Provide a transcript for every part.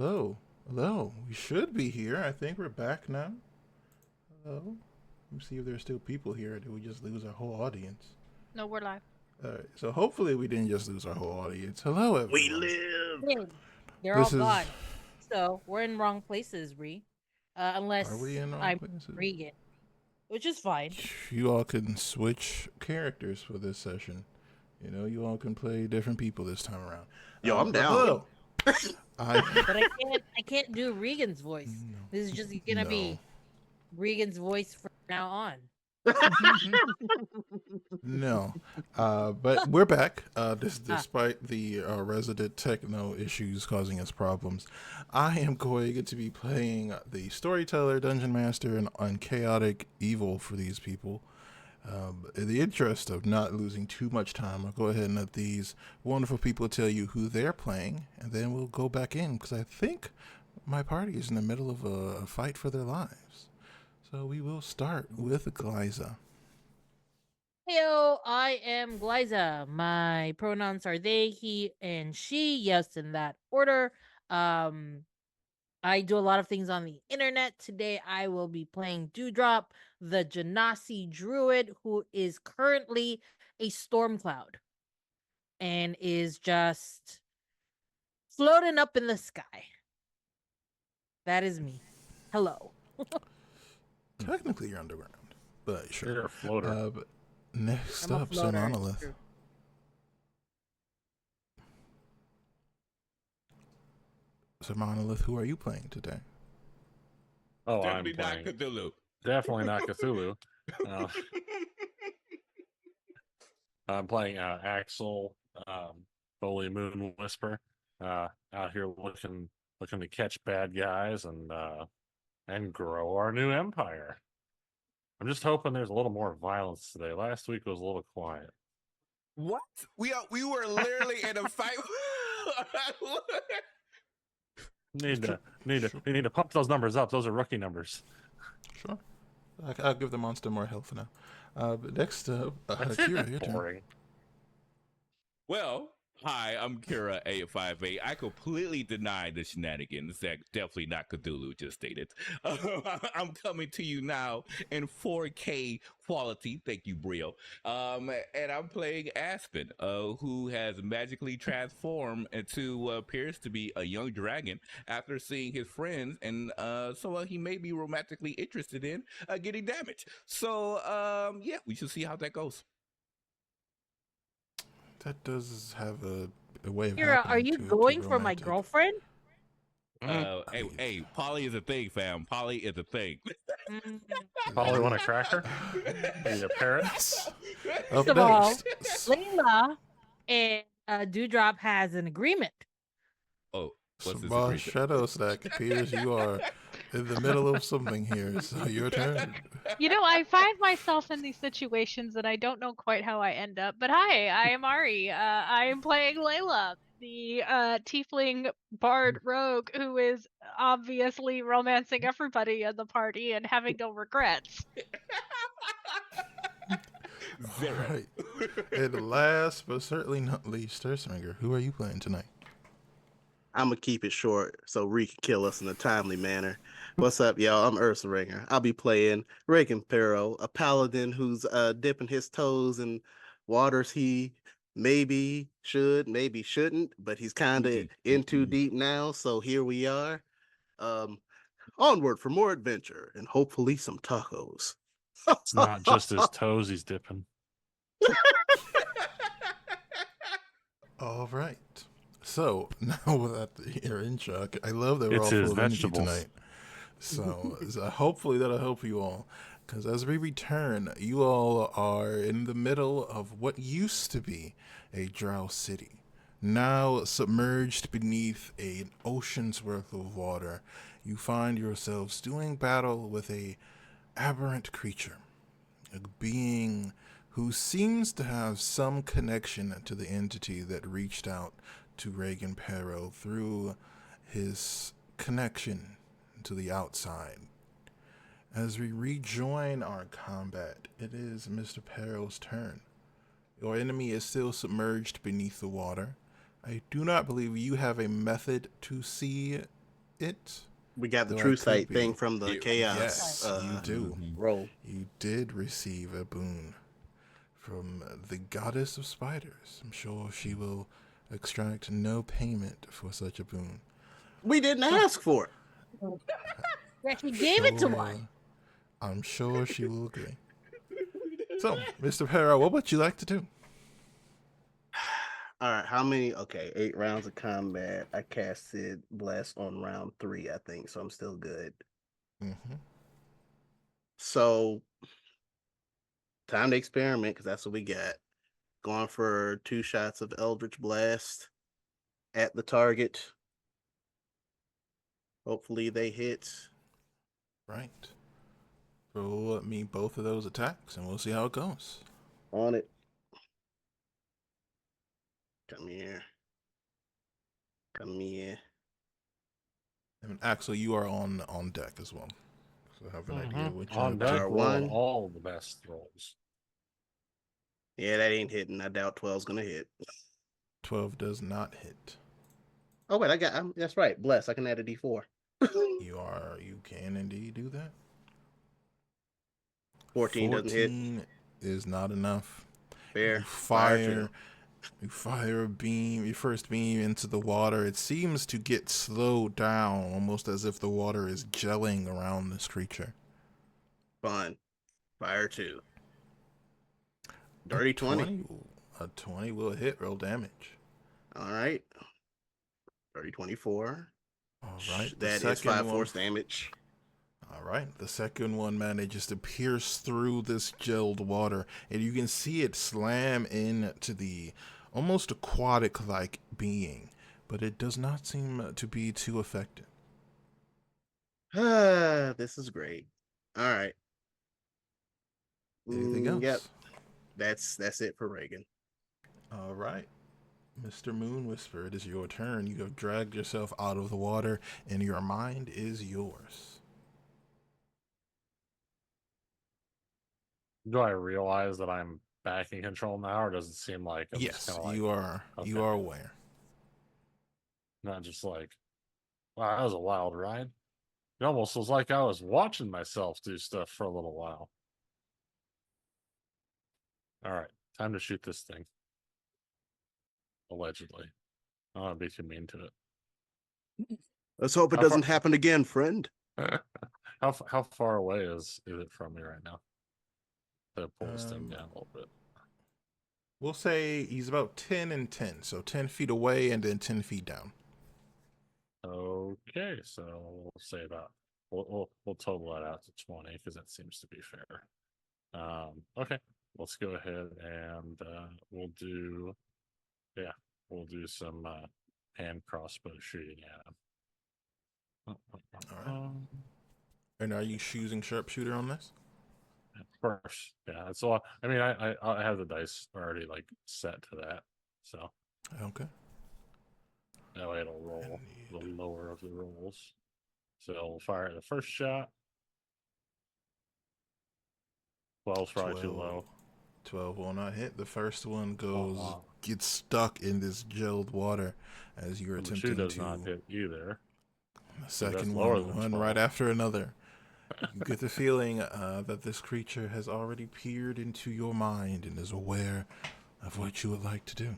Hello, hello. We should be here. I think we're back now. Hello. Let me see if there's still people here. Or did we just lose our whole audience? No, we're live. All right. So hopefully we didn't just lose our whole audience. Hello, We everyone. live. Did. They're all This is. gone. So we're in wrong places, Ree. Are we Unless in our I'm places? Regan, which is fine. You all can switch characters for this session. You know, you all can play different people this time around. Yo, I'm But down. hello. I. But I can't do Regan's voice. This is just gonna be Regan's voice from now on. No, but we're back. Despite the resident techno issues causing us problems, I am going to be playing the storyteller, dungeon master, and chaotic evil for these people. In the interest of not losing too much time, I'll go ahead and let these wonderful people tell you who they're playing, and then we'll go back in because I think my party is in the middle of a fight for their lives. So we will start with Glyza. Heyo, I am Glyza. My pronouns are they, he, and she. Yes, in that order. I do a lot of things on the internet. Today I will be playing Dewdrop, the Genasi druid, who is currently a storm cloud and is just floating up in the sky. That is me. Hello. Technically, you're underground, but sure. You're a floater. But next I'm a up, floater, it's Monolith. true. So Monolith, who are you playing today? Oh, Definitely I'm not playing. Cthulhu. Definitely not Cthulhu. Uh, I'm playing Axel, Holy Moon Whisper. Out here looking to catch bad guys and grow our new empire. I'm just hoping there's a little more violence today. Last week was a little quiet. What? We were literally in a fight. Need to pump those numbers up. Those are rookie numbers. Sure. I'll give the monster more health now. But next up, That's Kira, your turn. boring. Well, hi, I'm Kira 858. I completely deny the shenanigans that definitely not Cthulhu just stated. I'm coming to you now in 4K quality. Thank you, Brio. And I'm playing Aspen, who has magically transformed into what appears to be a young dragon after seeing his friends and someone he may be romantically interested in getting damaged. So, yeah, we should see how that goes. That does have a way of Kira, happening are you to going for my romantic. girlfriend? Hey, Polly is a thing, fam. Polly is a thing. Mm. Polly want a cracker? Are you a parrot? Up First of all, next, Layla and Dewdrop has an agreement. Oh, what's this Sabah agreement? Shadow Stack appears you are in the middle of something here, so your turn. You know, I find myself in these situations and I don't know quite how I end up. But hi, I am Ari. I am playing Layla, the tiefling bard rogue who is obviously romancing everybody in the party and having no regrets. Zero. All right. And last but certainly not least, Earthringer, who are you playing tonight? I'm gonna keep it short so Ree can kill us in a timely manner. What's up, y'all? I'm Earthringer. I'll be playing Reagan Pharaoh, a paladin who's dipping his toes in waters he maybe should, maybe shouldn't, but he's kind of in too deep now. So here we are. Onward for more adventure and hopefully some tacos. It's not just his toes he's dipping. All right. So now that you're in Chuck, I love that we're It's all his full of energy vegetables. tonight. So hopefully that'll help you all. Because as we return, you all are in the middle of what used to be a drow city, now submerged beneath an ocean's worth of water. You find yourselves doing battle with a aberrant creature, a being who seems to have some connection to the entity that reached out to Reagan Perro through his connection to the outside. As we rejoin our combat, it is Mr. Perro's turn. Your enemy is still submerged beneath the water. I do not believe you have a method to see it. We got the Though I true could sight be. thing from the Yeah. chaos Yes, you do. roll. You did receive a boon from the goddess of spiders. I'm sure she will extract no payment for such a boon. We didn't ask for it. Yeah, he gave it to us. I'm sure she will agree. So, Mr. Perro, what would you like to do? All right, how many? Okay, 8 rounds of combat. I casted Bless on round 3, I think, so I'm still good. Mm-hmm. So, time to experiment because that's what we got. Going for 2 shots of Eldritch Blast at the target. Hopefully they hit. Right. Roll me both of those attacks, and we'll see how it goes. On it. Come here. Come here. And Axel, you are on deck as well, so I have an idea which On one. deck, rolling R1. all the best rolls. Yeah, that ain't hitting. I doubt 12's gonna hit. 12 does not hit. Oh wait, that's right. Bless. I can add a D4. You can indeed do that. 14 doesn't hit. 14 is not enough. Fair. You Fire fire a beam, your first beam into the water. It seems to get slowed down, almost as if the water is gelling around this creature. Fun. Fire 2. Dirty 20. A 20 will hit. Roll damage. All right. Dirty 24. All right. That is 5 force damage. All right. The second one manages to pierce through this gelled water, and you can see it slam into the almost aquatic-like being, but it does not seem to be too effective. This is great. All right. Anything else? Yep. That's it for Reagan. All right. Mr. Moon Whisper, it is your turn. You have dragged yourself out of the water, and your mind is yours. Do I realize that I'm back in control now, or does it seem like I'm just Yes, kinda like, you are. okay. You are aware. Not just like, wow, that was a wild ride. It almost was like I was watching myself do stuff for a little while. All right, time to shoot this thing. Allegedly. I don't want to be too mean to Let's hope it How doesn't far- happen again, friend. it. How far away is it from me right now? To pull this thing down a little bit. We'll say he's about 10 and 10, so 10 feet away and then 10 feet down. Okay, so we'll say about we'll total that out to 20 because that seems to be fair. Okay, let's go ahead and we'll do some hand crossbow shooting at him. All right. And are you choosing sharpshooter on this? Of course, yeah. It's a lot. I mean, I have the dice already like set to that, so Okay. that way it'll roll the lower of the rolls. So we'll fire the first shot. 12's probably too low. 12 will not hit. The first one wow. gets stuck in this gelled water as you're And the attempting shoe does to. not hit either. The second lower one, than one 12. right after another. You get the feeling that this creature has already peered into your mind and is aware of what you would like to do.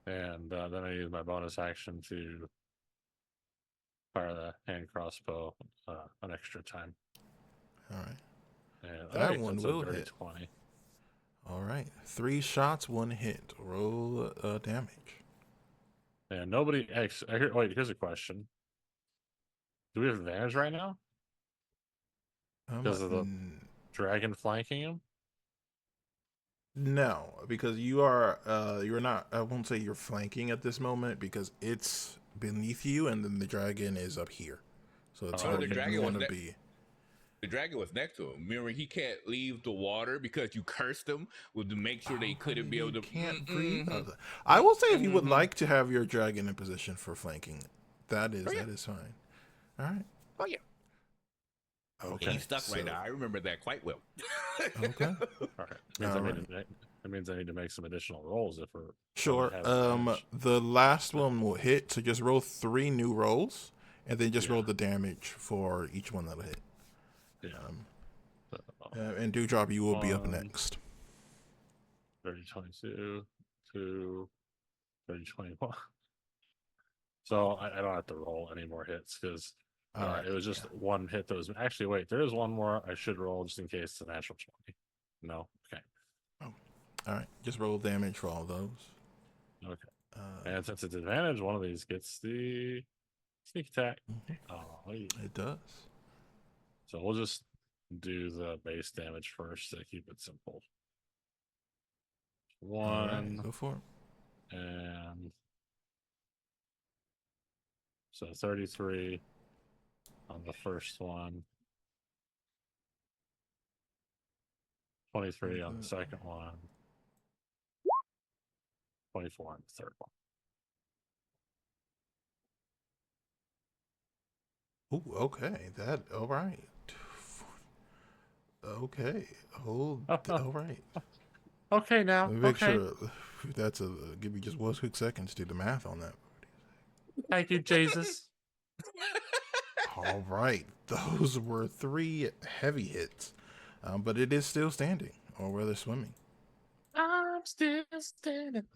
And then I use my bonus action to fire the hand crossbow an extra time. All right. And That one that's a will dirty hit. 20. All right. 3 shots, 1 hit. Roll damage. And nobody. Wait, here's a question. Do we have advantage right now because of the dragon flanking him? No, because you're not. I won't say you're flanking at this moment because it's beneath you, and then the dragon is up here. So it's where the dragon you want was to be. The dragon was next to him. Remember, he can't leave the water because you cursed him to make sure they couldn't be able to. Can't breathe. I will say, if you would like to have your dragon in position for flanking, that is fine. All right. Oh yeah. Okay. He's stuck right now. I remember that quite well. Okay. All right. That means I need to make some additional rolls if we're Sure. gonna have advantage. The last one will hit, so just roll 3 new rolls, and then just Yeah. roll the damage for each one that'll hit. Yeah. So, And Dewdrop, you will be up 1, next. 30, 22, 2, 30, 21. So I don't have to roll any more hits because All right. it was just one hit that was. Actually, wait, there is one more I should roll just in case it's a natural 20. No? Okay. All right. Just roll damage for all those. Okay. And since it's advantage, one of these gets the sneak attack. Oh, yeah. It does. So we'll just do the base damage first to keep it simple. All right, 1 go for it. and so 33 on the first one. 23 on the second one. 24 on the third one. Ooh, okay. All right. Okay. All right. Okay, now. Let me make Okay. sure that's give me just 1 quick second to do the math on that. Thank you, Jesus. All right. Those were 3 heavy hits, but it is still standing, or rather swimming. I'm still standing.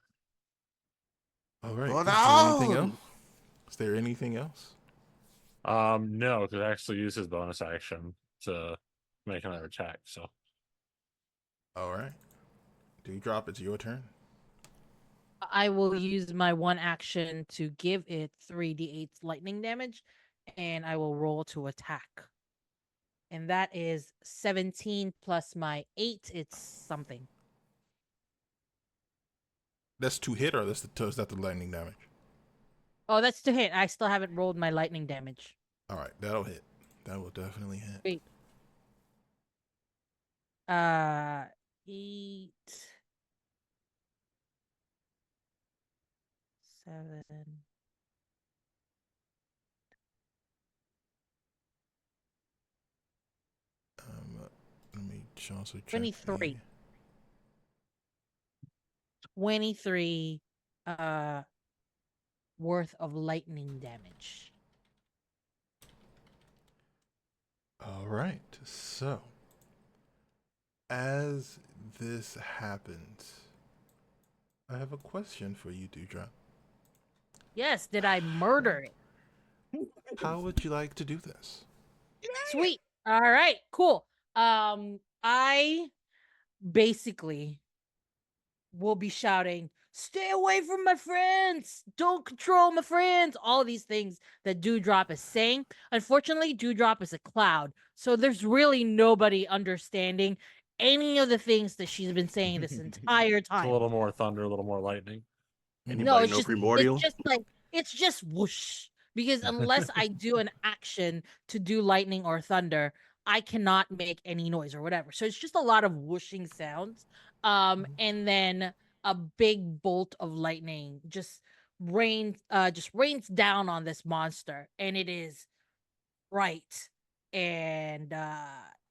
All right. Hold Is there anything on. else? Is there anything else? No, because I actually use his bonus action to make another attack. So All right. Dewdrop, it's your turn. I will use my one action to give it 3d8 lightning damage, and I will roll to attack. And that is 17 plus my 8. It's something. That's 2 hit, or is that the lightning damage? Oh, that's to hit. I still haven't rolled my lightning damage. All right, that'll hit. That will definitely hit. Wait. 8, 7. Let me also check. 23. 23 worth of lightning damage. All right. So, as this happens, I have a question for you, Dewdrop. Yes, did I murder it? How would you like to do this? Sweet. All right, cool. I basically will be shouting, "Stay away from my friends! Don't control my friends!" All these things that Dewdrop is saying. Unfortunately, Dewdrop is a cloud, so there's really nobody understanding any of the things that she's been saying this entire it's a time. little more thunder, a little more lightning. Anybody No, know primordial? it's just whoosh. Because unless I do an action to do lightning or thunder, I cannot make any noise or whatever. So it's just a lot of whooshing sounds. And then a big bolt of lightning just rains down on this monster, and it is bright and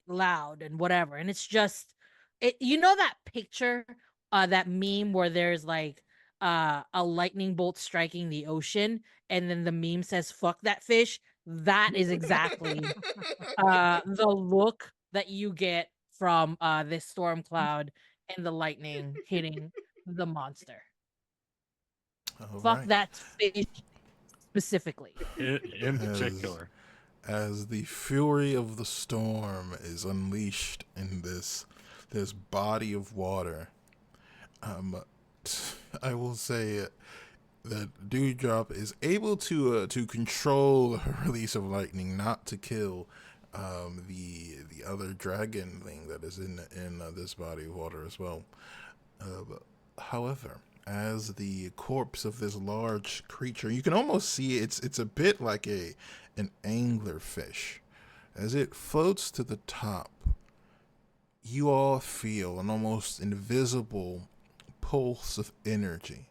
loud and whatever. And it's just that picture, that meme where there's like a lightning bolt striking the ocean, and then the meme says "fuck that fish." That is exactly the look that you get from this storm cloud and the lightning hitting the monster. All Fuck right. that fish specifically. In particular. As the fury of the storm is unleashed in this body of water, I will say that Dewdrop is able to control the release of lightning, not to kill the other dragon thing that is in this body of water as well. However, as the corpse of this large creature, you can almost see it's a bit like an anglerfish. As it floats to the top, you all feel an almost invisible pulse of energy.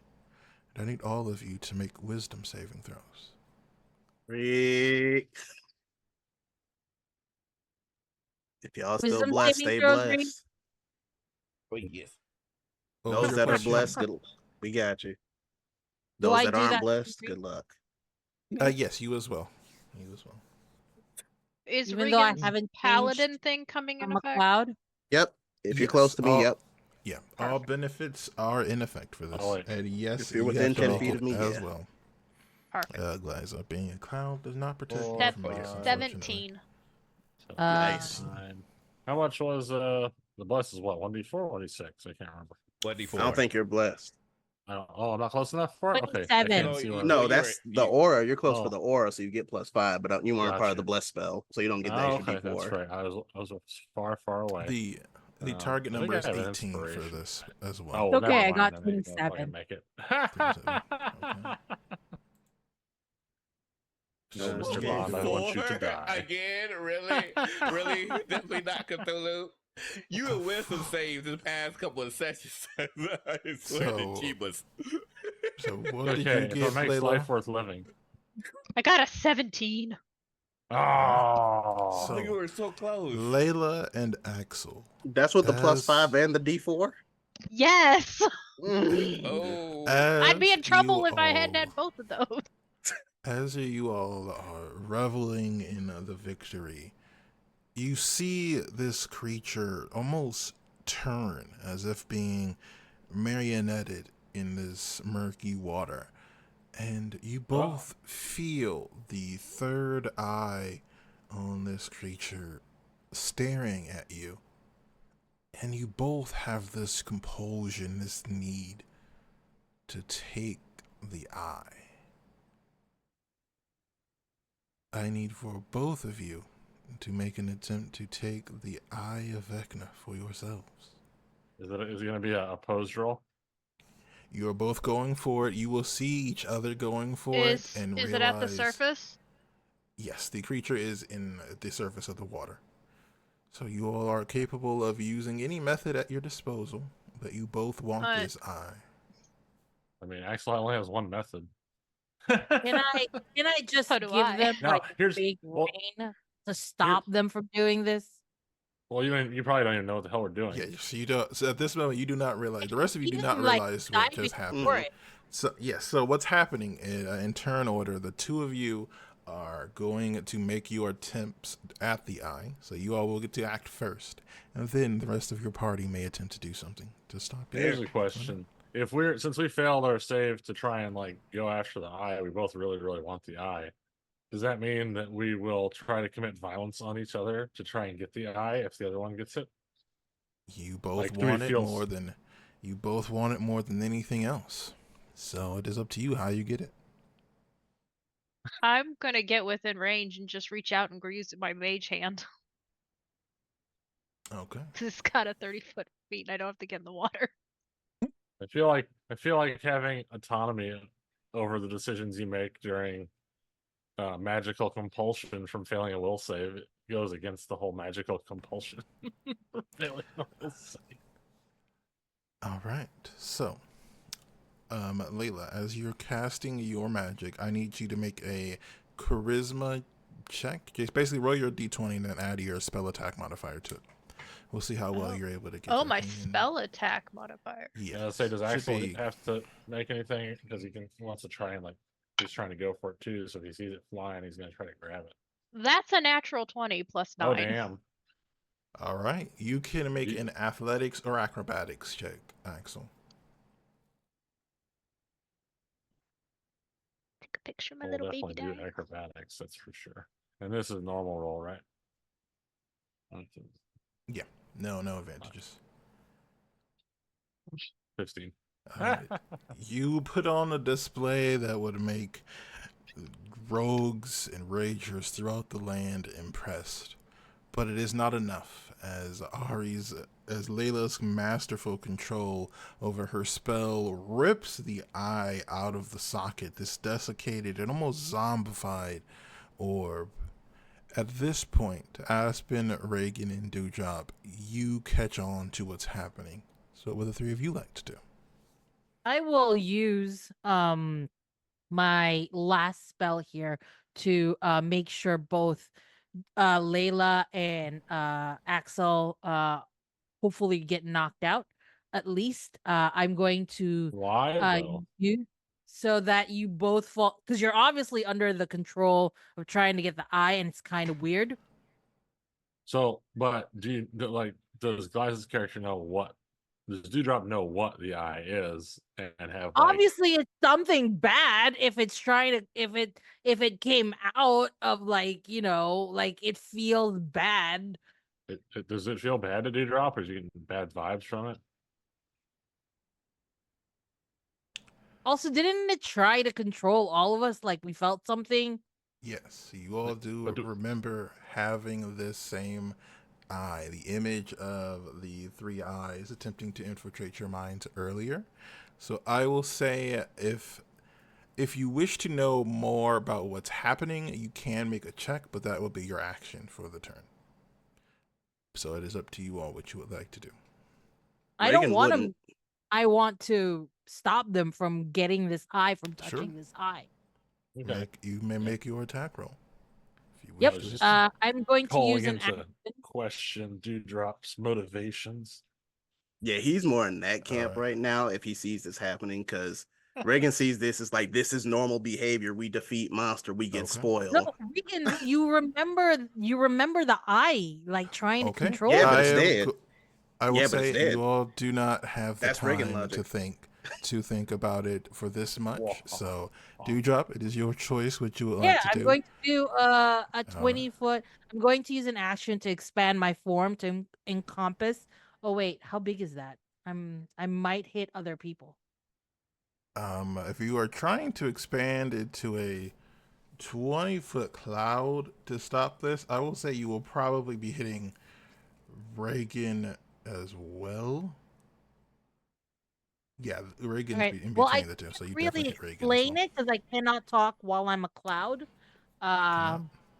I need all of you to make wisdom saving throws. Rick. If y'all still Wisdom blessed, saving stay throws, Reed? blessed. Oh yes. What was Those your that are question? blessed, we got you. Do Those I that do aren't that? blessed, good luck. Yes, you as well. You as well. Is Even though I Regan's haven't paladin changed thing coming in from a effect? cloud. Yep. If you're Yes, close to me, all- yep. Yeah, all benefits are in effect for this. Oh, wait. And yes, If you're you within have to 10 make feet it of me, as yeah. well. Perfect. Glyza, being a cloud does not protect you Four, from ice, five, 17. Nice. 9. How much was the bless is what 1d4 1d6? I can't remember. What I don't think you're blessed. Oh, I'm not close enough for it. Okay, I 27. can't see where. No, Well, that's the aura. You're close for Oh. the aura, so you get +5, but you weren't part of the Gotcha. bless spell, so you don't get the Oh, extra okay, D4. that's right. I was far away. The target I think number I is have an 18 for inspiration. this as Oh, well. well, Okay, never I mind, got then maybe I'll 27. fucking make it. 27. Okay. Oh, Mr. Okay, Bond, I want you to die. Again? Really? Really? Definitely not Cthulhu? You have wisdom saves the past couple of sessions. I swear to So- Jeebus. So what did Okay, you if get, it makes Layla? life worth living. I got a 17. Oh, So- You were so close. Layla and Axel. That's with the As- +5 and the D4. Yes. Oh. I'd be in As trouble you if I hadn't all- had both of those. As you all are reveling in the victory, you see this creature almost turn as if being marionetted in this murky water. And you both feel the third eye on this creature staring at you. And you both have this compulsion, this need to take the eye. I need for both of you to make an attempt to take the Eye of Vecna for yourselves. is it going to be a opposed roll? You are both going for it. You will see each other going for Is it and it realize... at the surface? Yes, the creature is in the surface of the water. So you all are capable of using any method at your disposal, but you both want this eye. I mean, Axel only has one method. Can I just So do give I. them Now, like a here's- big well, rain to stop them from doing this? Well, you probably don't even know what the hell we're doing. Yeah, so you don't. So at this moment, you do not realize. The rest of you do Even, not like, realize what just diving happened. for it. So yes. So what's happening in turn order? The two of you are going to make your attempts at the eye. So you all will get to act first, and then the rest of your party may attempt to do something to stop you. Here's a question: since we failed our save to try and like go after the eye, we both really want the eye. Does that mean that we will try to commit violence on each other to try and get the eye if the other one gets it? You both Like, do we want it feel- more than anything else. So it is up to you how you get it. I'm gonna get within range and just reach out and use my mage hand. Okay. It's got a 30-foot feet and I don't have to get in the water. I feel like having autonomy over the decisions you make during magical compulsion from failing a will save goes against the whole magical compulsion. Failing a will save. All right. So, Layla, as you're casting your magic, I need you to make a charisma check. Just basically roll your d20 and then add your spell attack modifier to it. We'll see how well you're able to get. Oh, your my hand. spell attack modifier. Yeah. Yeah, say, does should Axel be- have to make anything because he wants to try and he's trying to go for it too. So if he sees it flying, he's going to try to grab it. That's a natural 20 plus 9. Oh damn! All right. You can make Ye- an athletics or acrobatics check, Axel. Take a picture of my We'll little definitely baby do dino. acrobatics. That's for sure. And this is normal roll, right? Yeah. No advantages. 15. You put on a display that would make rogues and ragers throughout the land impressed. But it is not enough, as Layla's masterful control over her spell rips the eye out of the socket, this desiccated and almost zombified orb. At this point, Aspen, Reagan, and Dewdrop, you catch on to what's happening. So what would the three of you like to do? I will use my last spell here to make sure both Layla and Axel hopefully get knocked out. At least I'm going to Why though? so that you both fall, because you're obviously under the control of trying to get the eye, and it's kind of weird. So, but does Glyce's character know what? Does Dewdrop know what the eye is and have like? Obviously, it's something bad if it's trying to if it came out of like like it feels bad. Does it feel bad to Dewdrop, or is he getting bad vibes from it? Also, didn't it try to control all of us? Like we felt something. Yes, you all do But remember having this same eye, the image of the three eyes attempting to infiltrate your minds earlier. So I will say if you wish to know more about what's happening, you can make a check, but that will be your action for the turn. So it is up to you all what you would like to do. I don't Reagan want wouldn't. to. I want to stop them from getting this eye, from touching this eye. Okay. You may make your attack roll. If you wish Yep. to just hit. I'm going to calling use an into action. question Dewdrop's motivations. Yeah, he's more in that camp Alright. right now if he sees this happening, because Reagan sees this as like, this is normal behavior. We defeat monster, we get Okay. spoiled. No, Regan, you remember the eye, like trying to Okay. control. Yeah, them. but it's dead. I will Yeah, but it's say dead. you all do not have the That's Reagan time logic. to think about it for this much. Whoa. So, Dewdrop, it is your choice what you would Yeah, like to I'm do. going to do a 20-foot. I'm going to use an action to expand my form to encompass. Oh wait, how big is that? I might hit other people. If you are trying to expand into a 20-foot cloud to stop this, I will say you will probably be hitting Reagan as well. Yeah, Reagan's Right. in Well, between I the two, so you can't really definitely hit Reagan as explain well. it because I cannot talk while I'm a cloud.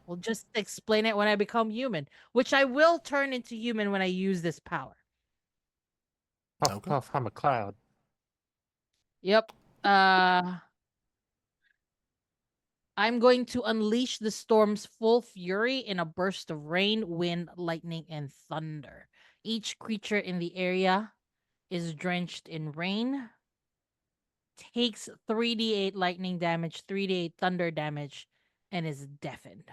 We'll just explain it when I become human, which I will turn into human when I use this power. Puff, Okay. puff, I'm a cloud. Yep. I'm going to unleash the storm's full fury in a burst of rain, wind, lightning, and thunder. Each creature in the area is drenched in rain, takes 3d8 lightning damage, 3d8 thunder damage, and is deafened.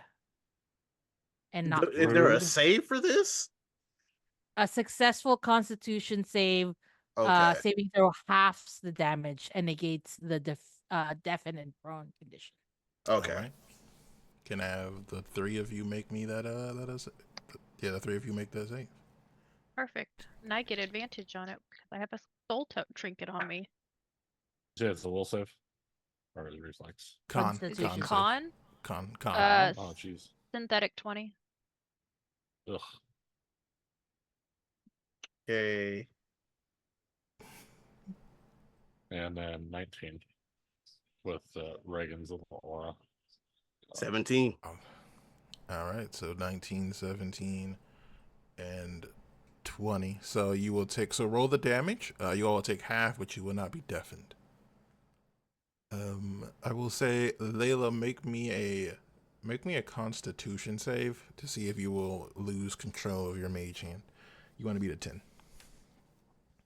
And not Is there a Rude. save for this? a successful constitution save. Okay. Saving throw halves the damage and negates the deafened and prone condition. Okay. All right. Can I have the three of you make me that yeah, the three of you make that save. Perfect. And I get advantage on it because I have a soul trinket on me. Yeah, it's a will save. Or is it reflex? Con. Is Constitution. it Con. con? Con. Oh, jeez. Synthetic 20. Ugh. Okay. And then 19 with Reagan's little aura. 17. All right, so 19, 17, and 20. So you will take, so roll the damage. You all will take half, but you will not be deafened. I will say, Layla, make me a Constitution save to see if you will lose control of your mage hand. You want to beat a 10.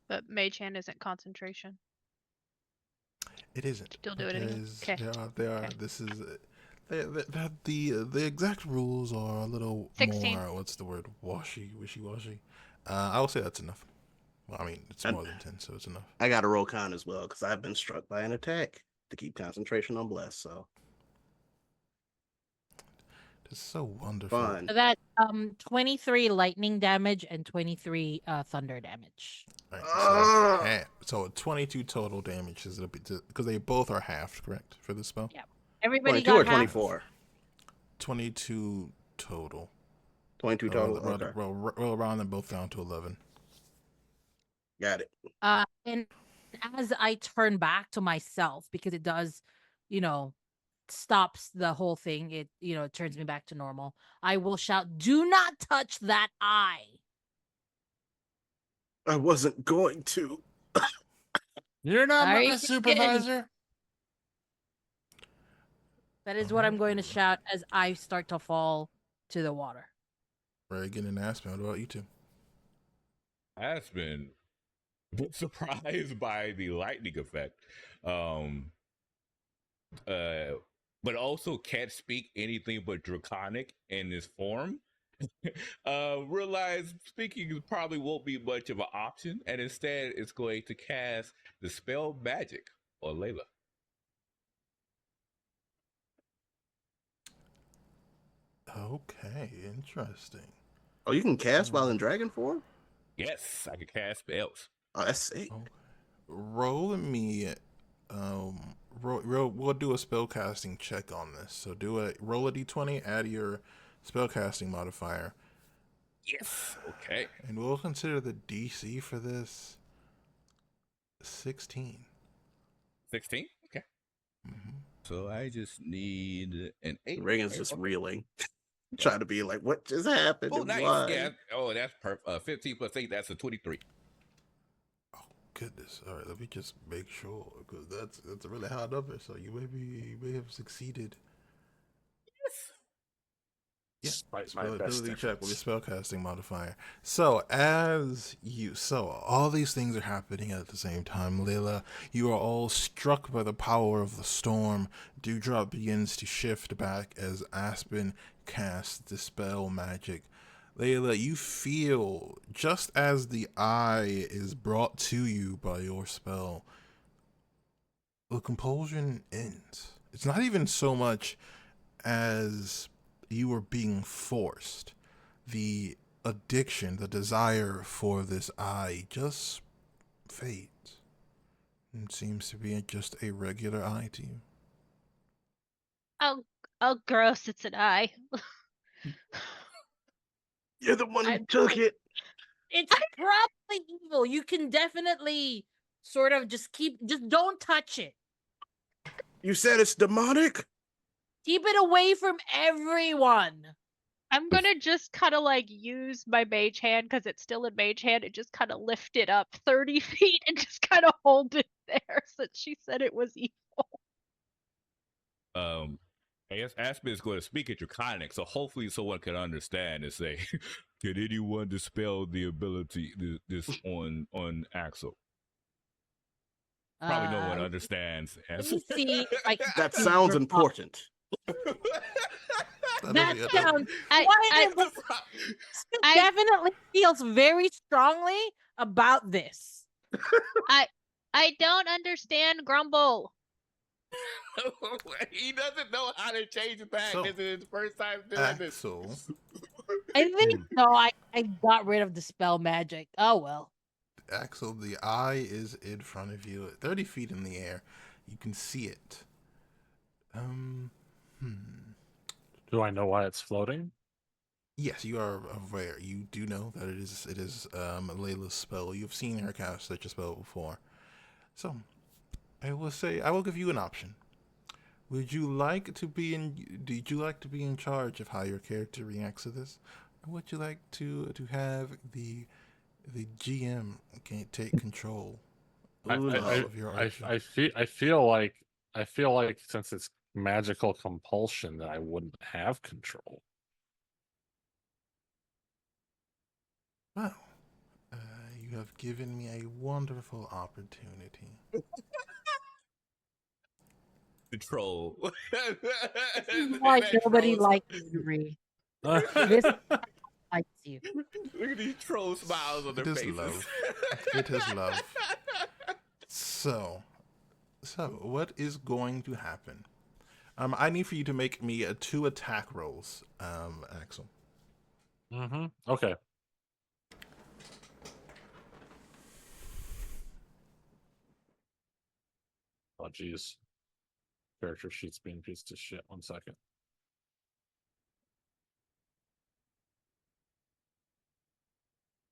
But Mage Hand isn't concentration. It isn't. Still do it anyway. Okay. They are. Okay. This is the exact rules are a little 16. more. What's the word? Wishy-washy. I will say that's enough. Well, I mean, it's more than 10, so it's enough. I got a roll con as well because I've been struck by an attack to keep concentration on bless. So It's so wonderful. fun. So that 23 lightning damage and 23 thunder damage. Right, so that's half. So 22 total damage is because they both are halved, correct, for this spell? Yeah. Everybody 22 or got half. 24? 22 total. 22 total. Okay. Roll around them both down to 11. Got it. And as I turn back to myself, because it does, stops the whole thing. It, it turns me back to normal. I will shout, "Do not touch that eye." I wasn't going to. You're not Sorry, my supervisor. That is what I'm going to shout as I start to fall to the water. Reagan and Aspen, what about you two? Aspen, been surprised by the lightning effect. but also can't speak anything but Draconic in this form, realize speaking probably won't be much of an option, and instead it's going to cast the spell Magic on Layla. Okay, interesting. Oh, you can cast while in dragon form? Yes, I can cast spells. Oh, that's sick. Okay. Roll me. We'll do a spellcasting check on this. So roll a d20, add your spellcasting modifier, Yes. Okay. and we'll consider the DC for this 16. 16. Okay. Mm-hmm. So I just need an 8. Reagan's just reeling, trying to be like, what just happened? Oh, and nice. why? Yeah. Oh, that's perfect. 15 plus 8, that's a 23. Oh goodness! All right, let me just make sure because that's a really high number. So you may have succeeded. Yes. Yeah, Despite my best ability check with efforts. your spellcasting modifier. So all these things are happening at the same time. Layla, you are all struck by the power of the storm. Dewdrop begins to shift back as Aspen casts Dispel Magic. Layla, you feel just as the eye is brought to you by your spell, the compulsion ends. It's not even so much as you were being forced. The addiction, the desire for this eye just fades. It seems to be just a regular eye to you. Oh, gross! It's an eye. You're the one who I- took it. It's probably evil. You can definitely sort of just don't touch it. You said it's demonic? Keep it away from everyone. I'm gonna just kind of like use my mage hand because it's still in mage hand and just kind of lift it up 30 feet and just kind of hold it there since she said it was evil. I guess Aspen is going to speak at Draconic, so hopefully someone can understand and say, "Can anyone dispel the ability this on Axel?" Probably no one understands. Let me see if I can That see sounds your important. That sounds. I It definitely feels very strongly about this. I don't understand Grumble. He doesn't know how to change it back. So, This is his first time doing this. Axel, I think no. I got rid of the spell magic. Oh well. Axel, the eye is in front of you, 30 feet in the air. You can see it. Do I know why it's floating? Yes, you are aware. You do know that it is Layla's spell. You've seen her cast such a spell before. So, I will give you an option. Did you like to be in charge of how your character reacts to this? Or would you like to have the GM take control of your action? I feel like since it's magical compulsion that I wouldn't have control. Well, you have given me a wonderful opportunity. The troll. Why That nobody troll- likes you, Ree. This likes you. Look at these troll smiles on their It is faces. love. It is love. So, what is going to happen? I need for you to make me 2 attack rolls, Axel. Mm-hmm. Okay. Oh, jeez. Character sheet's being piece of shit. 1 second.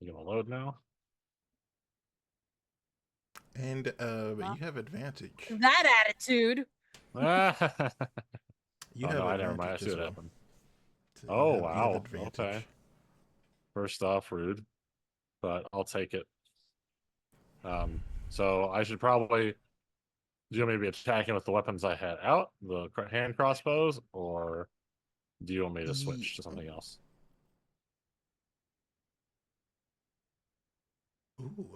You gonna load now? And you have advantage. That attitude. You Oh have no, I never advantage mind. I see as what well. happened. So Oh, you have wow. advantage. Okay. First off, rude, but I'll take it. So I should probably. Do you want me to be attacking with the weapons I had out, the hand crossbows, or do you want me to switch to something else? Ooh,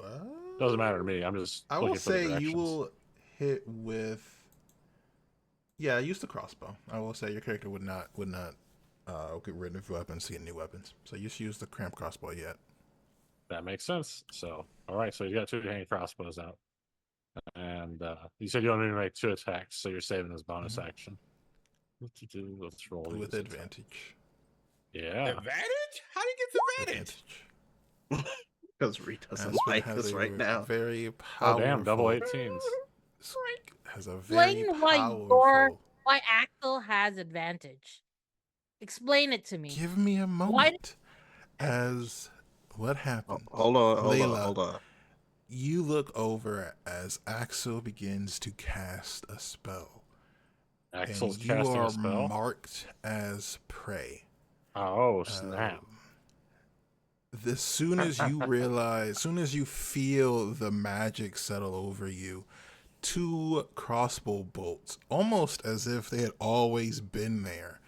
Doesn't matter to me. I'm just I will looking for the say directions. you will hit with Yeah, use the crossbow. I will say your character would not get rid of weapons to get new weapons. So you just use the cramp crossbow yet. That makes sense. So, all right. So you got two hanging crossbows out, and you said you only make 2 attacks, so you're saving this bonus action. What to do? Let's roll With these attacks. advantage. Yeah. Advantage? How do you get advantage? Because Ree doesn't Aspen like has us a right now. very Oh powerful. damn! Double 18s. Has a very Explain why powerful. why Axel has advantage. Explain it to me. Give me a moment. As what happens? Hold on, Layla, hold on. you look over as Axel begins to cast a spell. Axel's And you casting are a spell. marked as prey. Oh snap! As soon as you realize, as soon as you feel the magic settle over you, 2 crossbow bolts, almost as if they had always been there,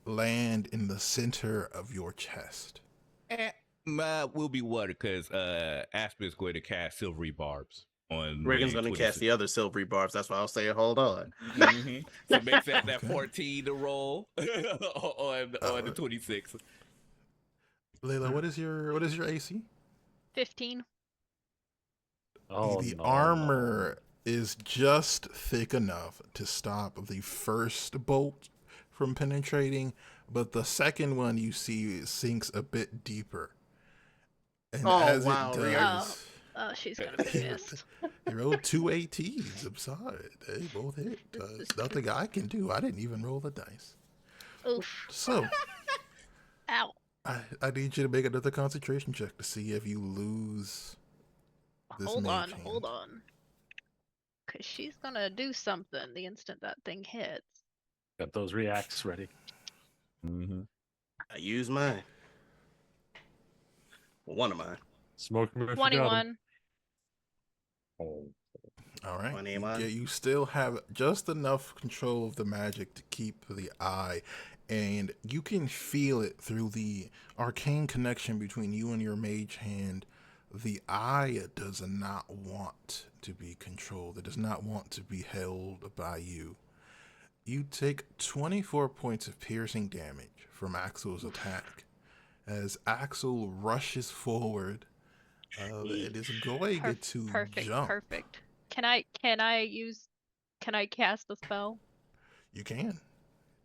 land in the center of your chest. We'll be worried because Aspen's going to cast silvery barbs on. Reagan's going to cast the other silvery barbs. That's why I was saying, hold on. Mm-hmm. So makes that Okay. 14 to roll on the 26. Layla, what is your AC? 15. Oh The no! armor is just thick enough to stop the first bolt from penetrating, but the second one you see sinks a bit deeper. And Oh, as wow, it Rhea. does, Oh, she's gonna be pissed. he rolled 2 18s. I'm sorry. They both hit. There's nothing I can do. I didn't even roll the dice. Oof. So, Ow. I need you to make another concentration check to see if you lose this Hold mage on, hand. hold on. Cause she's gonna do something the instant that thing hits. Got those reacts ready. Mm-hmm. I use mine. One of mine. Smoke them if you got 'em. 21. Oh. All right. 21. Yeah, you still have just enough control of the magic to keep the eye, and you can feel it through the arcane connection between you and your mage hand. The eye does not want to be controlled. It does not want to be held by you. You take 24 points of piercing damage from Axel's attack as Axel rushes forward. It is going to Perfect, jump. perfect. Can I cast a spell? You can.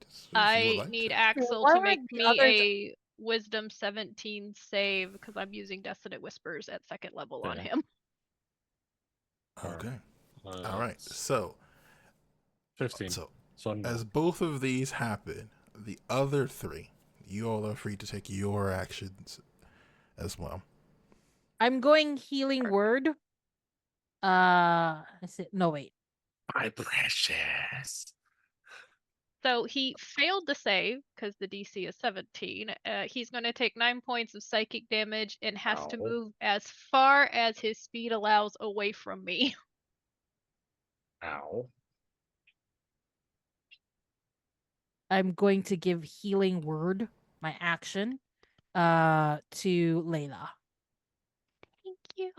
If you would I like need to. Axel Why to are make the me others- a Wisdom 17 save because I'm using Dissonant Whispers at 2nd level on Okay. him. Okay. All right. So 15. So no. as both of these happen, the other 3, you all are free to take your actions as well. I'm going healing word. No wait. My precious. So he failed the save because the DC is 17. He's going to take 9 points of psychic damage and has to Ow. move as far as his speed allows away from me. Ow. I'm going to give healing word, my action, to Layla. Thank you.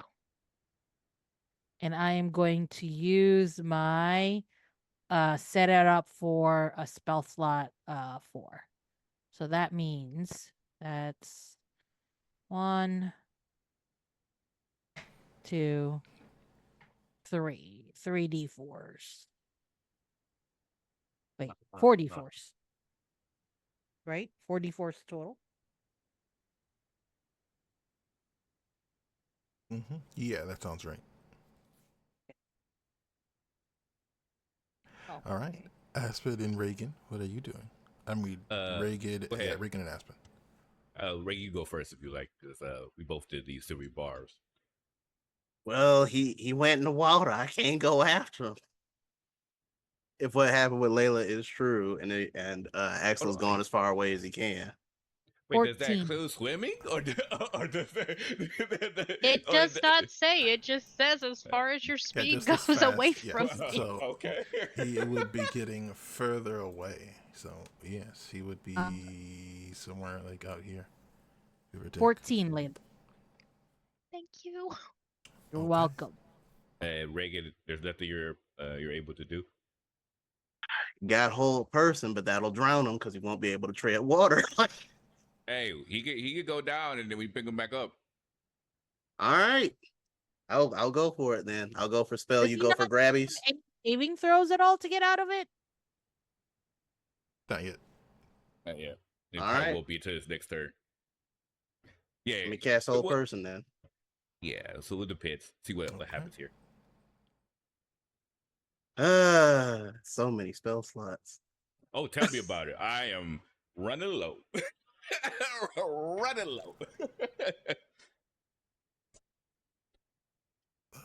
And I am going to use my set it up for a spell slot 4. So that means that's 1, 2, 3. 3 d4s. Wait, 4 d4s. Right? 4 d4s total. Yeah, that sounds right. Oh, All right. okay. Aspen and Reagan, what are you doing? I mean, Reagan, go ahead. Reagan and Aspen. Ray, you go first if you like, because we both did these silvery barbs. Well, he went in the water. I can't go after him. If what happened with Layla is true, and Axel's going as far away as he can. Wait, does that 14. include swimming, or does It does not say. It just says as far as your Yeah, speed just as goes away fast, from yes. me. So okay. he would be getting further away. So yes, he would be somewhere like out here. give or take. 14, Layla. Thank you. You're Okay. welcome. Reagan, there's nothing you're able to do. got hold person, but that'll drown him because he won't be able to tread water. Hey, he could go down and then we pick him back up. All right, I'll go for it then. I'll go for spell. Does You he go not for grabbies. have any saving throws at all to get out of it? Not yet. Yeah, it All probably right. will be to his next turn. Yeah, Let me cast hold person then. Yeah, so it depends. See what Okay. happens here. So many spell slots. Oh, tell me about it. I am running low. Running low.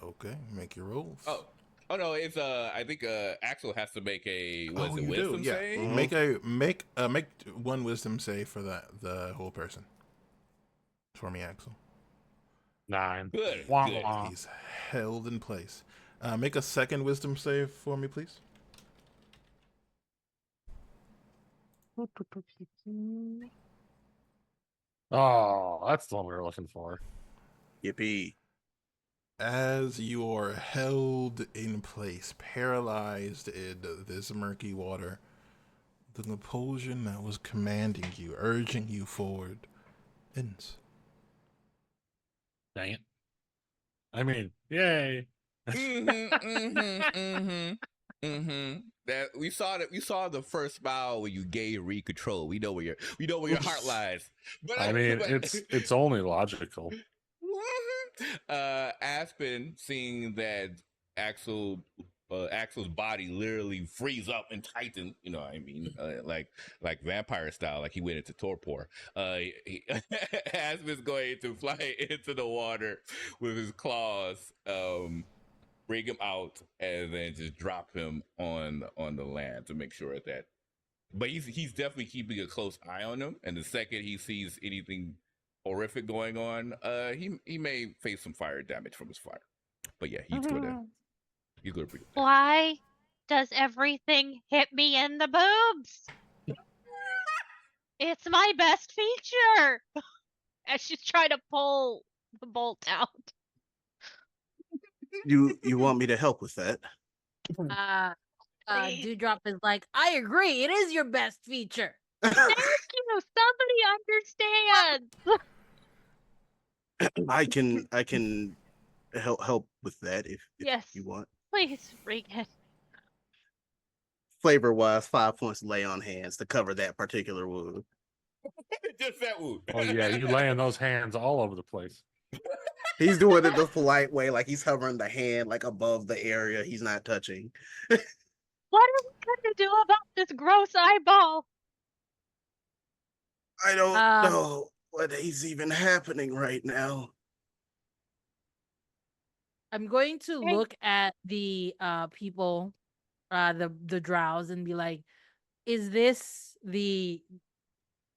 Okay, make your rolls. Oh no, it's I think Axel has to make a Oh, it you wisdom do. Yeah, save? make one wisdom save for the whole person. For me, Axel. 9. Good. Wah, Good. wah. He's held in place. Make a second wisdom save for me, please. Oh, that's the one we were looking for. Yippee. As you are held in place, paralyzed in this murky water, the compulsion that was commanding you, urging you forward, ends. Dang it. I mean, yay. That we saw the first smile when you gave Ree control. We know where your heart lies. But I mean, it's only logical. Aspen, seeing that Axel's body literally freeze up and tighten, you know what I mean, like vampire style, like he went into torpor. Aspen's going to fly into the water with his claws, bring him out, and then just drop him on the land to make sure that. But he's definitely keeping a close eye on him, and the second he sees anything horrific going on, he may face some fire damage from his fire. But yeah, he's gonna bring it back. Why does everything hit me in the boobs? It's my best feature. As she's trying to pull the bolt out. You want me to help with that? Please. Dewdrop is like, I agree. It is your best feature. Thank you. Somebody understands. I can help with that if Yes. you want. Please, Regan. Flavor wise, 5 points lay on hands to cover that particular wound. Just that wound. Oh yeah, you laying those hands all over the place. He's doing it the polite way, like he's hovering the hand like above the area he's not touching. What are we gonna do about this gross eyeball? I don't know what is even happening right now. I'm going to look at the people, the drows, and be like, is this the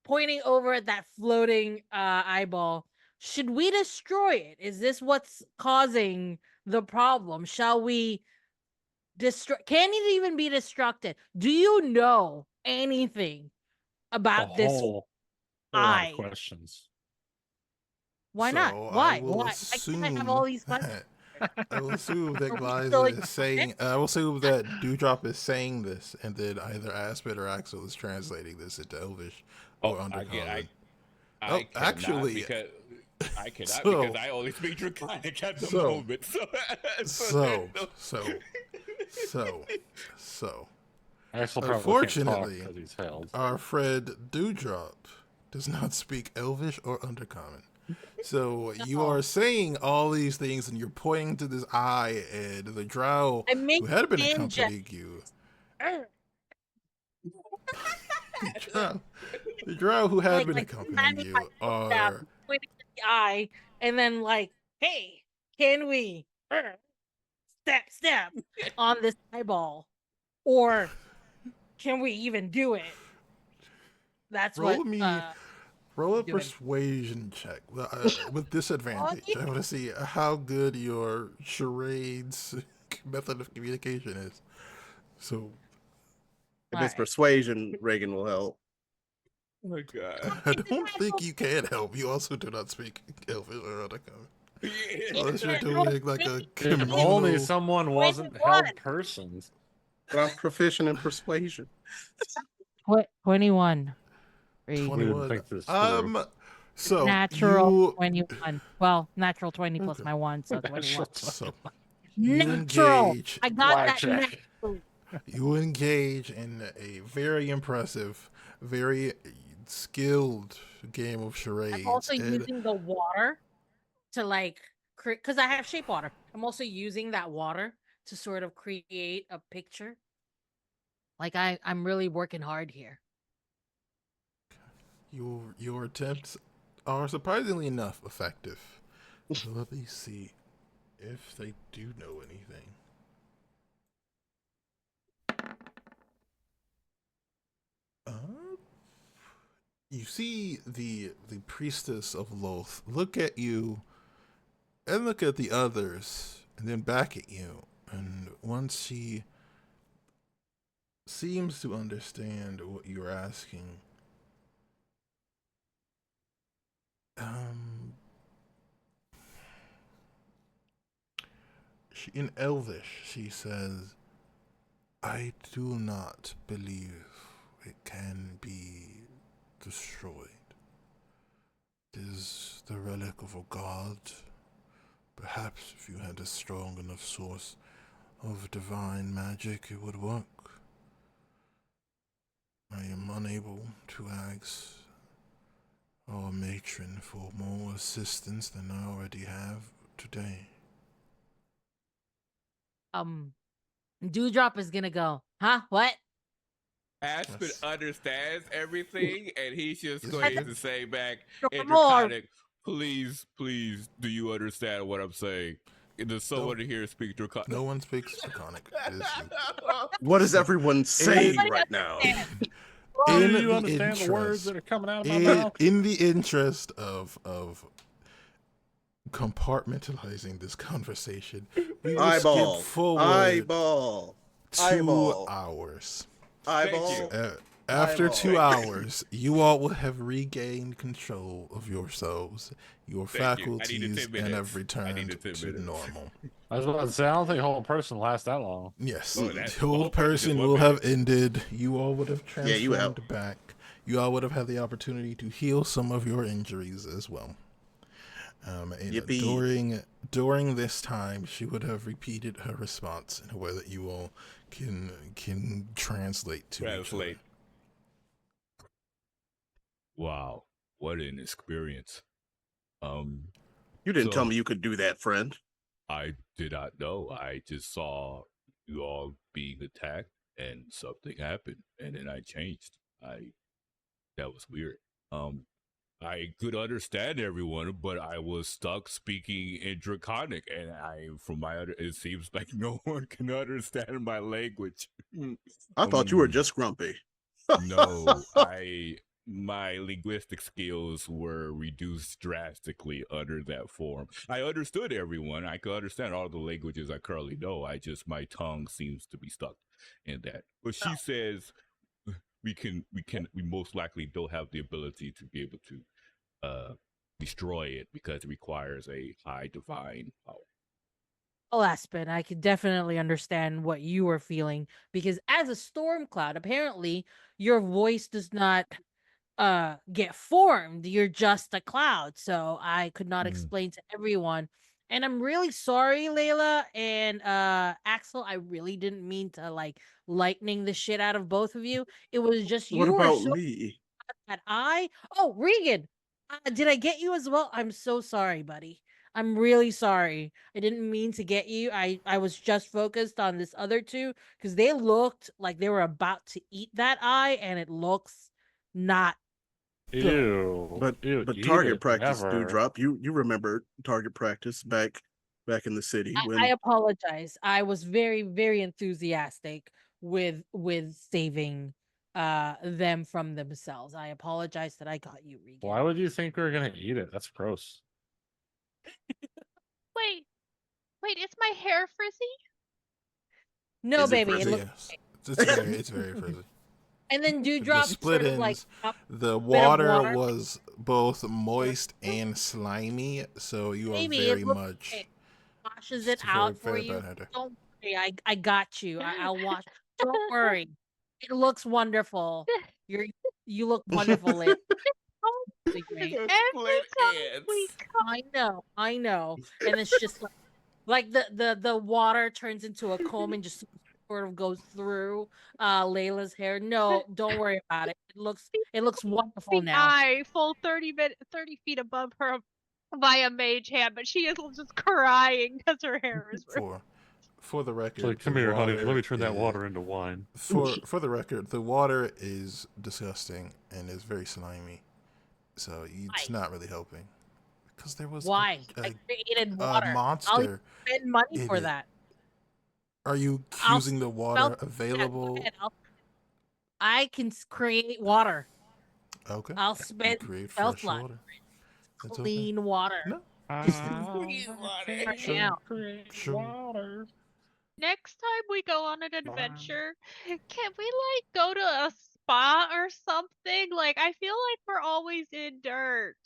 pointing over at that floating eyeball? Should we destroy it? Is this what's causing the problem? Shall we destroy? Can it even be destructed? Do you know anything about this whole lot eye? of questions. Why not? So Why? I will Why? assume I can't have all these questions. I will assume that Are we Glyza still is saying. I will assume that Dewdrop is saying this, and then either Aspen or Axel is translating this into Elvish or Undercommon. I cannot actually, because I cannot so- because I only speak Draconic at the so- moment. So, Axel probably can't talk unfortunately, 'cause he's held. our friend Dewdrop does not speak Elvish or Undercommon. So you are saying all these things, and you're pointing to this eye, and the drow who had been accompanying you. The drow who had been accompanying you are pointing to the eye, and then like, hey, can we step on this eyeball, or can we even do it? That's roll what. roll a doing. persuasion check with disadvantage. I want to see how good your charades method of communication is. So If it's persuasion, Reagan will help. Oh my god. I don't think you can help. You also do not speak Elvish or Undercommon. Unless you're doing like a If communal... only someone wasn't held persons. But I'm proficient in persuasion. 21. Ree. We didn't 21. think this through. So Natural you 21. Well, natural 20 plus okay. my 1, so 21. So you Natural. engage. I got that Blackjack. natural. You engage in a very impressive, very skilled game of charades. I'm also and using the water to like because I have shape water. I'm also using that water to sort of create a picture. Like I'm really working hard here. your attempts are surprisingly enough effective. So let me see if they do know anything. You see the priestess of Loth look at you and look at the others and then back at you. And once she seems to understand what you're asking, in Elvish, she says, I do not believe it can be destroyed. It is the relic of a god. Perhaps if you had a strong enough source of divine magic, it would work. I am unable to ask our matron for more assistance than I already have today. Dewdrop is gonna go, huh? What? Aspen Yes. understands everything, and he's just Yes, going he to does. say back in More. Draconic, please, do you understand what I'm saying? Does someone here speak Draconic? No one speaks Draconic. It is you. What is everyone saying right now? Do In you the understand the words interest, that are coming out of my mouth? in the interest of compartmentalizing this conversation, we will Eyeball. skip forward Eyeball. 2 Eyeball. hours. Eyeball. After Eyeball. 2 hours, you all will have regained control of yourselves. Your Thank you. I needed faculties 10 and minutes. have returned 10 to minutes. normal. I was about to say, I don't think a whole person lasts that long. Yes, Oh, the that's whole one person, person one will minute. have ended. You all would have Yeah, you transformed out. back. You all would have had the opportunity to heal some of your injuries as well. And Yippee. during this time, she would have repeated her response in a way that you all can translate to each other. Wow, what an experience. You didn't tell So- me you could do that, friend. I did not know. I just saw you all being attacked, and something happened, and then I changed. That was weird. I could understand everyone, but I was stuck speaking in Draconic, and it seems like no one can understand my language. I thought you were just grumpy. No, my linguistic skills were reduced drastically under that form. I understood everyone. I could understand all the languages I currently know. My tongue seems to be stuck in that. But she says we most likely don't have the ability to be able to destroy it because it requires a high divine power. Oh, Aspen, I could definitely understand what you were feeling because as a storm cloud, apparently your voice does not get formed. You're just a cloud. So I could not explain to everyone. And I'm really sorry, Layla and Axel. I really didn't mean to like lightning the shit out of both of you. It was just What you were about so me? that oh, Regan, did I get you as well? I'm so sorry, buddy. I'm really sorry. I didn't mean to get you. I was just focused on this other two because they looked like they were about to eat that eye, and it looks not good. Ew. But Ew, but eat target it, practice, never. Dewdrop. You remember target practice back in the city when I apologize. I was very, very enthusiastic with saving them from themselves. I apologize that I got you, Regan. Why would you think we were gonna eat it? That's gross. Wait, is my hair frizzy? No, Is it baby, it frizzy? looks. Yes, it's very frizzy. And then The Dewdrop split sort of like ends. up The bit of water water. was both moist and slimy, so you are Maybe very it looks much it washes just it a out very for you. bad header. Don't worry, I got you. I'll wash. Don't worry. It looks wonderful. You look wonderful, Layla. Really great. Gonna Every split time we ends. come, I know. And it's just like the water turns into a comb and just sort of goes through Layla's hair. No, don't worry about it. It looks wonderful the now. eye full 30 feet above her by a mage hand, but she is just crying because her hair is ruined. For the record, It's like, come the here, honey. Let me water turn that is- water into wine. For the record, the water is disgusting and is very slimy, so it's Why? not really helping. Because there was Why? a, I created a water. I'll monster. spend money for Idiot. that. Are you I'll using the water Go available? ahead. I can create water. Okay. I'll You spend create spell fresh slot. water. That's okay. Clean water. No. Sure. Water. Next time we go on an adventure, can we like go to a spa or something? Like I feel like we're always in dirt.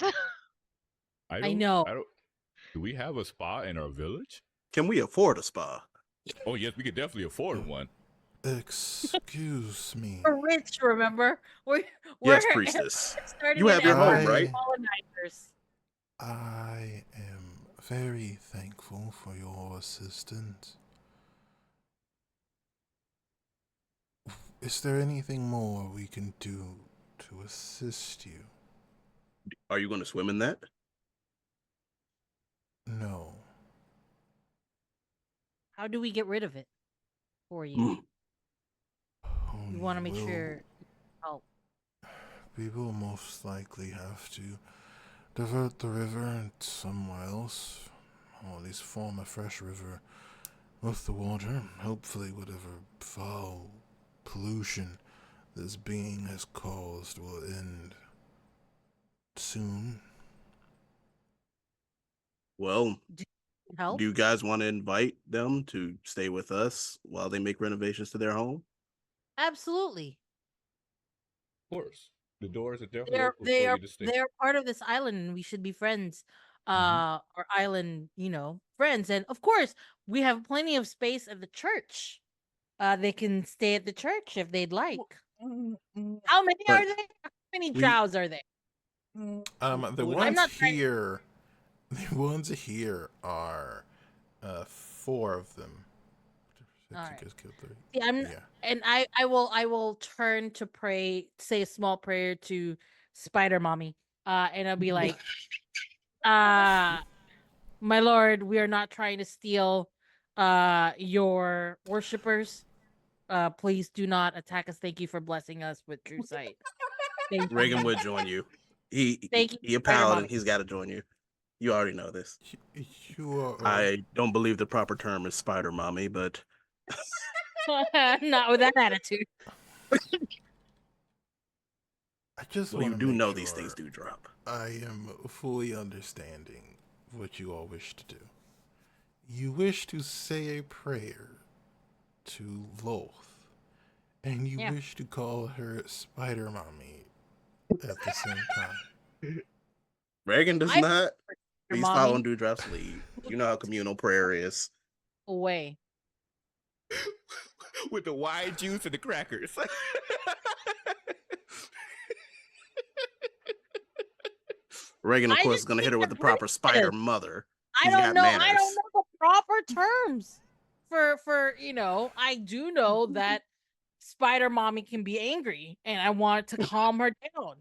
I know. Do we have a spa in our village? Can we afford a spa? Oh yes, we could definitely afford one. Excuse me. We're rich, remember? We're Yes, priestess. starting You have an your home, empire right? of colonizers. I am very thankful for your assistance. Is there anything more we can do to assist you? Are you going to swim in that? No. How do we get rid of it for you? Mm. You want to make sure. Oh, We will most likely have to divert the river somewhere else, or at least form a fresh river with the water. Hopefully, whatever foul pollution this being has caused will end soon. Well, help. do you guys want to invite them to stay with us while they make renovations to their home? Absolutely. Of course. The doors are definitely open for you to stay. They're part of this island, and we should be friends. Or island, friends, and of course, we have plenty of space at the church. They can stay at the church if they'd like. How many But are there? How many we- drows are there? The I'm ones not trying- here, the ones here are 4 of them. All right. Just killed 3. See, and I will turn to pray, say a small prayer to Spider Mommy, and I'll be like, my lord, we are not trying to steal your worshippers. Please do not attack us. Thank you for blessing us with true sight. Thank you. Reagan would join you. Thank you, He a Spider paladin. Mommy. He's got to join you. You already know this. You are. I don't believe the proper term is spider mommy, but Not with that attitude. I just well, you want do to know make these sure things do drop. I am fully understanding what you all wish to do. You wish to say a prayer to Loth, and you Yeah. wish to call her Spider Mommy at the same time. Reagan does I- not. He's Mommy. following Dewdrop's lead. You know how communal prayer is. Away. With the wine juice and the crackers. Reagan, of I course, just is going to hit her think with the they're proper spider mother. I He's don't got know. I manners. don't know the proper terms for I do know that Spider Mommy can be angry, and I want to calm her down,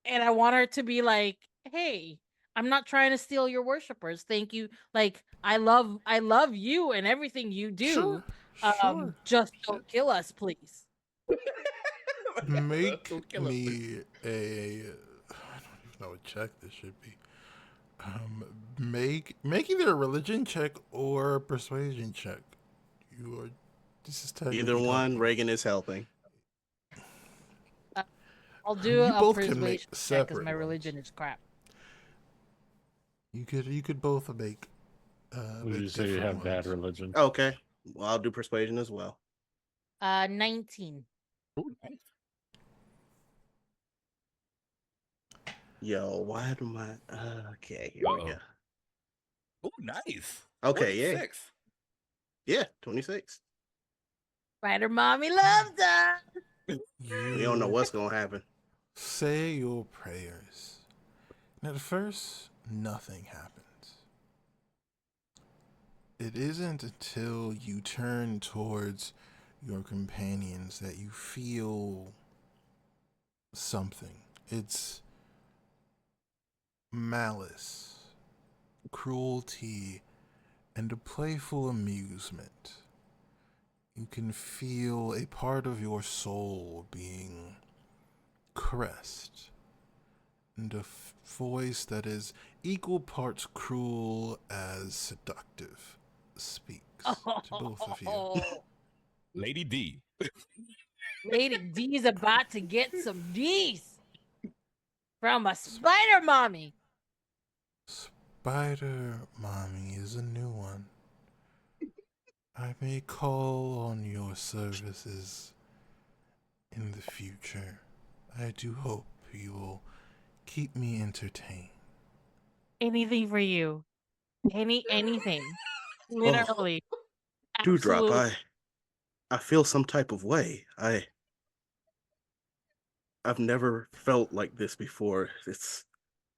and I want her to be like, "Hey, I'm not trying to steal your worshippers. Thank you. Like, I love you and everything you do. Sure. Just don't kill us, please." Make Don't kill us, me a. I don't even know what check this should be. Make either a religion check or a persuasion check. You are. This is technically Either one, helping. Reagan is helping. I'll do You a both can make persuasion check because separate my ones. religion is crap. You could both make. Would you say you different have bad ones. religion? Okay. Well, I'll do persuasion as well. 19. Oh, nice. Yo, why do my... okay, here we go. Oh, nice. Okay, yeah. 26. Yeah, 26. Spider Mommy loves us. You We don't know what's gonna happen. say your prayers. And at first, nothing happens. It isn't until you turn towards your companions that you feel something. It's malice, cruelty, and a playful amusement. You can feel a part of your soul being caressed, and a voice that is equal parts cruel as seductive speaks to both of you. Lady D. Lady D's about to get some D's from a Spider Mommy. Spider Mommy is a new one. I may call on your services in the future. I do hope you will keep me entertained. Anything for you. Anything. Literally. Dewdrop, Absolute. I feel some type of way. I've never felt like this before.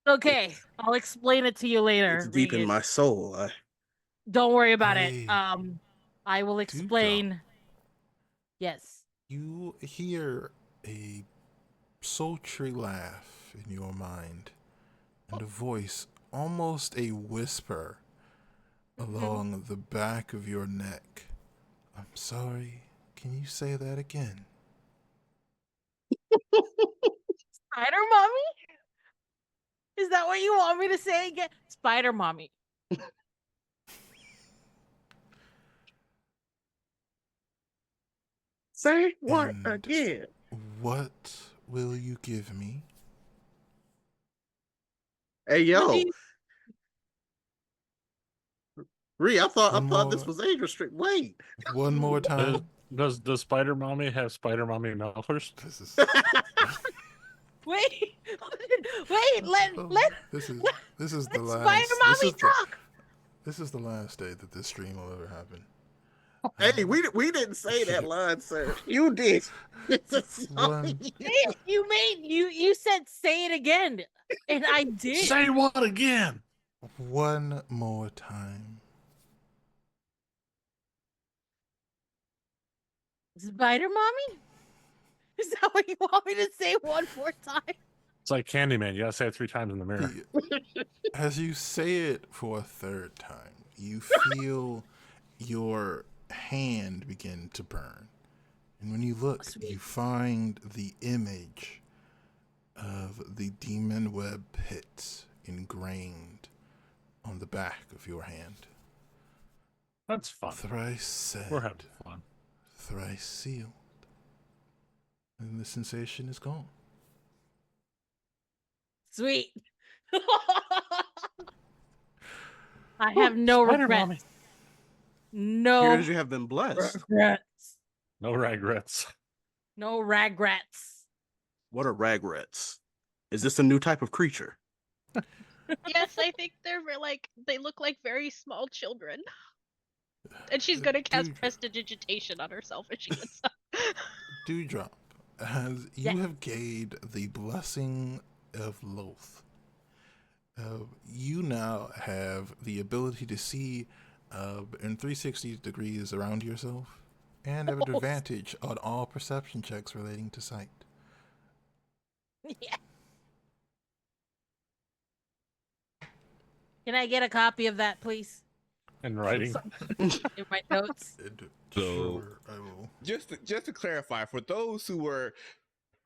Okay, I'll explain it to you later. It's deep in Regan. my soul. Don't worry about it. I I will explain. Dewdrop. Yes. You hear a sultry laugh in your mind, and a voice, almost a whisper, along the back of your neck. I'm sorry, can you say that again? Spider Mommy? Is that what you want me to say again? Spider Mommy. Say what And again? What will you give me? Hey What do yo, you- Ree, I thought One this more- was age restricted. Wait. One more Does, time. does Spider Mommy have Spider Mommy melters? This is Wait, let this is the let last. Spider Mommy talk. This is the last day that this stream will ever happen. Hey, we didn't say that line, sir. You did. It's a song. One- You said say it again, and I did. Say what again? One more time. Spider Mommy? Is that what you want me to say one more time? It's like Candyman. You gotta say it 3 times in the mirror. As you say it for a third time, you feel your hand begin to burn. And when you look, Sweet. you find the image of the demon web pits ingrained on the back of your hand. That's fun. Thrice said, We're having fun. thrice sealed. And the sensation is gone. Sweet. I have no Spider regrets. Mommy. No Here's you have been blessed. regrets. No regrets. No regrets. What are ragrets? Is this a new type of creature? Yes, I think they look like very small children. And she's gonna cast Dude. prestidigitation on herself if she gets up. Dewdrop, as you Yeah. have gained the blessing of Loth, you now have the ability to see in 360 degrees around yourself and have an Oh. advantage on all perception checks relating to sight. Yeah. Can I get a copy of that, please? In writing. In my notes. So- Sure, I will. Just to clarify, for those who were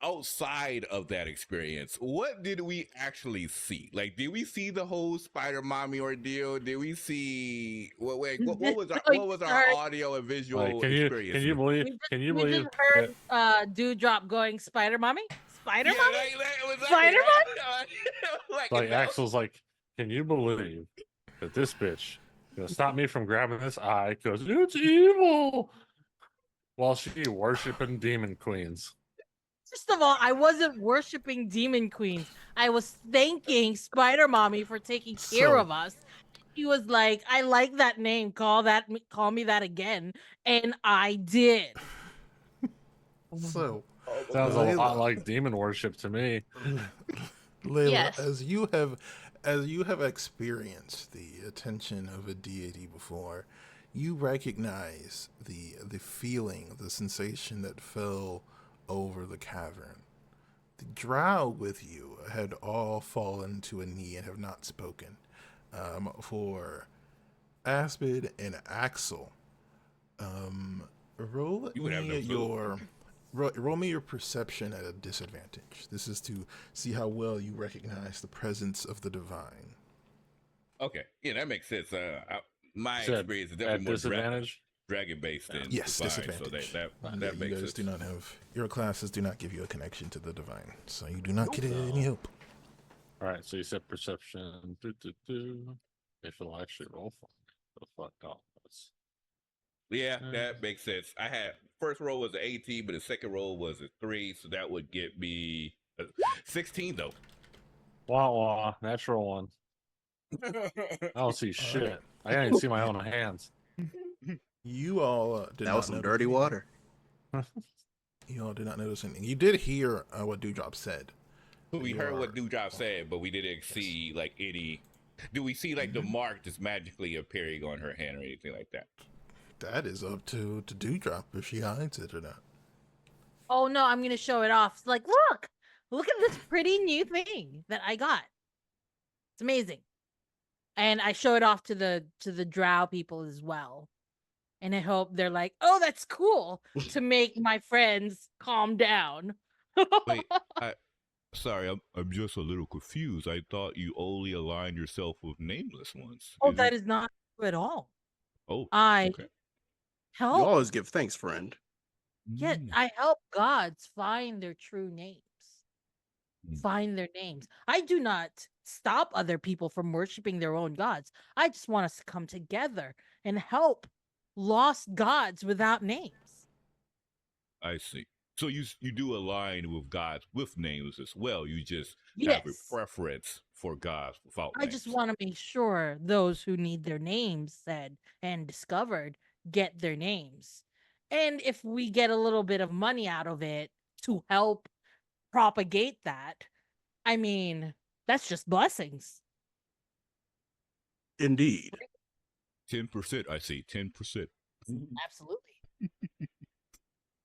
outside of that experience, what did we actually see? Like, did we see the whole Spider Mommy ordeal? Did we see what was our audio and visual Like, can experience? you believe? We just, Can you we believe? just heard Dewdrop going Spider Mommy? Spider Yeah, Mommy? like, Spider like, Like no. Axel's like, can you believe that this bitch gonna stop me from grabbing this eye? Because it's evil. While she worshiping demon queens. First of all, I wasn't worshiping Demon Queens. I was thanking Spider Mommy for taking care So- of us. He was like, I like that name. Call me that again. And I did. So, Sounds a lot Layla, like demon worship to me. Layla, Yes. as you have experienced the attention of a deity before, you recognize the feeling, the sensation that fell over the cavern. The drow with you had all fallen to a knee and have not spoken. For Aspid and Axel, roll You would have me no clue. roll me your perception at a disadvantage. This is to see how well you recognize the presence of the divine. Okay, yeah, that makes sense. My You said experience is at definitely more disadvantage. dragon based than Yes, divine, so disadvantage. that Yeah, that you makes guys sense. do not have your classes do not give you a connection to the divine, so you do not get No. any help. All right, so you said perception. If it'll actually roll for me. The fuck off. Yeah, that makes sense. I had first roll was an 18, but the second roll was a 3, so that would get me 16 though. Wah wah, natural one. I don't see shit. I can't even see my own hands. You all did That not was some notice dirty anything. water. You all did not notice anything. You did hear what Dewdrop said. We You heard what are- Dewdrop said, but we didn't see like any. Do we see like the mark just magically appearing on her hand or anything like that? That is up to Dewdrop if she hides it or not. Oh no, I'm gonna show it off. It's like, look at this pretty new thing that I got. It's amazing. And I show it off to the drow people as well. And I hope they're like, oh, that's cool, to make my friends calm down. Wait, sorry, I'm just a little confused. I thought you only aligned yourself with nameless ones. Oh, that is not true at all. Oh, I okay. You help. always give thanks, friend. Yet Mm. I help gods find their true names. Find their names. I do not stop other people from worshiping their own gods. I just want us to come together and help lost gods without names. I see. So you do align with gods with names as well. You just have a Yes. preference for gods without I names. just want to make sure those who need their names said and discovered get their names. And if we get a little bit of money out of it to help propagate that, I mean, that's just blessings. Indeed. 10%, I see. 10%. Absolutely.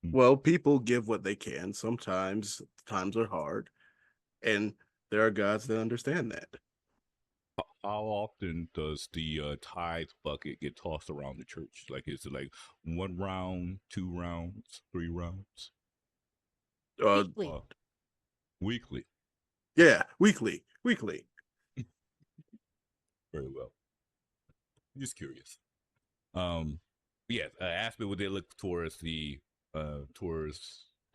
Well, people give what they can. Sometimes times are hard, and there are gods that understand that. How often does the tithe bucket get tossed around the church? Like, is it like 1 round, 2 rounds, 3 rounds? Weekly. Weekly. Yeah, weekly. Very well. Just curious. Yes, Aspen, would they look towards the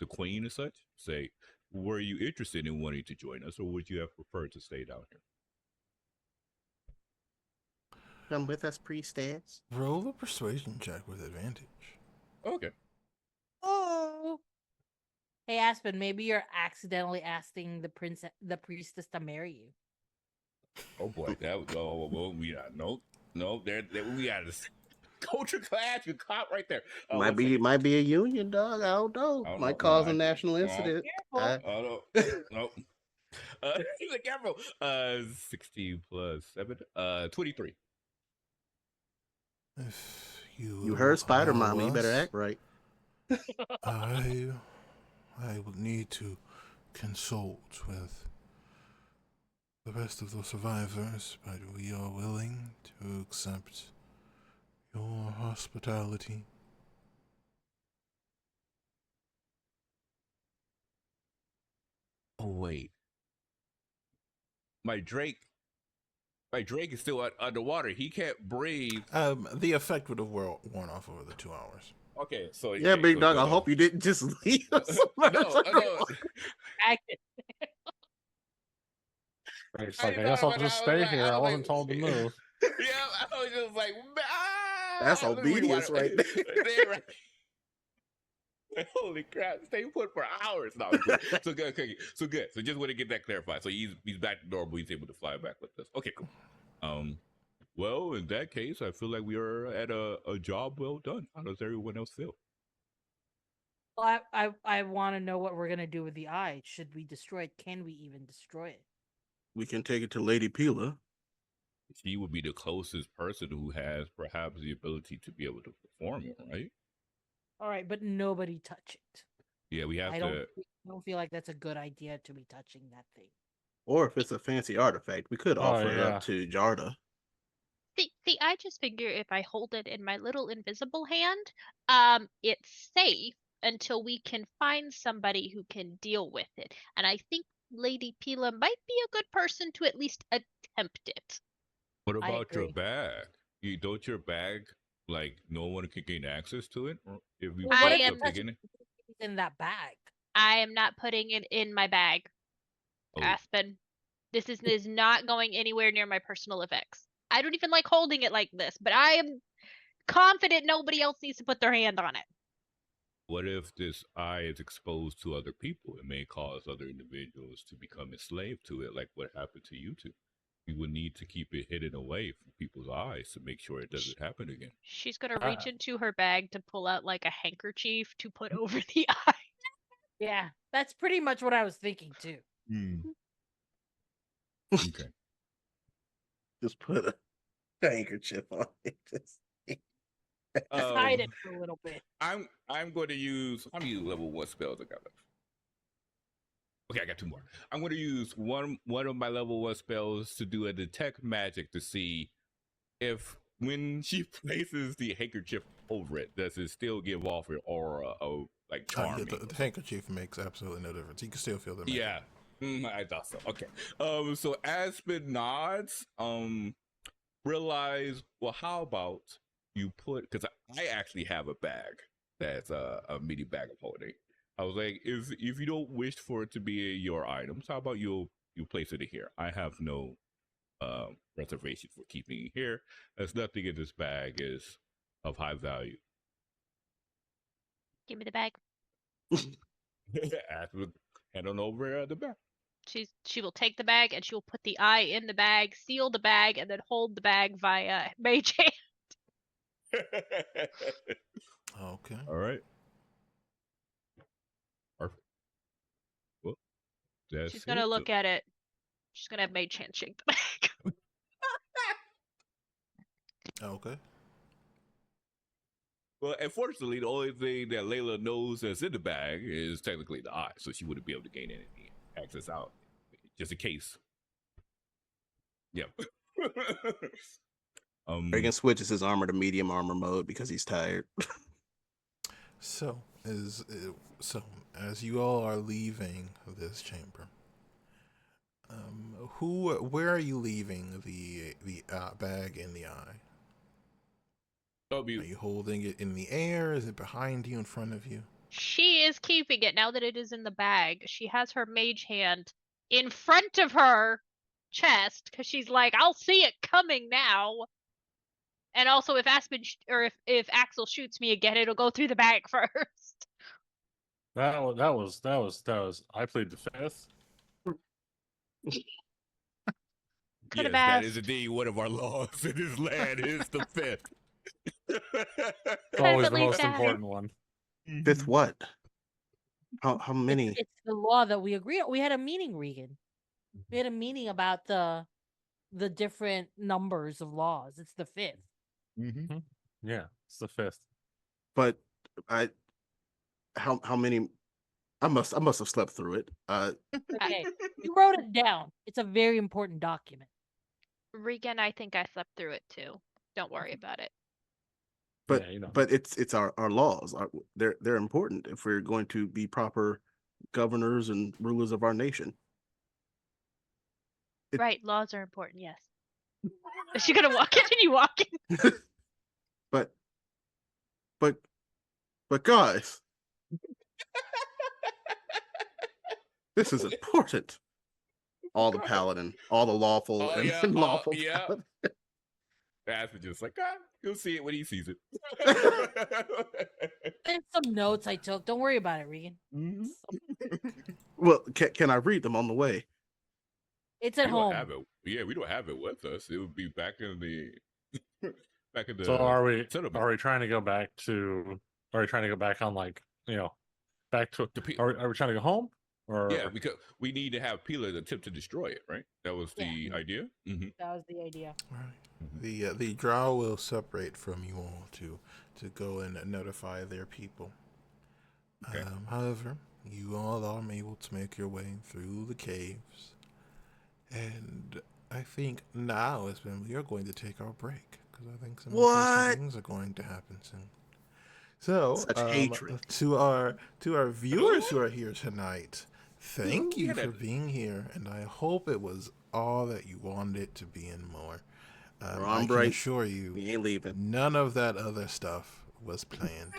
queen and such? Say, were you interested in wanting to join us, or would you have preferred to stay down here? Come with us, priestess. Roll a persuasion check with advantage. Okay. Oh. Hey Aspen, maybe you're accidentally asking the priestess to marry you. Oh boy, that was we got no, there we got this culture clash with cop right there. Might be a union, dog. I don't know. I don't Might know. cause No, a national incident. Careful. no. He's like, careful. 16 plus 7, 23. If you You heard Spider allow Mama. You better us, act right. I will need to consult with the rest of the survivors, but we are willing to accept your hospitality. Oh wait, my Drake is still underwater. He can't breathe. The effect would have worn off over the 2 hours. Okay, so Yeah, okay, big so dog. I no. hope you didn't just leave us. No. It's like, I guess I'll just stay here. I wasn't told to move. Yeah, I was just like, That's let me obedience rewind right it. there. There, right. Holy crap! Stay put for hours. No, I'm good. So good. Okay, so good. So just want to get that clarified. So he's back to normal. He's able to fly back with us. Okay, cool. Well, in that case, I feel like we are at a job well done. How does everyone else feel? I want to know what we're gonna do with the eye. Should we destroy it? Can we even destroy it? We can take it to Lady Pila. She would be the closest person who has perhaps the ability to be able to perform it, right? All right, but nobody touch it. Yeah, we have I to. don't feel like that's a good idea to be touching that thing. Or if it's a fancy artifact, we could Oh, offer it yeah. up to Jarda. See, I just figure if I hold it in my little invisible hand, it's safe until we can find somebody who can deal with it. And I think Lady Pila might be a good person to at least attempt it. What I about your agree. bag? You don't your bag like no one can gain access to it or if you Well, I what put if am- it something touches in it? things in that bag? I am not putting it in my bag, Oh, Aspen. This is not going anywhere near my personal effects. I don't even like holding it like this, but I am confident nobody else needs to put their hand on it. what if this eye is exposed to other people? It may cause other individuals to become enslaved to it, like what happened to you two. You would need to keep it hidden away from people's eyes to make sure it doesn't happen again. She's gonna reach into her bag to pull out like a handkerchief to put over the eye. Yeah, that's pretty much what I was thinking too. Okay. Just put a handkerchief on it. Hide it for a little bit. I'm going to use how many level 1 spells I got left? Okay, I got 2 more. I'm going to use one of my level 1 spells to do a detect magic to see if when she places the handkerchief over it, does it still give off an aura of like charming? The handkerchief makes absolutely no difference. You can still feel the magic. Yeah, I thought so. Okay. So Aspen nods. Realize. Well, how about you put? Because I actually have a bag that's a mini bag of holding. I was like, if you don't wish for it to be your items, how about you place it in here? I have no reservation for keeping it here. There's nothing in this bag is of high value. Give me the bag. Aspen hand on over the bag. She will take the bag and she will put the eye in the bag, seal the bag, and then hold the bag via mage hand. Okay. All right. Perfect. Well, that's She's gonna look at it. She's gonna have mage hand shake the bag. Okay. Well, unfortunately, the only thing that Layla knows that's in the bag is technically the eye, so she wouldn't be able to gain any access out, just in case. Yep. Reagan switches his armor to medium armor mode because he's tired. So as you all are leaving this chamber, where are you leaving the bag in the eye? Are you holding it in the air? Is it behind you, in front of you? She is keeping it now that it is in the bag. She has her mage hand in front of her chest because she's like, I'll see it coming now. And also, if Aspen or if Axel shoots me again, it'll go through the bag first. That was. I played the 5th. Could've yes, that asked. is indeed one of our laws in this land. Is the 5th. It's always at the least most ask. important one. Fifth what? How many? It's the law that we agreed on. We had a meeting, Regan. We had a meeting about the different numbers of laws. It's the 5th. Mm-hmm. Yeah, it's the 5th. But how many? I must have slept through it. Okay, you wrote it down. It's a very important document. Regan, I think I slept through it too. Don't worry about it. But Yeah, you know. but it's our laws. They're important if we're going to be proper governors and rulers of our nation. Right, laws are important, yes. Is she gonna continue walking? But guys, this is important. All the paladin, all the lawful and unlawful. Yeah. Aspen just like, you'll see it when he sees it. There's some notes I took. Don't worry about it, Regan. Well, can I read them on the way? It's at We home. don't have it. Yeah, we don't have it with us. It would be back in the So are we settlement. are we trying to go back to? Are we trying to go back on, like, back to. The pe- Are we trying to go home? Or yeah, because we need to have Peeler attempt to destroy it, right? That was the Yeah. idea. Mm-hmm. That was the idea. Right. The drow will separate from you all to go and notify their people. Okay. However, you all are able to make your way through the caves, and I think now is when we are going to take our break because I think some What? important things are going to happen soon. So, Such hatred. to our viewers who are here tonight, thank Ooh, you yeah, for that- being here, and I hope it was all that you wanted it to be and more. We're I on can break. assure you, We ain't leaving. none of that other stuff was planned.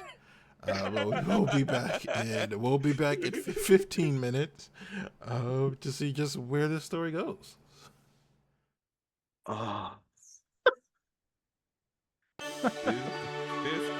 We'll be back in 15 minutes to see just where this story goes. Oh. this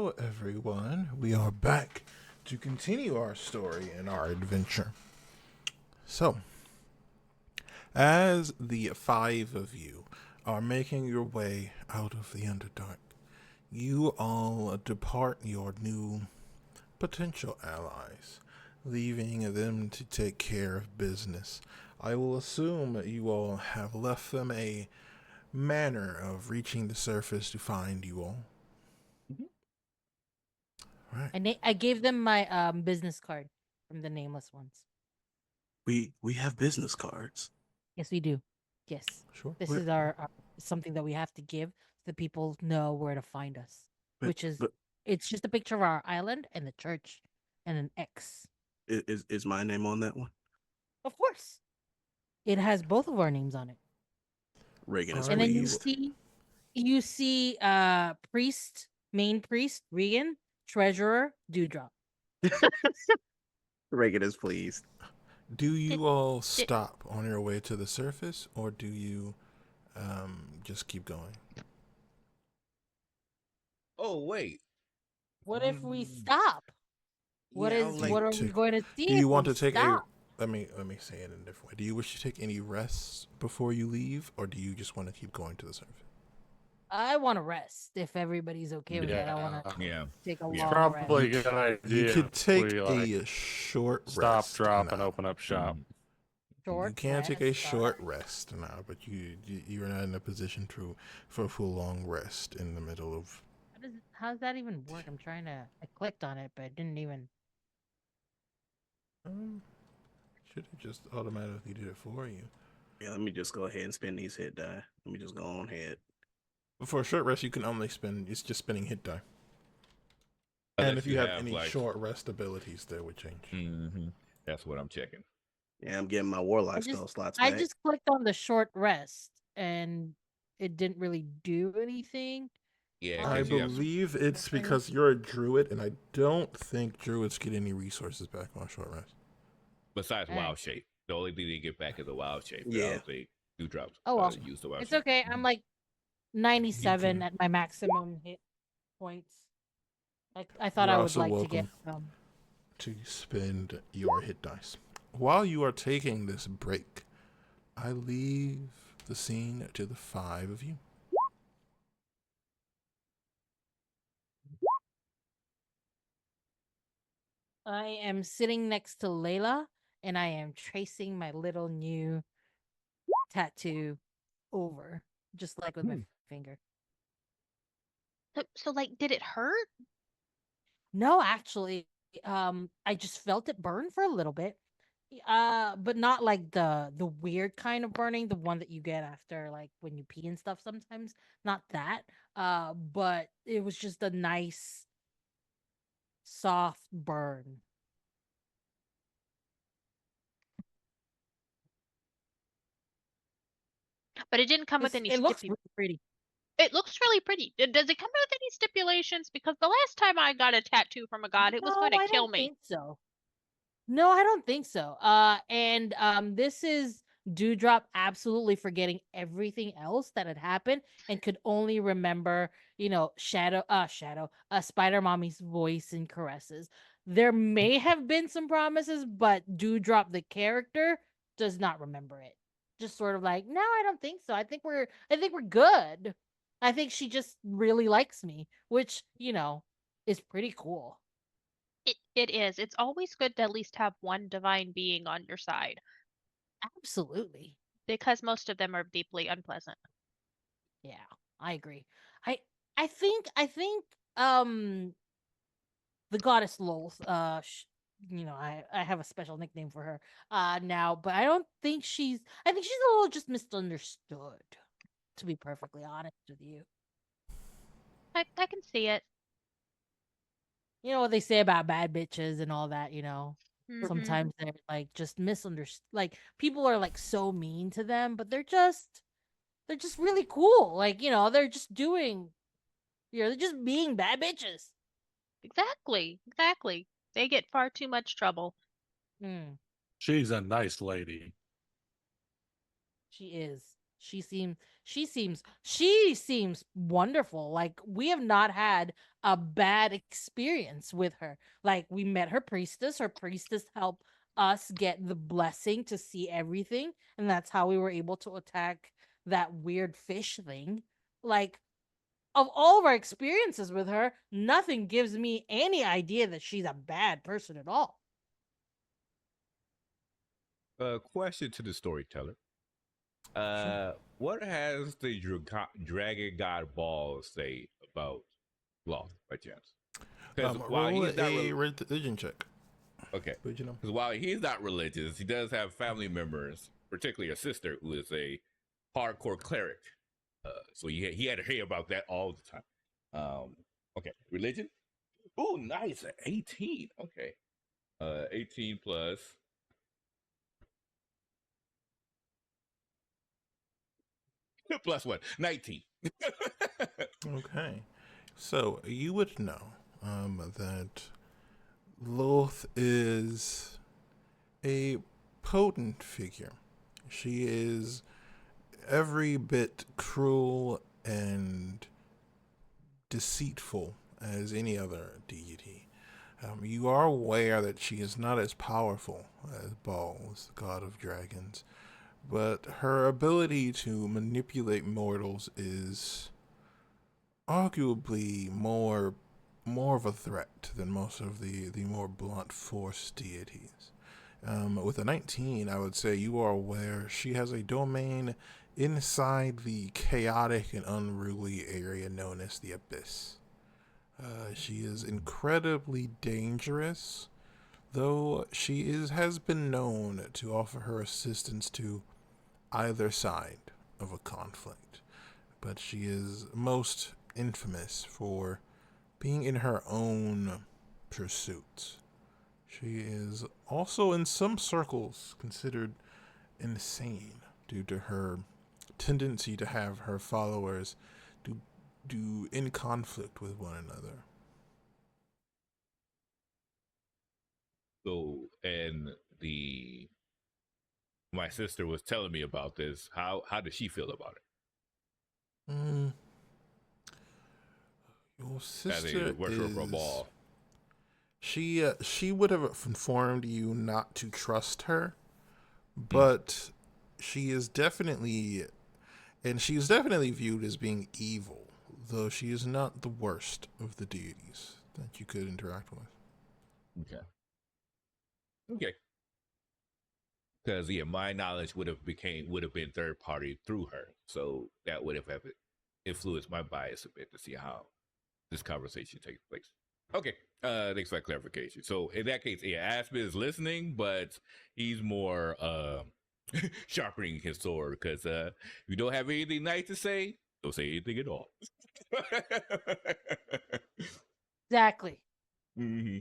Hello, everyone. We are back to continue our story and our adventure. So, as the five of you are making your way out of the Underdark, you all depart your new potential allies, leaving them to take care of business. I will assume you all have left them a manner of reaching the surface to find you all. Right. I gave them my business card from the nameless ones. We have business cards. Yes, we do. Yes, Sure. this is our something that we have to give so that people know where to find us. But- which is but- it's just a picture of our island and the church and an X. Is my name on that one? Of course, it has both of our names on it. Reagan is And then pleased. you see priest, main priest, Regan, treasurer, Dewdrop. Reagan is pleased. Do you all stop on your way to the surface, or do you just keep going? Oh wait. What if we stop? What Yeah, is I'll let- what are we Take- going to see? Do you if want we to take stop? let me say it in a different way. Do you wish to take any rests before you leave, or do you just want to keep going to the surface? I want to rest. If everybody's okay with that, I want to Yeah. take a Yeah. long Probably rest. a good idea. You could take we, a short stop, rest. drop, and now. open up shop. Short You can take a rest, short rest now, but you're not in a position for a full long rest in the middle of. How does that even work? I clicked on it, but it didn't even. Should have just automatically did it for you. Yeah, let me just go ahead and spin these hit die. Let me just go on ahead. But for a short rest, you can only spend. It's just spinning hit die. Unless And if you have any like, short rest abilities, that would change. That's what I'm checking. Yeah, I'm getting my warlock I just- spell slots I back. just clicked on the short rest, and it didn't really do anything. Yeah, I 'cause you have some- believe it's Okay. because you're a druid, and I don't think druids get any resources back on short rest. besides Alright. wild shape. The only thing they get back is the wild shape. Yeah. They do drop. Oh, well. Use the wild It's shape. okay. I'm like 97 can- at my maximum hit points. I thought You're I would also like to get to spend your hit dice. While you are taking this break, I leave the scene to the five of you. I am sitting next to Layla, and I am tracing my little new tattoo over, just like with my finger. So like, did it hurt? No, actually, I just felt it burn for a little bit. But not like the weird kind of burning, the one that you get after like when you pee and stuff sometimes. Not that. But it was just a nice soft burn. But it didn't come with any It looks stipu- really pretty. It looks really pretty. Does it come with any stipulations? Because the last time I got a tattoo from a god, it was going to I kill don't me. think so. No, I don't think so. And this is Dewdrop absolutely forgetting everything else that had happened and could only remember, Spider Mommy's voice and caresses. There may have been some promises, but Dewdrop the character does not remember it. Just sort of like, no, I don't think so. I think we're good. I think she just really likes me, which, is pretty cool. It is. It's always good to at least have one divine being on your side Absolutely. because most of them are deeply unpleasant. Yeah, I agree. I think the goddess Lols, I have a special nickname for her now, but I don't think I think she's a little just misunderstood, to be perfectly honest with you. I can see it. You know what they say about bad bitches and all that, Mhm. sometimes they're like just misunderstood. Like people are like so mean to them, but they're just really cool. Like, they're just they're just being bad bitches. Exactly. They get far too much trouble. Mm, She's a nice lady. she is. She seems she seems wonderful. Like we have not had a bad experience with her. Like we met her priestess. Her priestess helped us get the blessing to see everything, and that's how we were able to attack that weird fish thing. Like of all of our experiences with her, nothing gives me any idea that she's a bad person at all. Question to the storyteller. Sure. What has the dragon god Ball say about Loth by chance? Because while Roll he's not a religion check. okay, But you know. because while he's not religious, he does have family members, particularly a sister who is a hardcore cleric. So he had to hear about that all the time. Okay, religion. Oh, nice, 18. Okay, 18 plus. Plus what? 19. Okay. So you would know that Loth is a potent figure. She is every bit cruel and deceitful as any other deity. You are aware that she is not as powerful as Baal, the god of dragons, but her ability to manipulate mortals is arguably more of a threat than most of the more blunt force deities. With a 19, I would say you are aware she has a domain inside the chaotic and unruly area known as the Abyss. She is incredibly dangerous, though has been known to offer her assistance to either side of a conflict. But she is most infamous for being in her own pursuits. She is also in some circles considered insane due to her tendency to have her followers do in conflict with one another. So, and the my sister was telling me about this. How does she feel about it? Your As a sister worshiper for a is ball. she would have informed you not to trust her, but she is definitely viewed as being evil, though she is not the worst of the deities that you could interact with. Okay. Okay. Because my knowledge would have been third party through her, so that would have influenced my bias a bit to see how this conversation takes place. Okay. Thanks for that clarification. So in that case, yeah, Aspen is listening, but he's more sharpening his sword because if you don't have anything nice to say, don't say anything at all. Exactly. Mm-hmm.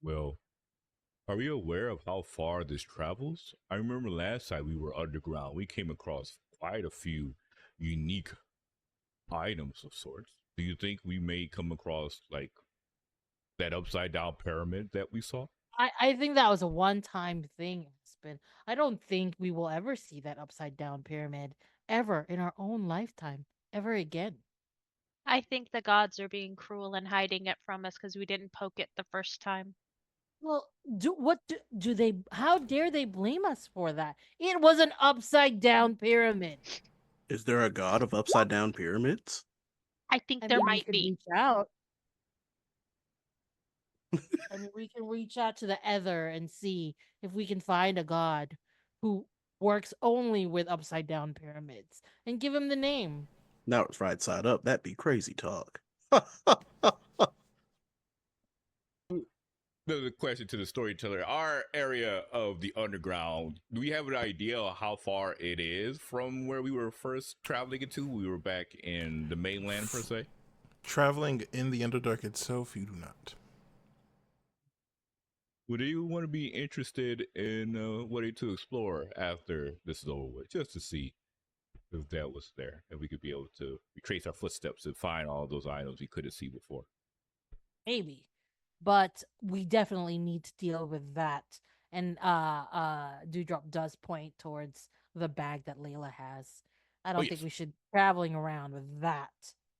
Well, are you aware of how far this travels? I remember last time we were underground, we came across quite a few unique items of sorts. Do you think we may come across like that upside down pyramid that we saw? I think that was a one-time thing, Aspen. I don't think we will ever see that upside down pyramid ever in our own lifetime, ever again. I think the gods are being cruel and hiding it from us because we didn't poke it the first time. Well, do they? How dare they blame us for that? It was an upside down pyramid. Is there a god of upside down pyramids? I think I there mean, we might could be. reach out. I mean, we can reach out to the Ether and see if we can find a god who works only with upside down pyramids and give him the name. Now it's right side up. That'd be crazy talk. The question to the storyteller: our area of the underground, do we have an idea of how far it is from where we were first traveling into? We were back in the mainland, per se. Traveling in the Underdark itself, you do not. Would you want to be interested in wanting to explore after this is over with, just to see if that was there, if we could be able to retrace our footsteps and find all those items we couldn't see before? Maybe. But we definitely need to deal with that And Dewdrop does point towards the bag that Layla has. I don't think yes. we should be traveling around with that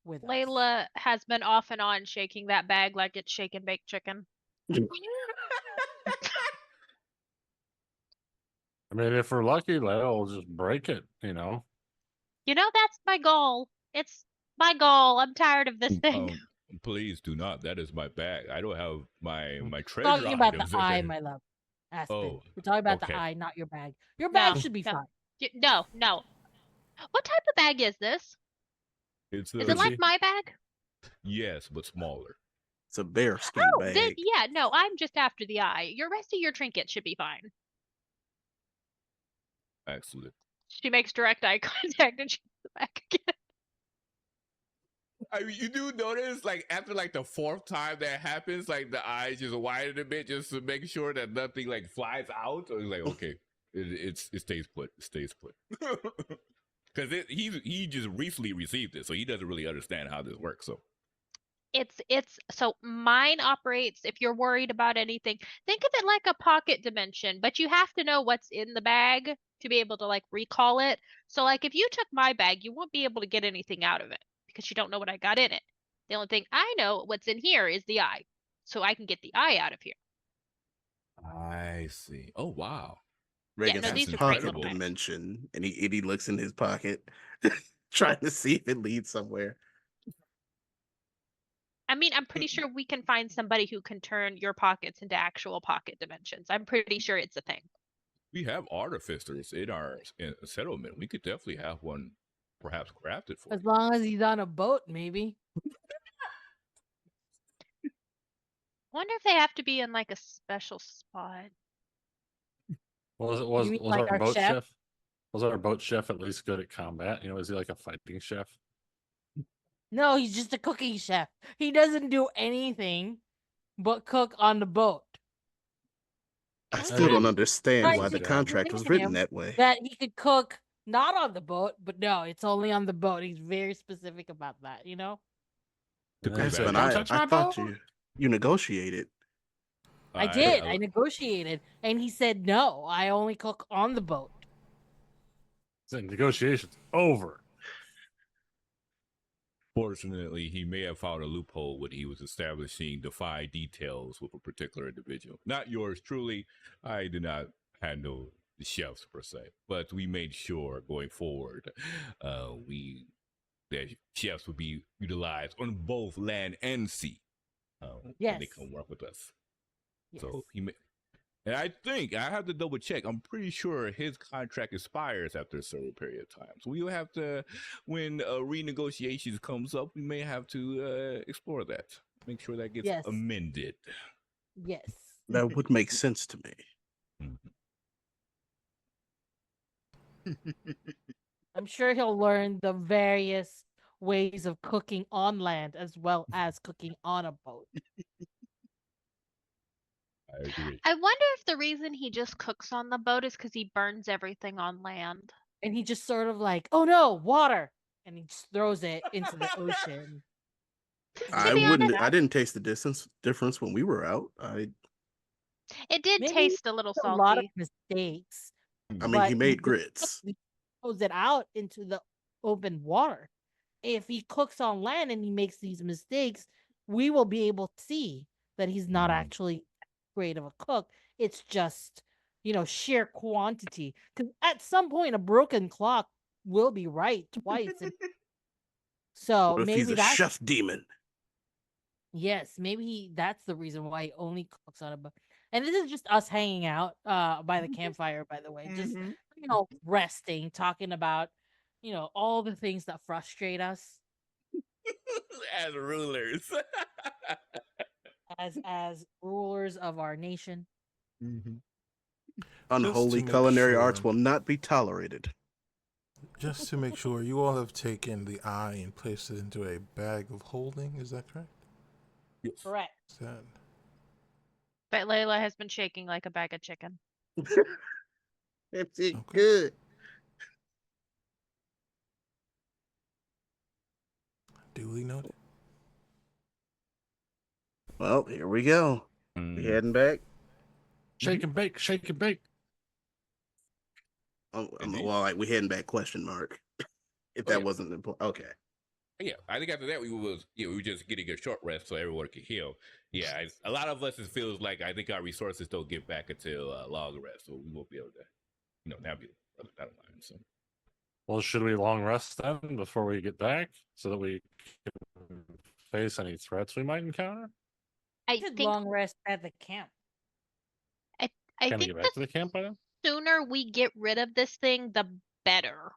with us. Layla has been off and on shaking that bag like it's shaking baked chicken. I mean, if we're lucky, we'll just break it. You know, that's my goal. It's my goal. I'm tired of this thing. Please do not. That is my bag. I don't have my We're treasure talking about the items in eye, there. my love. Aspen. Oh, We're talking about the okay. eye, not your bag. Your No, bag should be no. fine. No. What type of bag is this? It's Is it like Gucci. my bag? yes, but smaller. It's a bearskin Oh, then bag. yeah, no, I'm just after the eye. Your rest of your trinkets should be fine. Excellent. She makes direct eye contact and she's back again. I mean, you do notice, like after like the fourth time that happens, like the eyes just widen a bit, just to make sure that nothing like flies out. Or he's like, okay, it stays put. It stays put. Because he just recently received it, so he doesn't really understand how this works. So It's so mine operates, if you're worried about anything, think of it like a pocket dimension, but you have to know what's in the bag to be able to like recall it. So like if you took my bag, you won't be able to get anything out of it because you don't know what I got in it. The only thing I know what's in here is the eye. So I can get the eye out of here. I see. Oh wow. Reagan no, says these are great pocket little bags. dimension, and he looks in his pocket, trying to see if it leads somewhere. I mean, I'm pretty sure we can find somebody who can turn your pockets into actual pocket dimensions. I'm pretty sure it's a thing. We have artificers in our settlement. We could definitely have one, perhaps crafted for As you. long as he's on a boat, maybe. Wonder if they have to be in like a special spot. Was You mean was like our our boat chef? chef? Was our boat chef at least good at combat? Is he like a fighting chef? No, he's just a cooking chef. He doesn't do anything but cook on the boat. I Can we still don't have understand Trying why to the Yeah. contract was convince written him that way. that he could cook not on the boat, but no, it's only on the boat. He's very specific about that, To Yeah, combat so But don't it. touch I my thought boat. you negotiated. I did. I I negotiated, and he said no. I only cook on the boat. The negotiations over. Fortunately, he may have found a loophole when he was establishing the fine details with a particular individual. Not yours truly. I did not handle the chefs per se, but we made sure going forward, that chefs would be utilized on both land and sea when they Yes. come work with us. Yes. So and I think I have to double check. I'm pretty sure his contract expires after a certain period of time. So we will have to, when renegotiations comes up, we may have to explore that. Make sure that gets Yes. amended. Yes. That would make sense to me. I'm sure he'll learn the various ways of cooking on land as well as cooking on a boat. I agree. I wonder if the reason he just cooks on the boat is because he burns everything on land. And he just sort of like, oh no, water. And he just throws it into the ocean. I be wouldn't. honest- I didn't taste the difference when we were out. It did Maybe taste a little a lot of salty. mistakes. I mean, But he made just grits. throws it out into the open water. If he cooks on land and he makes these mistakes, we will be able to see that he's not actually great of a cook. It's just, sheer quantity. Because at some point, a broken clock will be right twice. So What if he's maybe a that's chef demon? yes, maybe that's the reason why he only cooks on a boat. And this is just us hanging out by the campfire, by the way. Just resting, talking about all the things that frustrate us As rulers. as rulers of our nation. Unholy make culinary arts sure- will not be tolerated. Just to make sure, you all have taken the eye and placed it into a bag of holding. Is that correct? Yes. Correct. Is that But Layla has been shaking like a bag of chicken. It's it Okay. good. duly noted? Well, here we go. We Mm. heading back. Shake and bake, shake and bake. Indeed. Well, like we heading back? Question mark. If Oh, that yeah. wasn't important. Okay. Yeah, I think after that we were just getting a short rest so everyone could heal. Yeah, a lot of us it feels like I think our resources don't get back until long rest, so we won't be able to, navigate that line. So, Well, should we long rest then before we get back so that we can face any threats we might encounter? I Should think long rest at the camp. I Can we think get back to the camp by then? sooner we get rid of this thing, the better.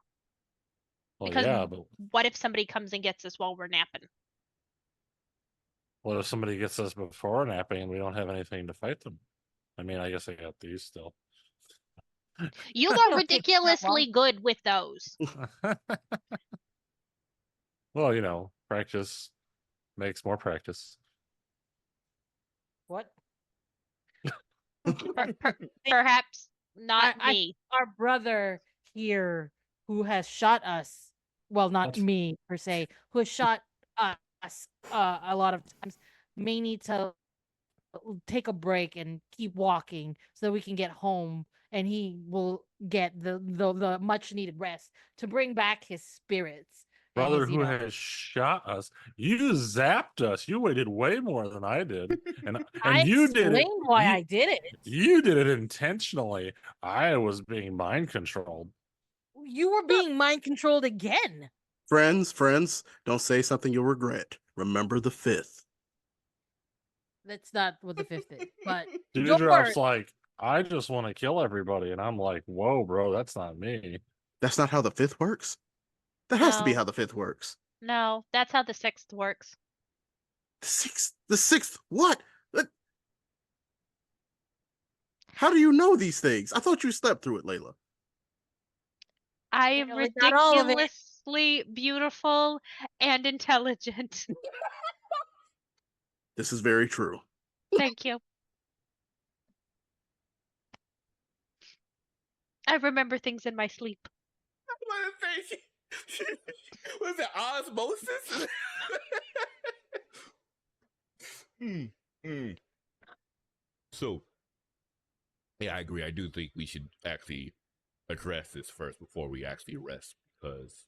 Well, Because yeah, but what if somebody comes and gets us while we're napping? what if somebody gets us before napping and we don't have anything to fight them? I mean, I guess I got these still. You are It'll take that long. ridiculously good with those. Well, practice makes more practice. What? Perhaps not I- me. Our brother here who has shot us, well, not What? me per se, who has shot us a lot of times, may need to take a break and keep walking so that we can get home and he will get the much needed rest to bring back his spirits. and Brother his, who has shot us. You zapped us. You waited way more than I did. And I you did it. explained why you, I did it. You did it intentionally. I was being mind controlled. You were being mind controlled again. Friends, don't say something you'll regret. Remember the 5th. That's not what the 5th is, but Dewdrop's like, I just want to kill everybody. And I'm like, whoa, bro, that's not me. That's not how the 5th works? That has to be No. how the 5th works. No, that's how the 6th works. The 6th? The 6th? What? How do you know these things? I thought you slept through it, Layla. I am Apparently not all of it. ridiculously beautiful and intelligent. This is very true. Thank you. I remember things in my sleep. Was it osmosis? So, yeah, I agree. I do think we should actually address this first before we actually rest, because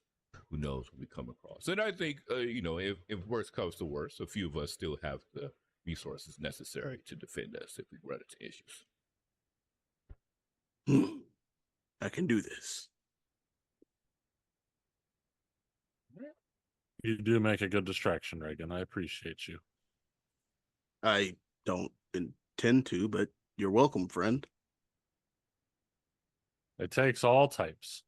who knows what we come across. And I think, if worse comes to worse, a few of us still have the resources necessary to defend us if we run into issues. I can do this. You do make a good distraction, Reagan. I appreciate you. I don't intend to, but you're welcome, friend. It takes all types.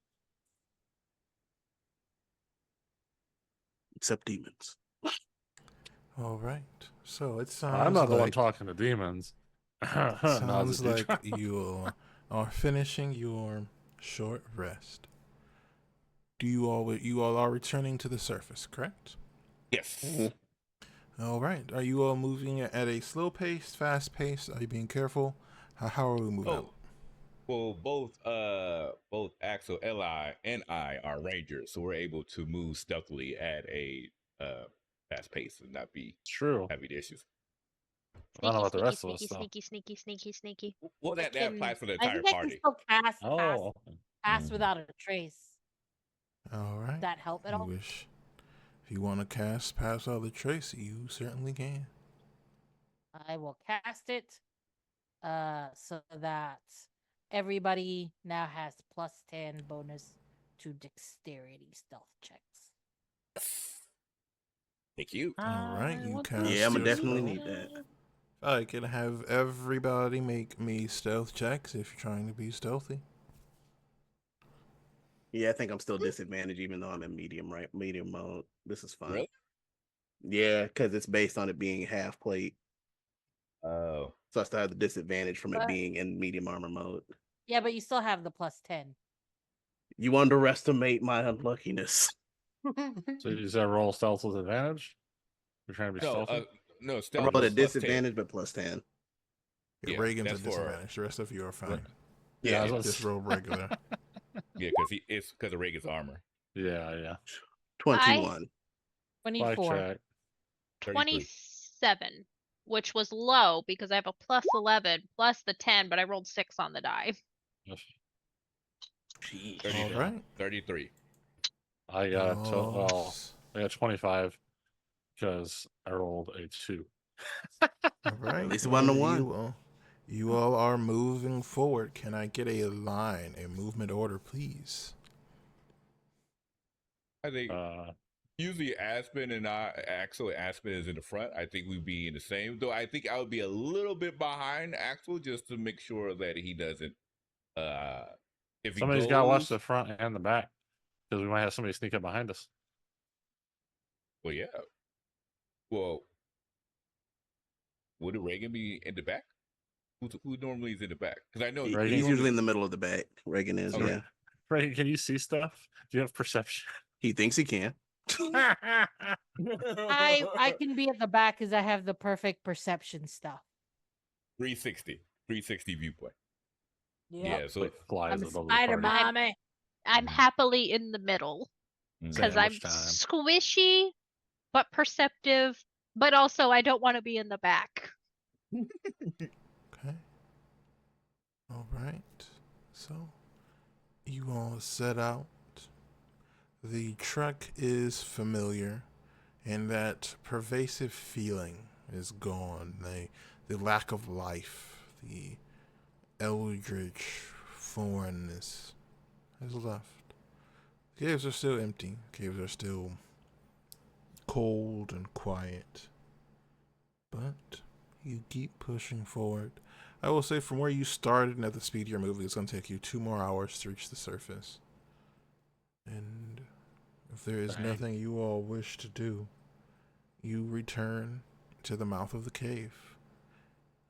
Except demons. All right. So it sounds I'm not the one like talking to demons. sounds like you are finishing your short rest. You all are returning to the surface, correct? Yes. All right. Are you all moving at a slow pace, fast pace? Are you being careful? How are we moving? Well, both Axel, Eli, and I are rangers, so we're able to move stealthily at a fast pace and not be True. having issues. I don't know about the rest of us, though. Sneaky. Well, that applies for the I entire think party. I can still Oh, pass without a trace. All right. Does that help at all? If you want to cast Pass Without a Trace, you certainly can. I will cast it so that everybody now has +10 bonus to dexterity stealth checks. Thank you. All right, you cast. Yeah, I'm your gonna definitely spell. need that. I can have everybody make me stealth checks if you're trying to be stealthy. Yeah, I think I'm still disadvantaged even though I'm in medium mode. This is fine. Really? Yeah, because it's based on it being half plate. Oh. So I still have the disadvantage from it But- being in medium armor mode. Yeah, but you still have the +10. You underestimate my unluckiness. so you said roll stealth with advantage? You're trying to be No, stealthy? no, I stealth rolled was a +10. disadvantage, but +10. Yeah, Yeah, Reagan's a that's for- disadvantage. The rest of you are fine. Yeah, I was about to Just say- roll regular. Yeah, because of Reagan's armor. Yeah. 21. Black 24. check. 33. 27. which was low because I have a plus 11 plus the 10, but I rolled 6 on the die. Jeez. 33. All right. 33. I got Oh, I got 25 because I rolled a 2. all right. At least 1 to 1. You all are moving forward. Can I get a line, a movement order, please? I think usually Aspen and Axel and Aspen is in the front. I think we'd be in the same. Though I think I would be a little bit behind Axel just to make sure that he doesn't. If Somebody's he got to watch goes, the front and the back because we might have somebody sneak up behind us. well, yeah. Well, would Reagan be in the back? Who normally is in the back? Because I know Reagan? He's usually in the middle of the back. Reagan is, Okay. yeah. Right? Can you see stuff? Do you have perception? He thinks he can. I can be at the back because I have the perfect perception stuff. 360 viewpoint. Yep. Yeah, so Like flies I'm a above the spider party. mommy. I'm happily in the middle because I'm Sandwich time. squishy but perceptive, but also I don't want to be in the back. Okay. All right. So, you all set out. The truck is familiar, and that pervasive feeling is gone. The lack of life, the eldritch foreignness has left. The caves are still empty. Caves are still cold and quiet. But you keep pushing forward. I will say from where you started and at the speed you're moving, it's going to take you 2 more hours to reach the surface. And if there is Dang. nothing you all wish to do, you return to the mouth of the cave.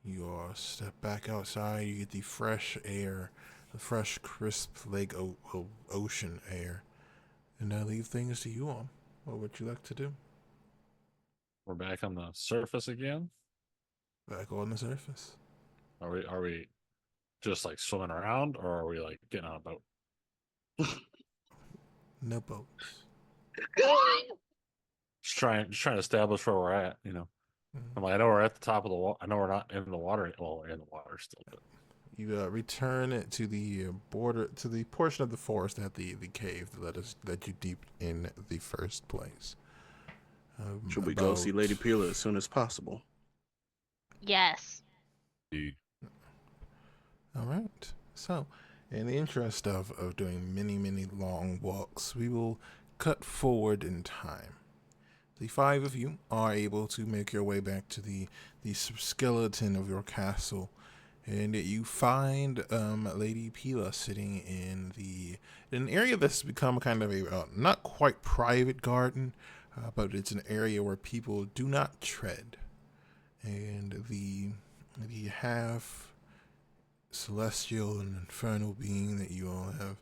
You all step back outside, you get the fresh air, the fresh, crisp lake ocean air. And I leave things to you all. What would you like to do? We're back on the surface again. Back on the surface. Are we just like swimming around, or are we like getting on a boat? No boats. Just trying to establish where we're at. You know, I'm like, I know we're at the top of the wall. I know we're not in the water. Well, we're in the water still, but You return to the border, to the portion of the forest at the cave that led you deep in the first place. Should we go see Lady Pila as soon as possible? Yes. dude. All right. So, in the interest of doing many, many long walks, we will cut forward in time. The 5 of you are able to make your way back to the skeleton of your castle, and you find Lady Pila sitting in an area that's become kind of a not quite private garden, but it's an area where people do not tread, and the half celestial and infernal being that you all have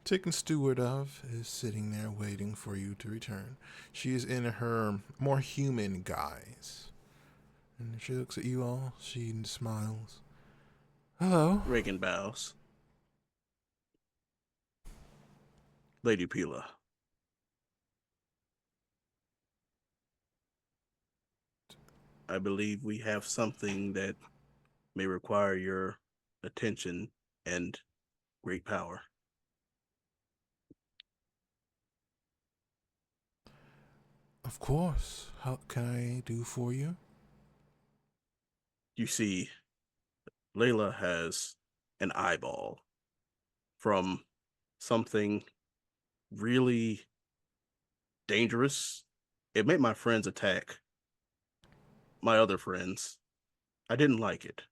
taken steward of is sitting there waiting for you to return. She is in her more human guise, and she looks at you all. She smiles. Hello. Reagan bows. Lady Pila. I believe we have something that may require your attention and great power. Of course. How can I do for you? You see, Layla has an eyeball from something really dangerous. It made my friends attack my other friends. I didn't like it.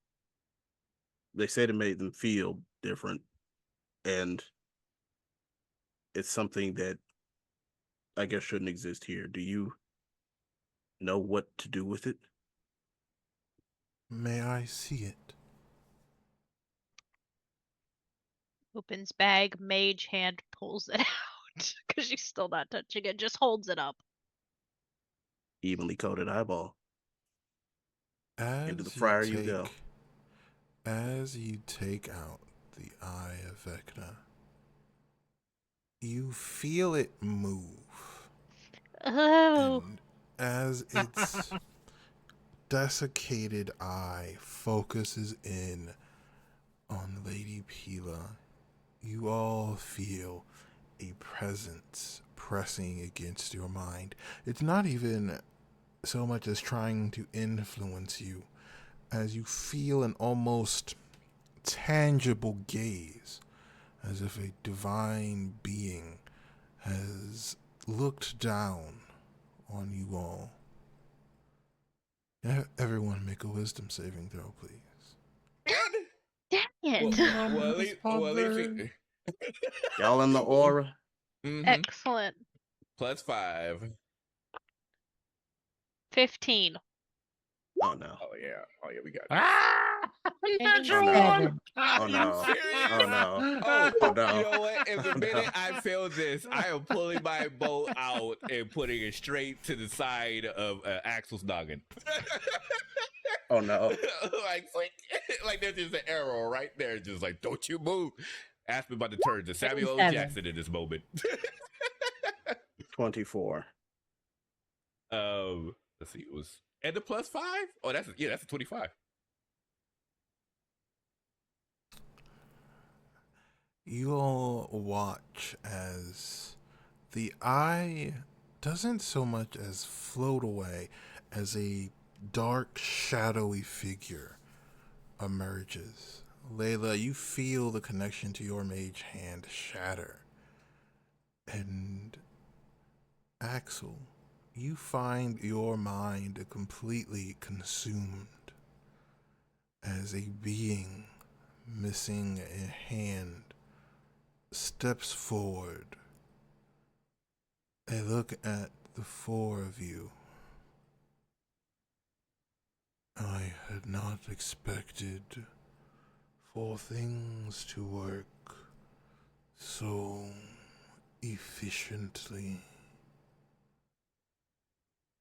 They said it made them feel different, and it's something that I guess shouldn't exist here. Do you know what to do with it? May I see it? Opens bag, mage hand pulls it out because she's still not touching it. Just holds it up. Evenly coated eyeball. Into the As fryer you go. As you take out the eye of Vecna, you feel it move. Oh. And as its desiccated eye focuses in on Lady Pila, you all feel a presence pressing against your mind. It's not even so much as trying to influence you, as you feel an almost tangible gaze, as if a divine being has looked down on you all. Everyone make a wisdom saving throw, please. Dang it. Well, at least Y'all in the aura? Excellent. +5. 15. Oh no. Oh yeah, we got this. Ah! Natural no. one! Oh no. Oh no. Oh, Oh no. you know what? If the Oh, no. minute I feel this, I am pulling my bow out and putting it straight to the side of Axel's noggin. Oh no. like there's just an arrow right there, just like, don't you move. Aspen about to turn to Samuel L. 27. Jackson in this moment. 24. Let's see, it was and the +5. Oh, that's a 25. You all watch as the eye doesn't so much as float away as a dark, shadowy figure emerges. Layla, you feel the connection to your mage hand shatter. And Axel, you find your mind completely consumed as a being missing a hand steps forward. I look at the four of you. I had not expected for things to work so efficiently.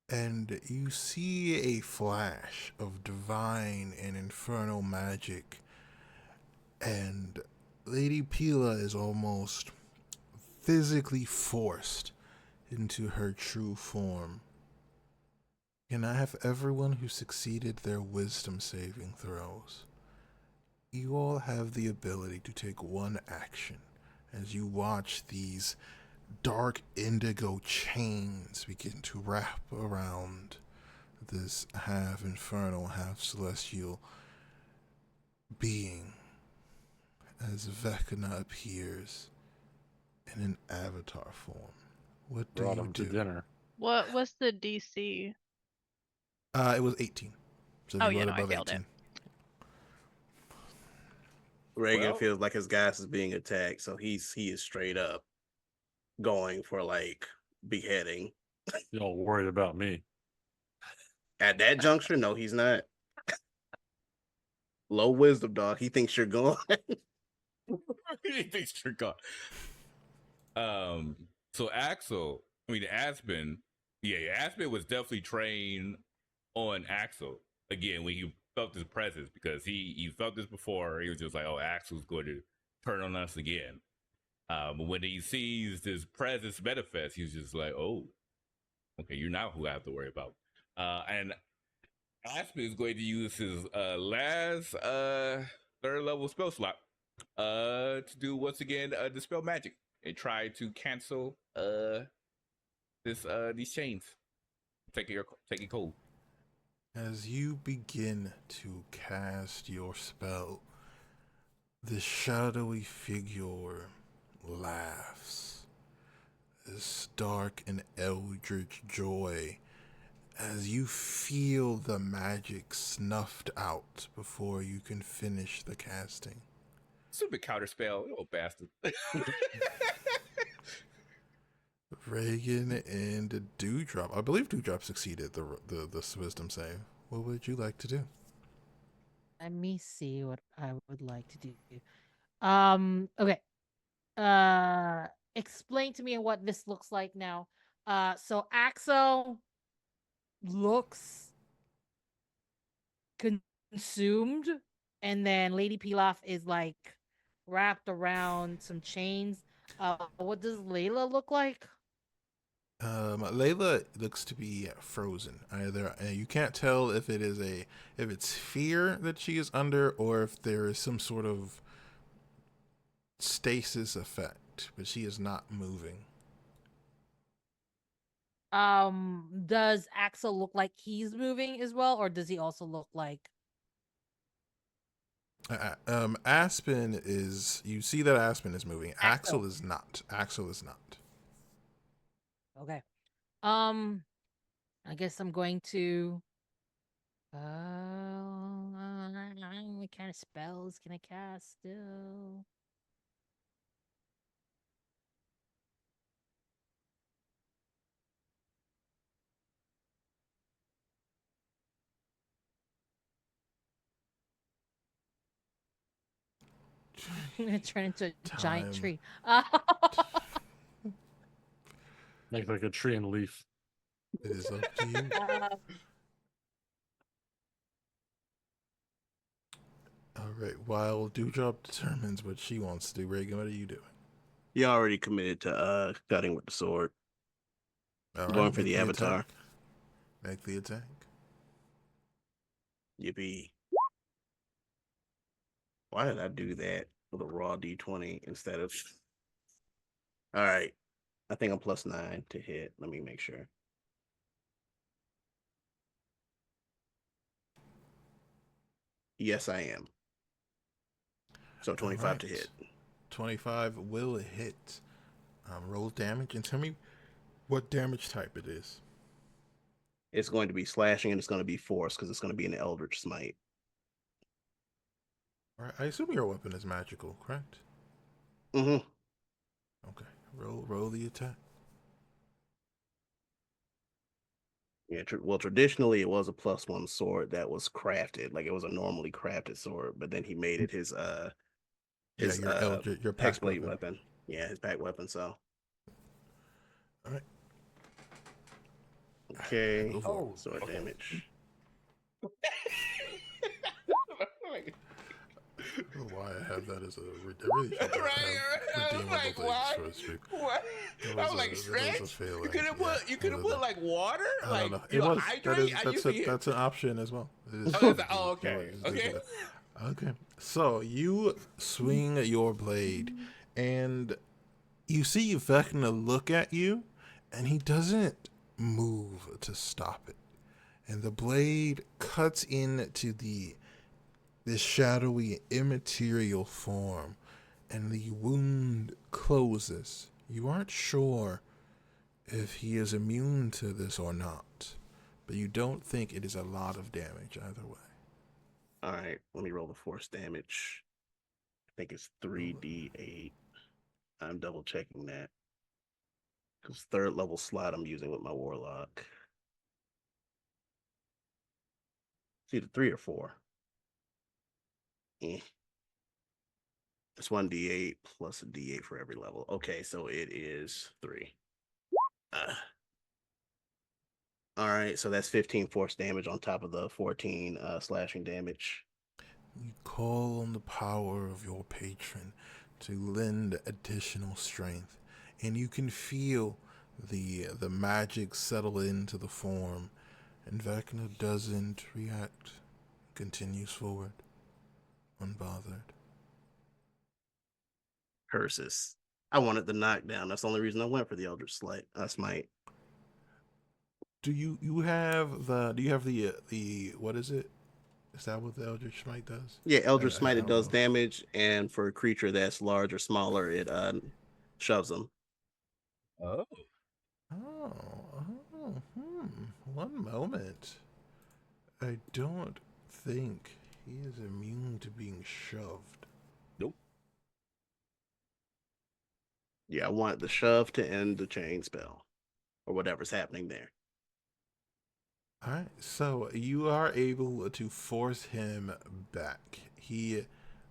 And you see a flash of divine and infernal magic, and Lady Pila is almost physically forced into her true form. Can I have everyone who succeeded their wisdom saving throws? You all have the ability to take one action as you watch these dark indigo chains begin to wrap around this half infernal, half celestial being as Vecna appears in an avatar form. What do Brought you him to do? dinner. What was the DC? It was 18. So if Oh, you yeah, rolled no, I above failed it. 18. Reagan Well- feels like his gas is being attacked, so he is straight up going for like beheading. Y'all worried about me. At that juncture, no, he's not. Low wisdom, dog. He thinks you're going. He thinks you're gone. So Aspen, Aspen was definitely trained on Axel again when he felt his presence, because he felt this before. He was just like, oh, Axel's going to turn on us again. But when he sees this presence manifest, he's just like, oh, okay, you're not who I have to worry about. And Aspen is going to use his last third level spell slot to do once again dispel magic and try to cancel these chains. Take it cold. As you begin to cast your spell, the shadowy figure laughs. This dark and eldritch joy as you feel the magic snuffed out before you can finish the casting. Stupid counter spell, little bastard. Reagan and Dewdrop. I believe Dewdrop succeeded the wisdom save. What would you like to do? Let me see what I would like to do. Okay. Explain to me what this looks like now. So Axel looks consumed, and then Lady Pilaf is like wrapped around some chains. What does Layla look like? Layla looks to be frozen. Either you can't tell if it's fear that she is under, or if there is some sort of stasis effect, but she is not moving. Does Axel look like he's moving as well, or does he also look like Aspen is. You see that Aspen is moving. Axel? Axel is not. Axel is not. Okay. I guess I'm going to. What kind of spells can I cast still? I'm gonna turn into a giant Time. tree. Make like a tree and leaf. It is up to you. All right. While Dewdrop determines what she wants to do, Reagan, what are you doing? You already committed to cutting with the sword. All Going right, for make the avatar. attack. Make the attack. Yippee. Why did I do that with a raw D20 instead of... All right. I think I'm +9 to hit. Let me make sure. Yes, I am. So 25 to Alright. hit. 25 will hit. Roll damage and tell me what damage type it is. It's going to be slashing and it's going to be force because it's going to be an Eldritch Smite. Alright, I assume your weapon is magical, correct? Mm-hmm. Okay. Roll the attack. Yeah, well, traditionally it was a +1 sword that was crafted, like it was a normally crafted sword, but then he made it his Yeah, your Eldritch, your pack Hexblade weapon. weapon. Yeah, his pack weapon. So Alright. okay, Go for it. Oh, sword okay. damage. I don't know why I have that as a. I really should not have redeemable like, things why? for a streak. What? That I was was like, a stretch. failing. You could have put. You Yeah, could have put like water, I like don't know. It was hydrate. that's an option as well. It is, Okay, just okay. do that. Okay. So you swing your blade, and you see Vecna look at you, and he doesn't move to stop it. And the blade cuts into this shadowy, immaterial form, and the wound closes. You aren't sure if he is immune to this or not, but you don't think it is a lot of damage either way. All right, let me roll the force damage. I think it's 3d8. I'm double checking that because 3rd level slot I'm using with my warlock. It's either 3 or 4. It's 1d8 plus a d8 for every level. Okay, so it is 3. All right, so that's 15 force damage on top of the 14 slashing damage. You call on the power of your patron to lend additional strength, and you can feel the magic settle into the form, and Vecna doesn't react, continues forward, unbothered. Curses. I wanted the knockdown. That's the only reason I went for the Eldritch Smite. Do you have the what is it? Is that what the Eldritch Smite does? Yeah, Eldritch Smite, I it don't does know. damage, and for a creature that's large or smaller, it shoves them. Oh. One moment. I don't think he is immune to being shoved. Nope. Yeah, I want the shove to end the chain spell, or whatever's happening there. All right, so you are able to force him back. I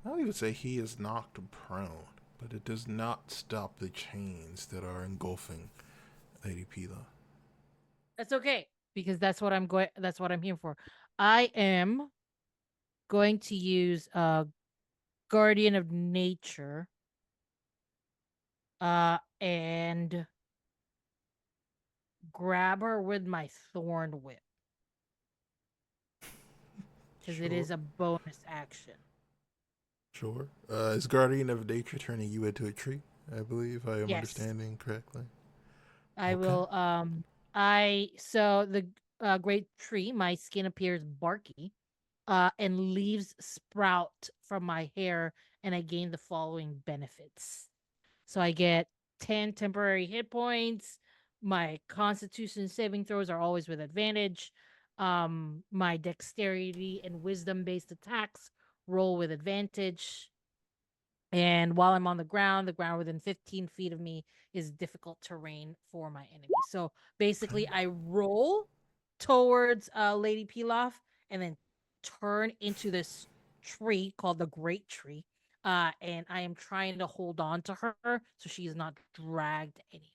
don't even say he is knocked prone, but it does not stop the chains that are engulfing Lady Pila. That's okay because that's what I'm here for. I am going to use Guardian of Nature. And grab her with my thorn whip. Because it is a bonus action. Sure. Is Guardian of Nature turning you into a tree? I believe I am Yes. understanding correctly. I Okay. will so the great tree, my skin appears barky, and leaves sprout from my hair, and I gain the following benefits. So I get 10 temporary hit points. My constitution saving throws are always with advantage. My dexterity and wisdom based attacks roll with advantage. And while I'm on the ground within 15 feet of me is difficult terrain for my enemy. So basically, I roll towards Lady Pilaf and then turn into this tree called the Great Tree. And I am trying to hold on to her so she is not dragged anywhere.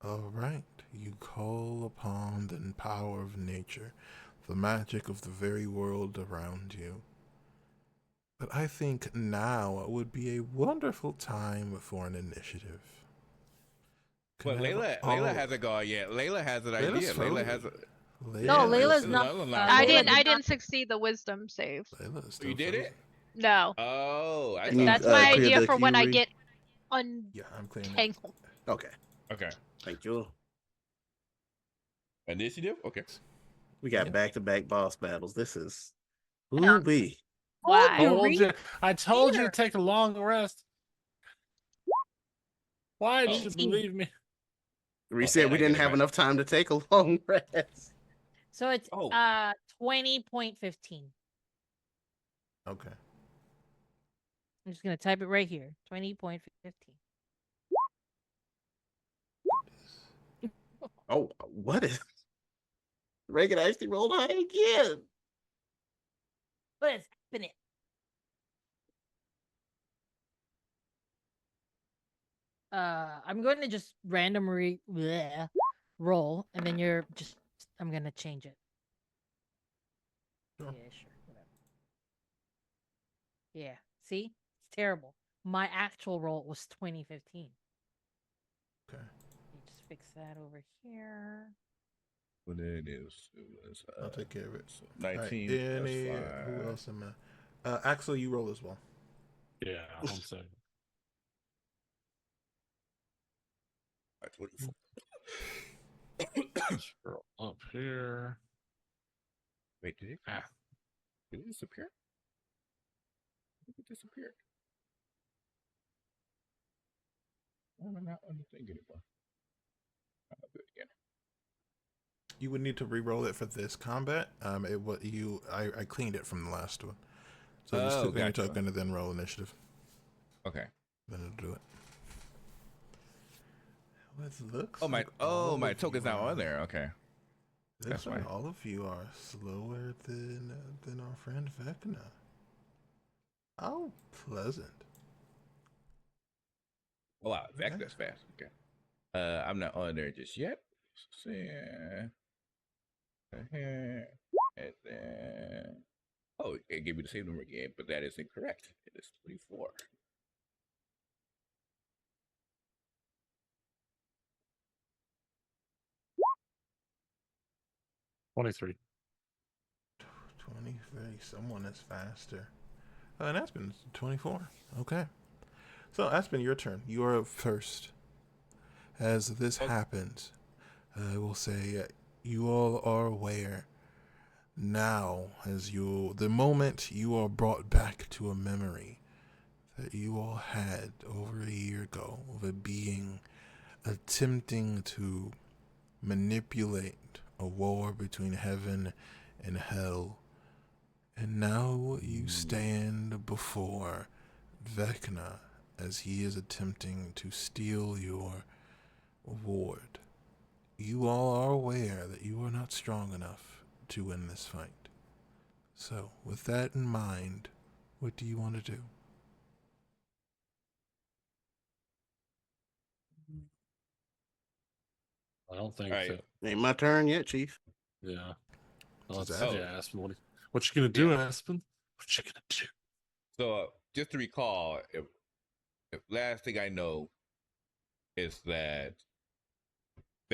All right. You call upon the power of nature, the magic of the very world around you. But I think now would be a wonderful time for an initiative. Can But I have Layla hasn't gone yet. Layla has an Layla's idea. Layla frozen. has. No, Layla's Layla's not. I Layla didn't. did I not- didn't succeed the wisdom save. Layla's still You did frozen. it? No, Oh, I Can you, thought. that's my clear idea the for when I queue, get Yeah, I'm clearing it. untangled. Okay, Okay. thank you. Initiative. Okay. We got Yeah. back-to-back boss battles. This is Yeah. ooh-wee. Why? I told you Peter. to take a long rest. Why did you 18. believe me? We Oh, said and we I get didn't it have back. enough time to take a long rest. So it's Oh. 20.15. Okay. I'm just gonna type it right here. 20.15. Oh, what is? Reagan actually rolled high again. What is happening? I'm going to just roll, and then I'm gonna change it. Sure. Yeah, sure, whatever. Yeah, see, it's terrible. My actual roll was 2015. Okay. Let me just fix that over here. What it is? I'll take care of it. So All right, 19 Who plus 5. else am I? Axel, you roll as well. Yeah, one second. 24. Scroll up here. Wait, did it disappear? It disappeared. Why am I not on the thing anymore? I'll do it again. You would need to re-roll it for this combat. I cleaned it from the last one. So just click on your gotcha. token and then roll initiative. Okay. Then it'll do it. It looks Oh my! like Oh, all my of token's you not are- on there. Okay. Looks That's like fine. all of you are slower than our friend Vecna. How pleasant. Oh wow, Okay. that's fast. Okay. I'm not on there just yet. And then, oh, it gave me the same number again, but that is incorrect. It is 24. $23. 23. Someone is faster. And Aspen's 24. Okay. So Aspen, your turn. You are first. As this happens, I will say you all are aware now, the moment you are brought back to a memory that you all had over a year ago of a being attempting to manipulate a war between heaven and hell. And now you stand before Vecna as he is attempting to steal your ward. You all are aware that you are not strong enough to win this fight. So, with that in mind, what do you want to do? I don't think All right. that. Ain't my turn yet, Chief. Yeah. Well, Just let's ask. see, Aspen. What you gonna do, Aspen? What you gonna do? So just to recall, if last thing I know is that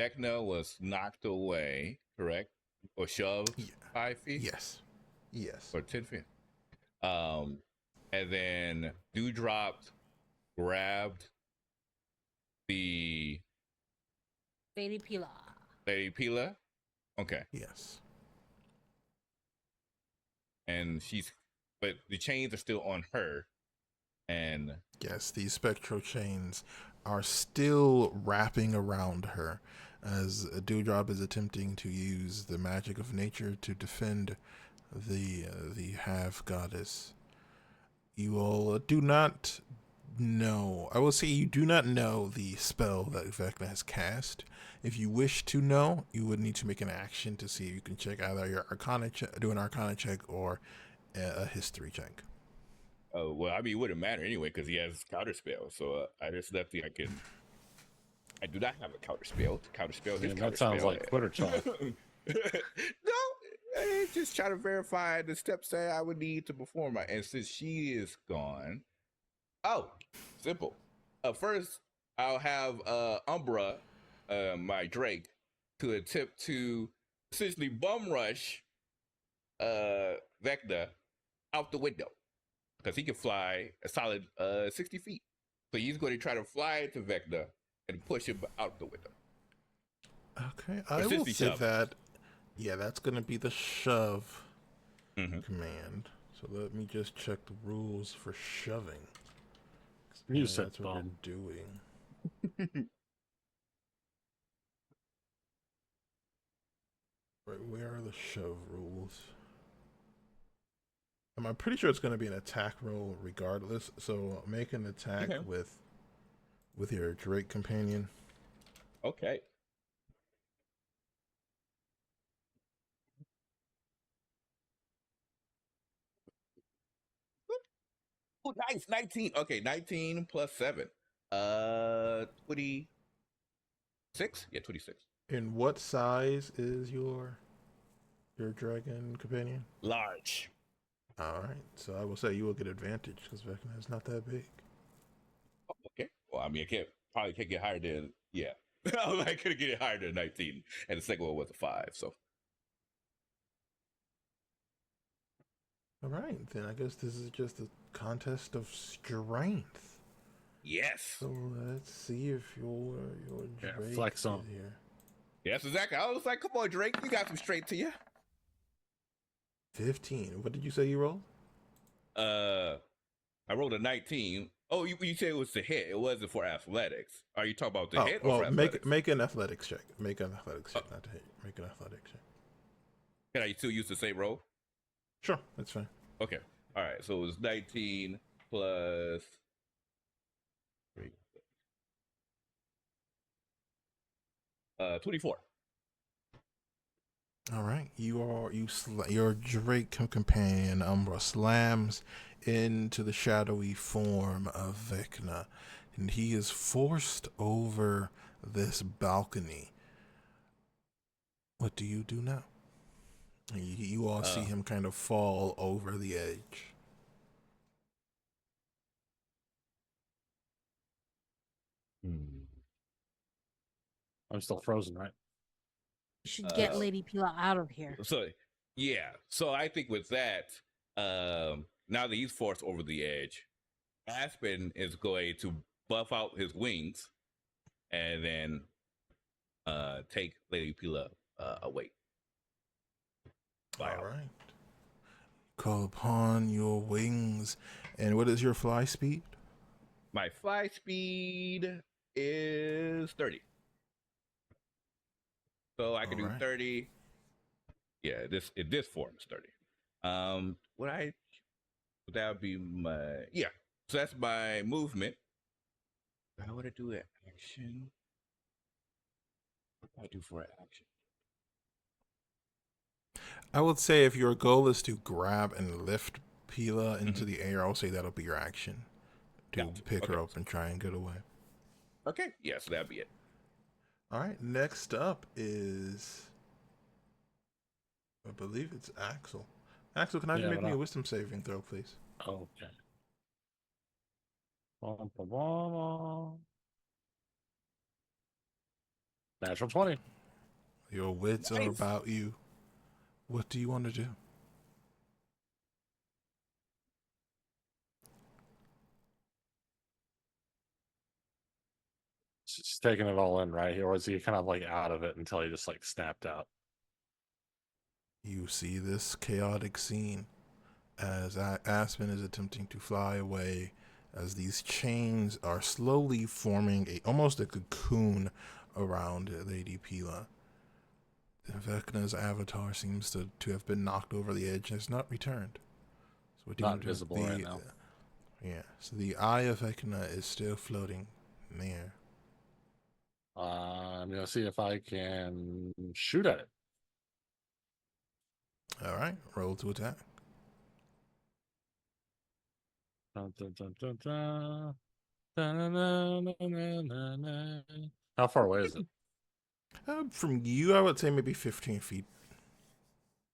Vecna was knocked away, correct? Or shoved Yeah. 5 feet Yes. Yes. or 10 feet. And then Dewdrop grabbed the Lady Pila. Lady Pila. Okay. Yes. And but the chains are still on her. And Yes, these spectral chains are still wrapping around her as Dewdrop is attempting to use the magic of nature to defend the half goddess. You all do not know. I will say you do not know the spell that Vecna has cast. If you wish to know, you would need to make an action to see if you can check either your Arcana do an Arcana check or a history check. well, I mean, it wouldn't matter anyway because he has counter spell. So I just left the I do not have a counter spell. Counter spell. Man, that sounds like Twitter talk. No, just trying to verify the steps that I would need to perform. And since she is gone, simple. First, I'll have Umbra, my Drake, to attempt to essentially bum rush Vecna out the window because he can fly a solid 60 feet. So he's going to try to fly to Vecna and push him out the window. Okay, I will say shove. that. Yeah, that's going to be the shove Mhm. command. So let me just check the rules for shoving. You Yeah, said that's what bum. you're doing. Right, where are the shove rules? I'm pretty sure it's going to be an attack roll regardless. So make an attack Okay. with your Drake companion. Okay. Oh, nice. 19. Okay, 19 plus 7. 26? Yeah, 26. And what size is your dragon companion? Large. All right, so I will say you will get advantage because Vecna is not that big. Okay. Well, I mean, probably can't get higher than, yeah. I couldn't get it higher than 19. And the second one was a 5. So, All right, then I guess this is just a contest of strength. yes. So let's see if your Yeah, Drake flex is on. here. Yes, exactly. I was like, come on, Drake. You got some straight to you. 15. What did you say you rolled? I rolled a 19. Oh, you said it was the hit. It wasn't for athletics. Are you talking about the Oh, hit or well, for athletics? make an athletics check. Make an athletics check, not to hit. Make an athletics check. Can I still use the same roll? Sure, that's fine. Okay. All right. So it was 19 plus 3. 24. All right, your Drake companion Umbra slams into the shadowy form of Vecna, and he is forced over this balcony. What do you do now? You all see him kind of fall over the edge. I'm still frozen, right? You should get Lady Pila out of here. So yeah. So I think with that, now that he's forced over the edge, Aspen is going to buff out his wings and then take Lady Pila away. Fly All out. right. Call upon your wings. And what is your fly speed? My fly speed is 30. So I can do Alright. 30. Yeah, in this form is 30. That would be my, yeah. So that's my movement. How would I do an action? What do I do for an action? I would say if your goal is to grab and lift Pila into the air, I'll say that'll be your action. To Gotcha. pick her Okay. up and try and get away. Okay, yeah, so that'd be it. Alright, next up is, I believe it's Axel. Axel, can I have you make me a wisdom saving throw, please? Okay. Bum, bum, bum. Natural 20. Your wits are Nice. about you. What do you want to do? Just taking it all in, right? Or was he kind of like out of it until he just like snapped out? You see this chaotic scene as Aspen is attempting to fly away, as these chains are slowly forming almost a cocoon around Lady Pila. Vecna's avatar seems to have been knocked over the edge and has not returned. So what do you Not want to do? visible right now. Yeah, so the eye of Vecna is still floating in the air. I'm gonna see if I can shoot at it. All right, roll to attack. Dun, dun, dun, dun, dun. Dun, dun, dun, dun, dun, dun. How far away is it? From you, I would say maybe 15 feet.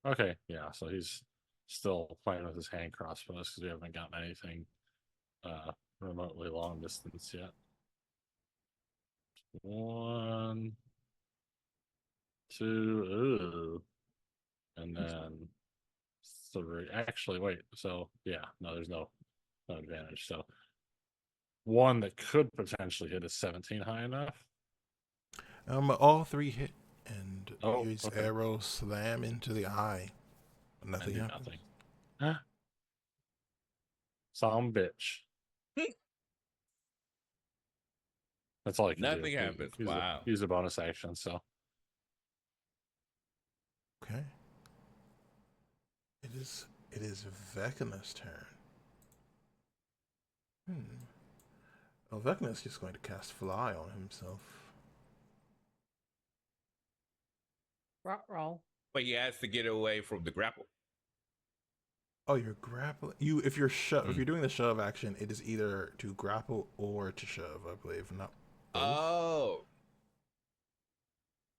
Okay, yeah. So he's still playing with his hand crossbows because we haven't gotten anything remotely long distance yet. 1, 2, ooh, and then 3. Actually, wait. So yeah, no, there's no advantage. So one that could potentially hit is 17 high enough. All three hit, and Oh, his okay. arrow slam into the eye. Nothing And do happens. nothing. Some bitch. That's all I can Nothing do. happens. Wow. Use a bonus action. So Okay. It is Vecna's turn. Oh, Vecna is just going to cast Fly on himself. Roll. But he has to get away from the grapple. Oh, you're grappling. If you're doing the shove action, it is either to grapple or to shove, I believe, not both. Oh,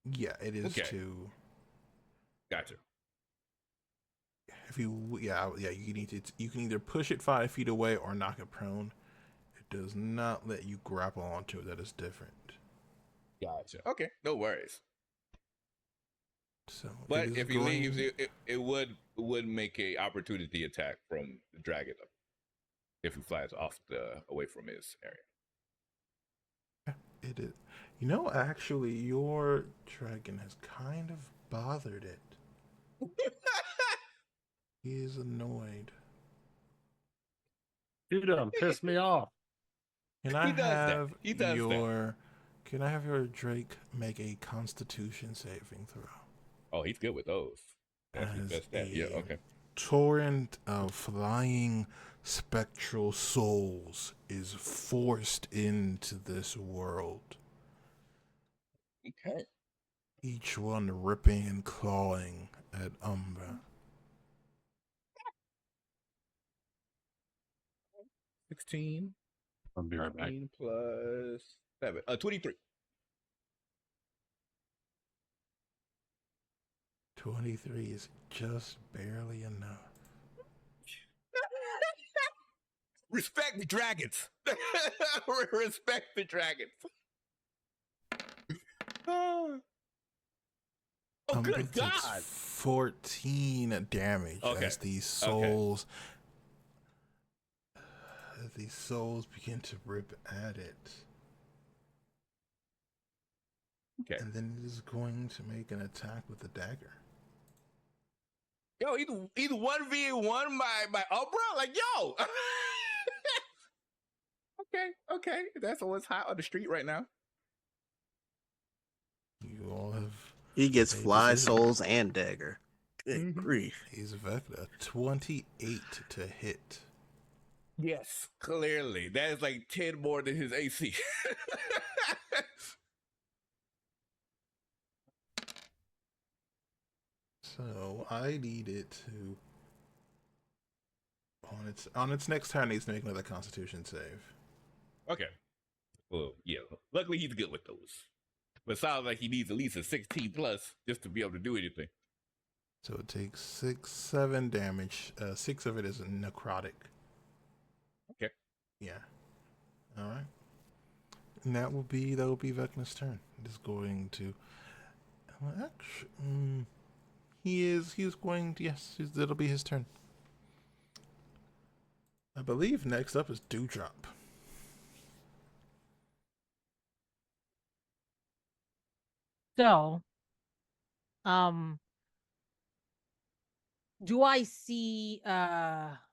Yeah, it is okay. to. Gotcha. If you you can either push it 5 feet away or knock it prone. It does not let you grapple onto it. That is different. Gotcha. Okay, no worries. So, But if he leaves, it would make a opportunity attack from the dragon if he flies off away from his area. it is. You know, actually, your dragon has kind of bothered it. He is annoyed. you done pissed me off. Can I He does that. have He does that. Can I have your Drake make a Constitution saving throw? Oh, he's good with those. That's his As best stat. Yeah. Okay. torrent of flying spectral souls is forced into this world. Okay. Each one ripping and clawing at Umbra. 16. I'll be right back. 16 plus 7. 23. 23 is just barely enough. Respect the dragons. Respect the dragons. Oh, Umbra good takes God. 14 damage as these souls begin to rip at it. Okay. And then it is going to make an attack with the dagger. Yo, either 1v1 my Umbra? Like, yo. Okay. That's what's hot on the street right now. You all have. He gets a fly decision. souls and dagger. Good grief. He's Vecna. 28 to hit. Yes, clearly. That is like 10 more than his AC. So I need it to on its next turn. It needs to make another Constitution save. Okay. Well, yeah. Luckily, he's good with those. But it sounds like he needs at least a 16 plus just to be able to do anything. So it takes 7 damage. 6 of it is necrotic. Okay. Yeah. All right. And that will be Vecna's turn. is going to. Actually, he is going to. Yes, it'll be his turn. I believe next up is Dewdrop. So, um, do I see Vecna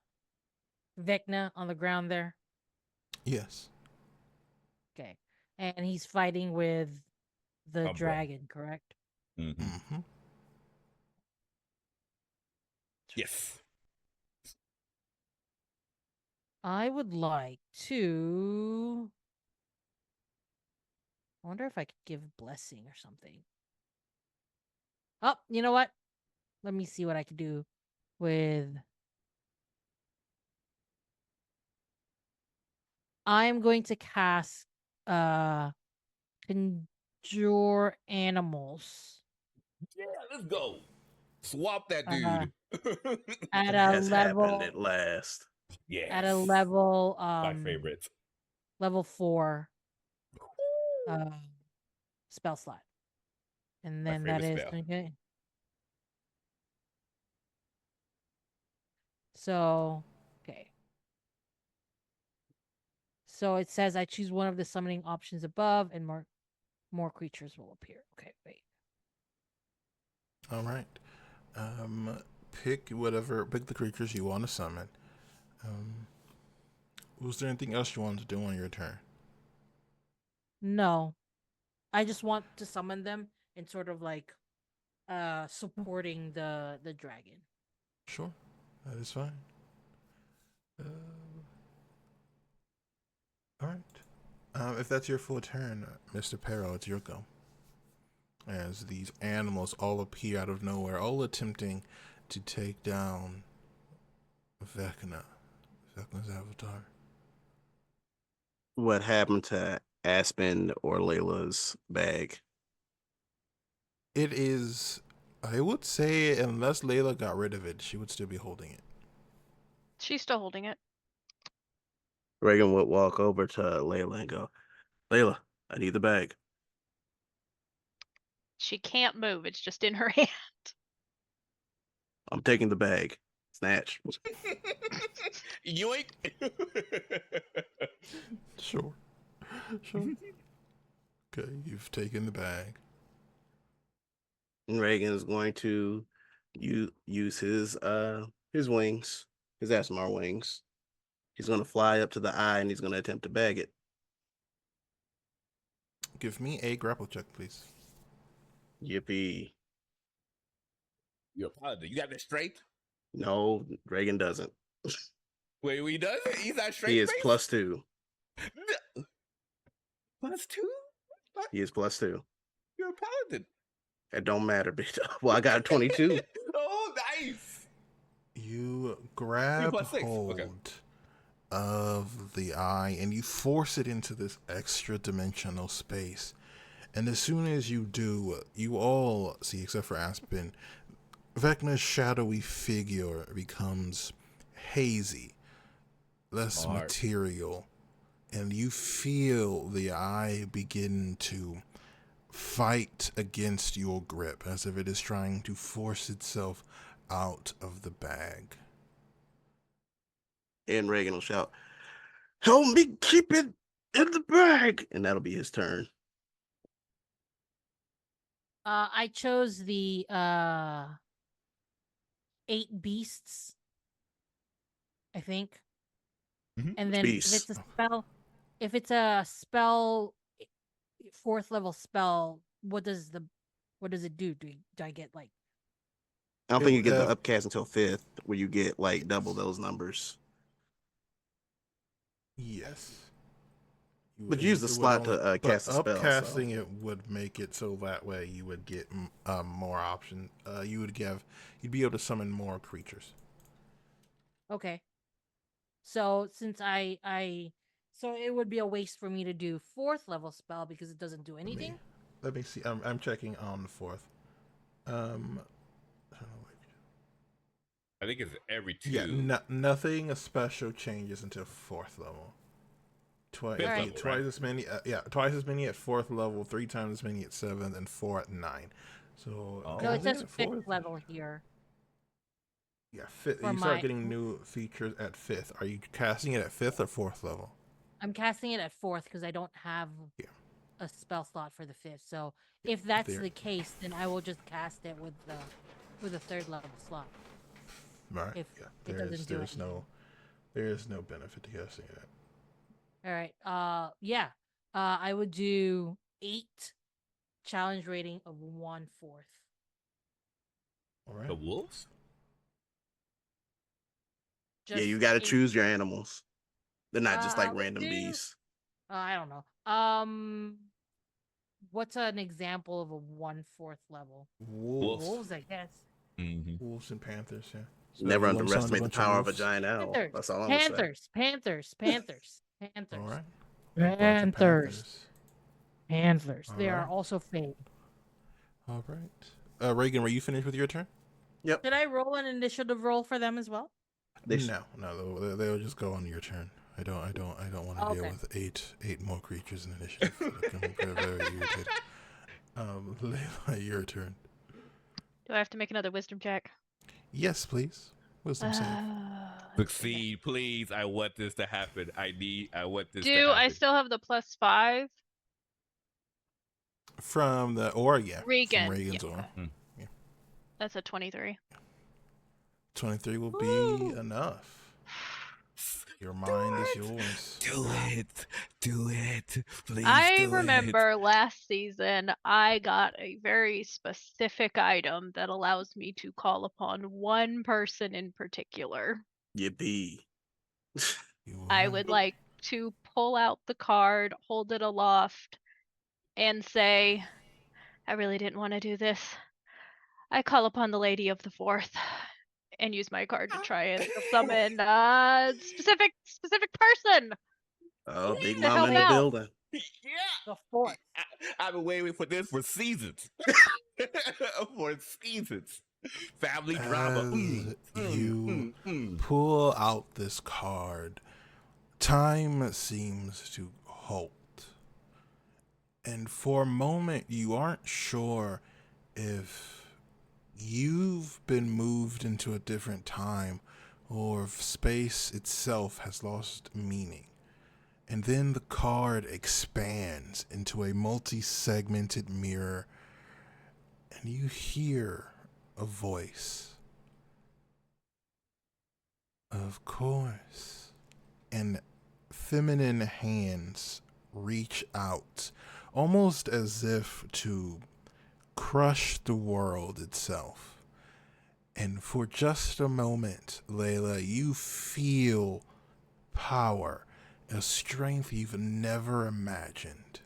on the ground there? Yes. Okay. And he's fighting with the Umbra. dragon, correct? Mm-hmm. Mm-hmm. Yes. I would like to. I wonder if I could give blessing or something. Oh, you know what? Let me see what I could do with. I'm going to cast conjure animals Yeah, let's go. Swap that uh, dude. at It a has happened level at last. Yes. at a level My favorite. level 4 spell slot. And My then that favorite is spell. okay. So, okay. So it says I choose one of the summoning options above and more creatures will appear. Okay, wait. All right. Pick the creatures you want to summon. Was there anything else you wanted to do on your turn? No. I just want to summon them and sort of like supporting the dragon. Sure, that is fine. All right. If that's your full turn, Mr. Pero, it's your go. As these animals all appear out of nowhere, all attempting to take down Vecna's avatar. What happened to Aspen or Layla's bag? It is, I would say, unless Layla got rid of it, she would still be holding it. She's still holding it. Reagan would walk over to Layla and go, Layla, I need the bag. She can't move. It's just in her hand. I'm taking the bag. Snatch. Yoink. Sure. Sure. Okay, you've taken the bag. And Reagan is going to use his wings, his Asmar wings. He's going to fly up to the eye and he's going to attempt to bag it. Give me a grapple check, please. Yippee. You're a paladin. You got that straight? No, Reagan doesn't. Wait, he does it? He's not straight? He is face? +2. +2? He is +2. You're a paladin. It don't matter, bitch. Well, I got a 22. Oh, nice. You grab +6. hold Okay. of the eye and you force it into this extra dimensional space. And as soon as you do, you all see, except for Aspen, Vecna's shadowy figure becomes hazy, less Hard. material, and you feel the eye begin to fight against your grip as if it is trying to force itself out of the bag. And Reagan will shout, help me keep it in the bag. And that'll be his turn. I chose the 8 beasts, I think. Mhm. And Which then beasts? if it's a spell 4th level spell, what does it do? Do I get like I don't think you get the Uh, upcast until 5th, where you get like double those numbers. yes. But you use the It would slot only, to but cast a spell. upcasting it would make it so that way you would get more options. You'd be able to summon more creatures. okay. So since so it would be a waste for me to do 4th level spell because it doesn't do anything. Let me see. I'm checking on the 4th. Um, I think it's every 2. yeah, nothing special changes until 4th level. Twice, Fifth Alright. level, twice right? as many. Twice as many at 4th level, 3 times as many at 7th, and 4 at 9. So Oh. No, it casting says at 5th 4th. level here. Yeah, fifth. For You start my- getting new features at 5th. Are you casting it at 5th or 4th level? I'm casting it at 4th because I don't have Yeah. a spell slot for the 5th. So if that's There. the case, then I will just cast it with the 3rd level slot. Right. If Yeah. it doesn't do There is no benefit to casting it. All right. Yeah. I would do 8 challenge rating of 1/4. All right. The wolves? Yeah, you Just got to 8. choose your animals. They're not just I like would random do- bees. I don't know. What's an example of a 1/4 level? Wolves. Wolves, I guess. Mm-hmm. Wolves and panthers. Yeah. So Never you lump sum underestimate the bunch of power of a wolves. giant owl. Panthers. That's all I'm gonna say. Panthers. All right. Panthers. Panthers. All They are right. also fade. All right. Reagan, were you finished with your turn? Yep. Did I roll an initiative roll for them as well? No. They'll just go on your turn. I don't want to deal Okay. with eight more creatures in initiative. That can be very irritating. Layla, your turn. Do I have to make another wisdom check? Yes, please. Wisdom save. Succeed, please. I want this to happen. I want this to Do happen. I still have the +5? From the aura, yeah. Regan. From Reagan's Yeah, aura. okay. That's a 23. 23 will Woo! be enough. Your mind is yours. Do it. Do it. Please I do remember last season I got a very specific item that allows me to call upon one person in particular. You bee. I would like to pull out the card, hold it aloft, and say, I really didn't want to do this. I call upon the Lady of the Fourth and use my card to try and summon a specific person. Oh, Big To Mama help in the out. building. Yeah. The 4th. I've been waiting for this for seasons. For seasons. Family drama. As you pull out this card, time seems to halt. And for a moment, you aren't sure if you've been moved into a different time or if space itself has lost meaning. And then the card expands into a multi-segmented mirror, and you hear a voice. Of course. And feminine hands reach out, almost as if to crush the world itself. And for just a moment, Layla, you feel power, a strength you've never imagined.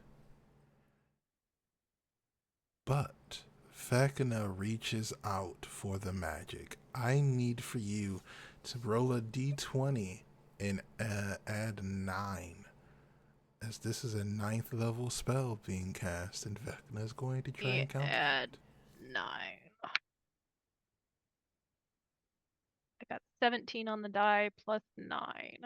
But Vecna reaches out for the magic. I need for you to roll a d20 and add 9. As this is a 9th level spell being cast, and Vecna is going to try and counter Add it. 9. I got 17 on the die plus 9.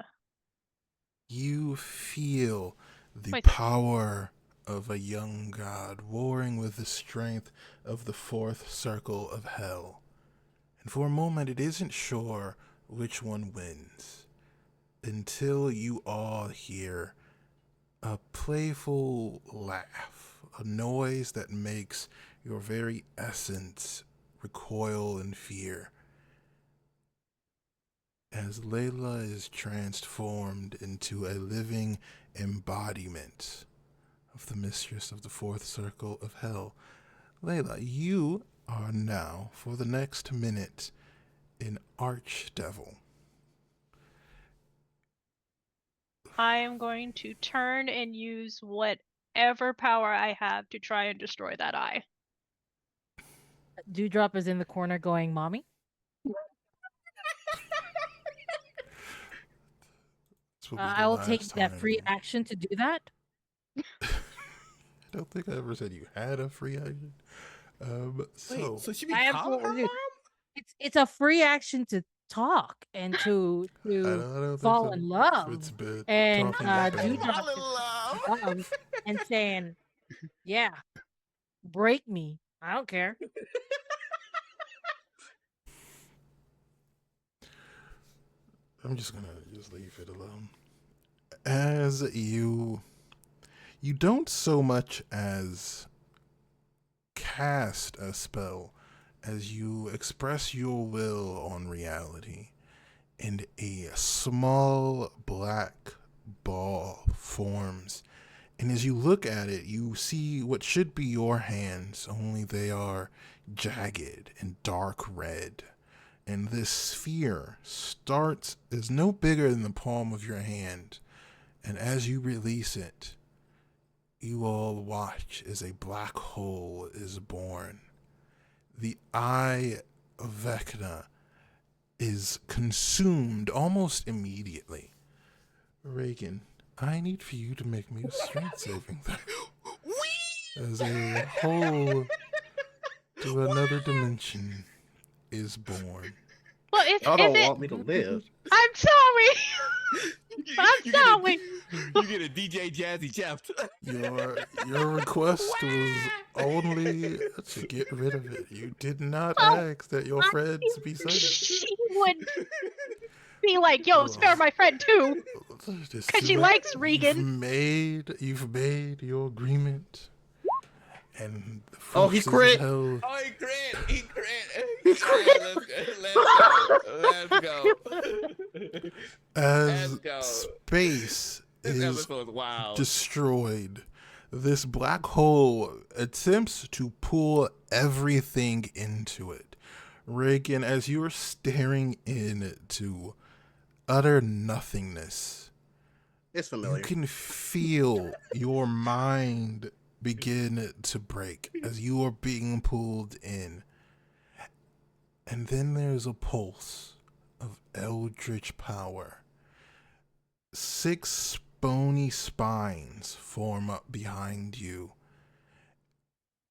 You feel the Wait. power of a young god warring with the strength of the 4th circle of hell. And for a moment, it isn't sure which one wins until you all hear a playful laugh, a noise that makes your very essence recoil in fear. As Layla is transformed into a living embodiment of the mistress of the 4th circle of hell. Layla, you are now, for the next minute, an archdevil. I am going to turn and use whatever power I have to try and destroy that eye. Dewdrop is in the corner going, Mommy? This will be the I will take last that time. free action to do that. I don't think I ever said you had a free action. So Wait, so she be I calling her absolutely mom? do. It's a free action to talk and to I don't think fall so. in love It's bad. and Talking is bad. Dewdrop Fall in love. and saying, "Yeah, break me. I don't care." I'm just gonna just leave it alone. As you don't so much as cast a spell as you express your will on reality, and a small black ball forms. And as you look at it, you see what should be your hands, only they are jagged and dark red. And this sphere is no bigger than the palm of your hand. And as you release it, you all watch as a black hole is born. The eye of Vecna is consumed almost immediately. Reagan, I need for you to make me a strength saving throw. As a hole to another dimension is born. Well, if Y'all don't it, want me to live. I'm sorry. I'm sorry. You get a DJ Jazzy Jeff. Your request was only to get rid of it. You did not ask that your friends be saved. She would be like, "Yo, spare my friend too," because she likes Regan. You've made your agreement, and the Oh, he forces of crit. hell- Oh, he crit. He crit. Let's go. As Let's go. space This is episode's wild. destroyed, this black hole attempts to pull everything into it. Reagan, as you are staring into utter nothingness, It's you familiar. can feel your mind begin to break as you are being pulled in. And then there's a pulse of eldritch power. 6 bony spines form up behind you.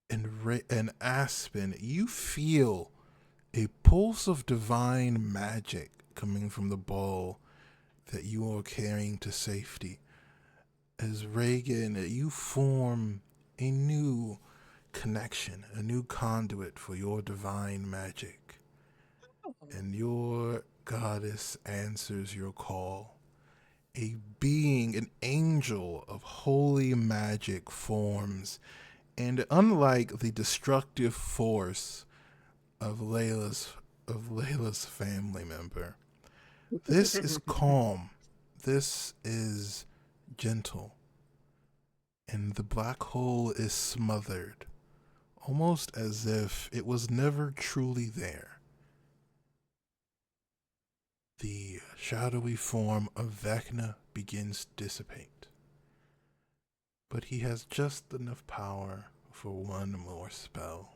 And Aspen, you feel a pulse of divine magic coming from the ball that you are carrying to safety. As Reagan, you form a new connection, a new conduit for your divine magic. And your goddess answers your call. A being, an angel of holy magic forms, and unlike the destructive force of Layla's family member, this is calm. This is gentle. And the black hole is smothered, almost as if it was never truly there. The shadowy form of Vecna begins to dissipate. But he has just enough power for one more spell.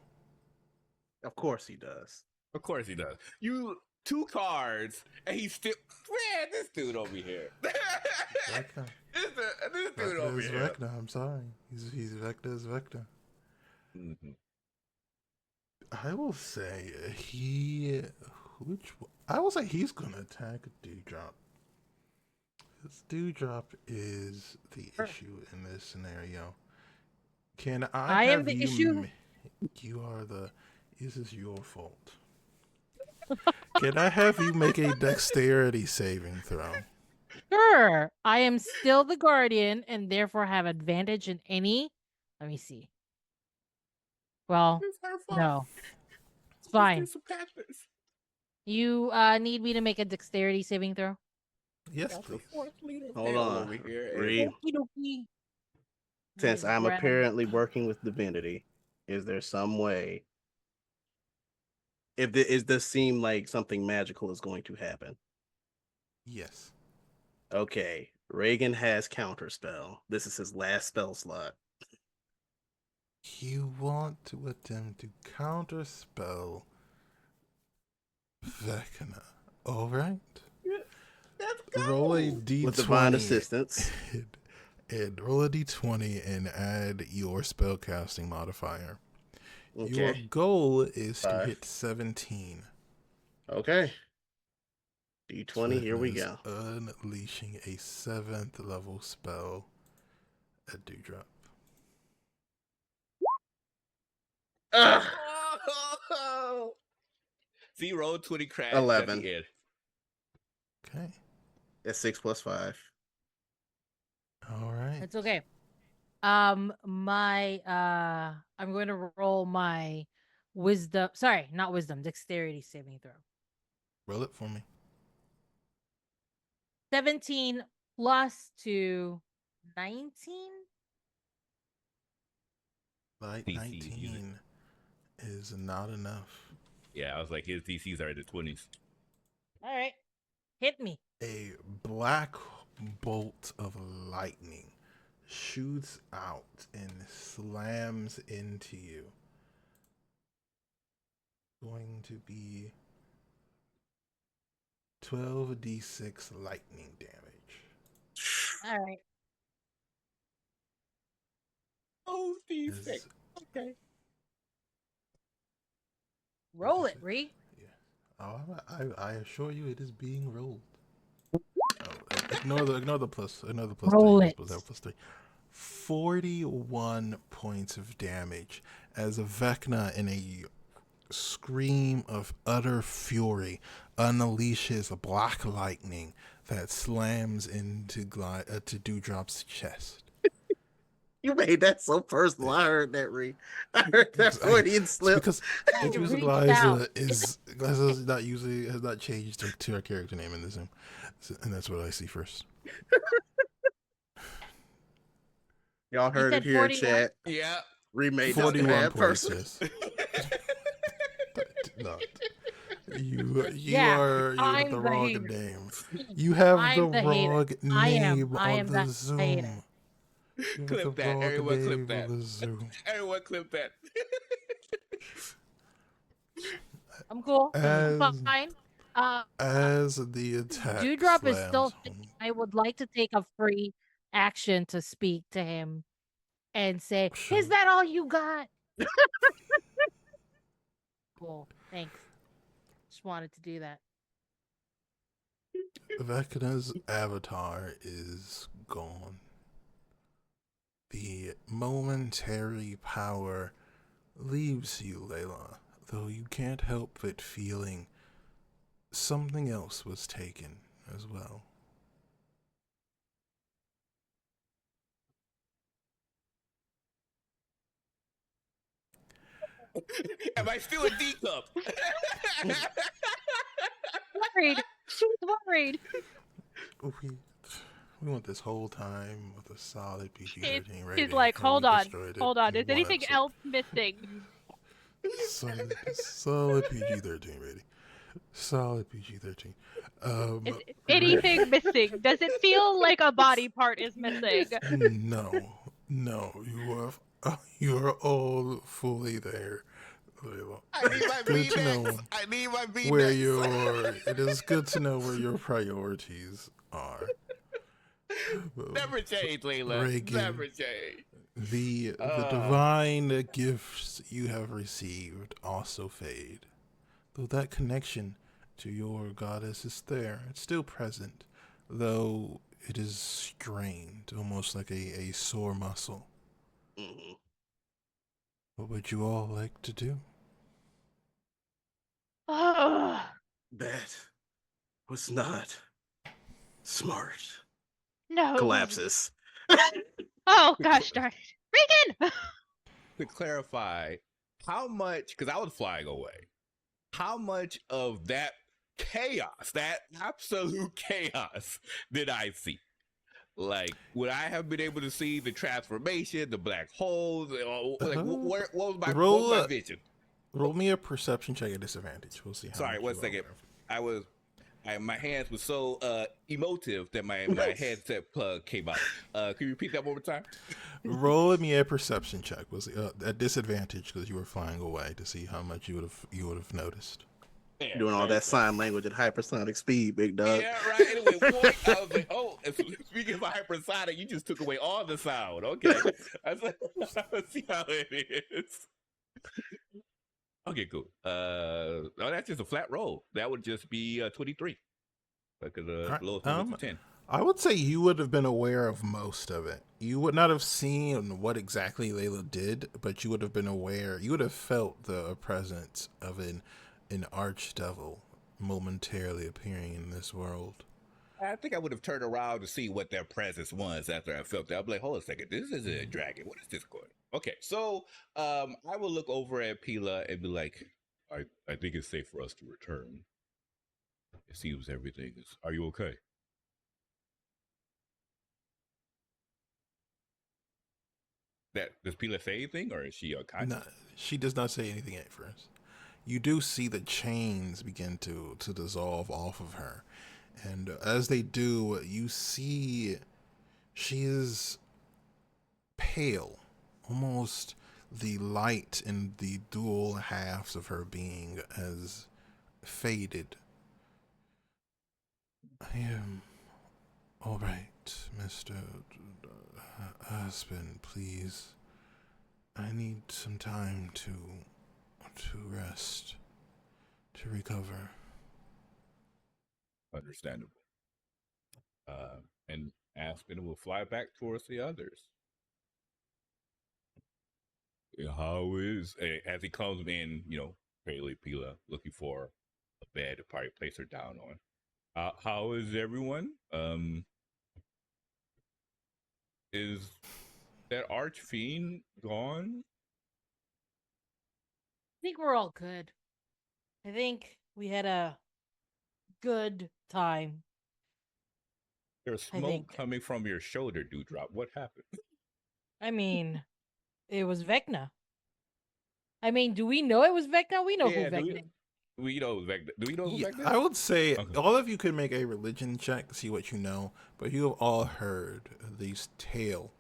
Of course he does. Of course he does. You 2 cards, and he's still. Man, this dude over here. Vecna. This dude Vecna over is here. Vecna, I'm sorry. He's Vecna is Vecna. Mm-hmm. I will say he's gonna attack Dewdrop. This Dewdrop is the issue in this scenario. Can I am have the you issue? This is your fault. Can I have you make a dexterity saving throw? Sure, I am still the guardian and therefore have advantage in any. Let me see. Well, It's her fault. no, it's fine. There's some patches. You need me to make a dexterity saving throw. Yes, That's the please. 4th leader Hold fail on. over here. Ree, Okey-dokey. since Just I'm grab- apparently working with divinity, is there some way? It does seem like something magical is going to happen. Yes. Okay, Reagan has counterspell. This is his last spell slot. You want to attempt to counterspell Vecna. Alright. Let's go. Roll a d20. With divine assistance. And roll a d20 and add your spellcasting modifier. Your Okay. goal is to 5. hit 17. Okay. D20, here we Vecna's go. unleashing a 7th level spell at Dewdrop. Ugh. See, roll 20 crash 11. at the end. Okay. That's 6 plus 5. All right. It's okay. My I'm going to roll my wisdom. Sorry, not wisdom. Dexterity saving throw. Roll it for me. 17 plus to 19. Light DC 19 is not enough. Yeah, I was like, his DCs are in the 20s. All right, hit me. A black bolt of lightning shoots out and slams into you. Going to be 12d6 lightning damage. All right. Oh, Steve. As- Okay. Roll it, Ree. Oh, I assure you, it is being rolled. Oh, ignore the plus. Ignore the plus Roll 3. it. Plus 3. 41 points of damage as Vecna, in a scream of utter fury, unleashes black lightning that slams into to Dewdrop's chest. You made that so personal. I heard that, Ree. I heard that Freudian slip. Because Reached Gliza out. Gliza's not usually has not changed to her character name in this room, and that's what I see first. Y'all heard it said here, 41? chat. Yeah. Remade this 41 bad points. person. Yes. Not. You Yeah, are I'm have the the wrong hater. name. You have I'm the the hater. wrong I am name on the that Zoom. hater. You have Clip the that. wrong Everyone clip name that. on the Zoom. Everyone clip that. I'm cool. I'm As- fine. As the attack Dewdrop is still. slams home. I would like to take a free action to speak to him and say, Sure. "Is that all you got?" Cool. Thanks. Just wanted to do that. Vecna's avatar is gone. The momentary power leaves you, Layla, though you can't help but feeling something else was taken as well. Am I still a D cup? Worried. She's worried. We went this whole time with a solid PG-13 rating. She's like, and hold we on, destroyed it hold on. in Is one anything episode. else missing? Solid PG-13 rating. Solid PG-13. Is anything missing? Does it feel like a body part is missing? No, you are all fully there. I need my Good to know V-Nex. I need my V-Nex. where it is good to know where your priorities are. Never change, Layla. Reagan, Never change. the divine gifts you have received also fade. Though that connection to your goddess is there, it's still present, though it is strained, almost like a sore muscle. Mhm. What would you all like to do? Ugh. That was not smart. No. Collapses. Oh gosh darn it. Regan! To clarify, how much, because I was flying away, how much of that chaos, that absolute chaos, did I see? Like, would I have been able to see the transformation, the black holes? Like, what was my vision? Roll me a perception check at disadvantage. We'll see how Sorry, much 1 you second. are. My hands were so emotive that my headset plug came out. Can you repeat that one more time? Roll me a perception check. Was at disadvantage because you were flying away to see how much you would have noticed. Yeah, Doing all that sign language at hypersonic speed, big dog. Yeah, right. Anyway, boy, I was like, oh, speaking of hypersonic, you just took away all the sound. Okay. I was like, let's see how it is. Okay, cool. Oh, that's just a flat roll. That would just be 23. Like Alright, lowest number to 10. I would say you would have been aware of most of it. You would not have seen what exactly Layla did, but you would have been aware. You would have felt the presence of an archdevil momentarily appearing in this world. I think I would have turned around to see what their presence was after I felt that. I'd be like, hold on a second, this is a dragon. What is this going? Okay, so I will look over at Pila and be like, I think it's safe for us to return. It seems everything is. Are you okay? Does Pila say anything, or is she unconscious? No, she does not say anything at first. You do see the chains begin to dissolve off of her. And as they do, you see she is pale. Almost the light in the dual halves of her being has faded. I am all right, Mr. Aspen, please. I need some time to rest, to recover. Understandable. And Aspen will fly back towards the others. How is, as he comes in, Paley Pila looking for a bed to probably place her down on. How is everyone? Is that archfiend gone? I think we're all good. I think we had a good time. There's I smoke think. coming from your shoulder, Dewdrop. What happened? I mean, it was Vecna. I mean, do we know it was Vecna? We know who Vecna is. We know who Vecna. Do we know who Yeah, Vecna is? I would say Okay. all of you could make a religion check to see what you know, but you have all heard this tale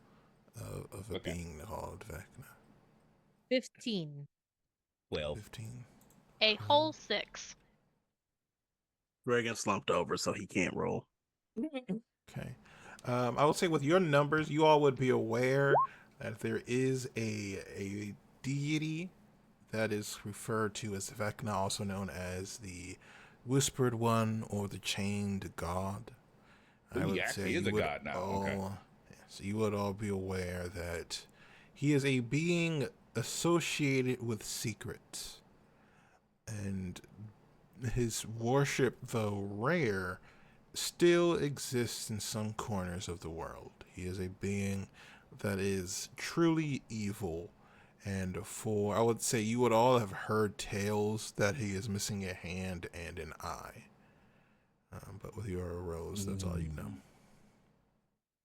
of a being called Vecna. 15. 12. 15. A whole 6. Reagan slumped over, so he can't roll. Okay. I would say with your numbers, you all would be aware that there is a deity that is referred to as Vecna, also known as the Whispered One or the Chained God. Ooh, he actually is a god now. Okay. So you would all be aware that he is a being associated with secrets. And his worship, though rare, still exists in some corners of the world. He is a being that is truly evil. And I would say you would all have heard tales that he is missing a hand and an eye. But with your rose, that's all you know.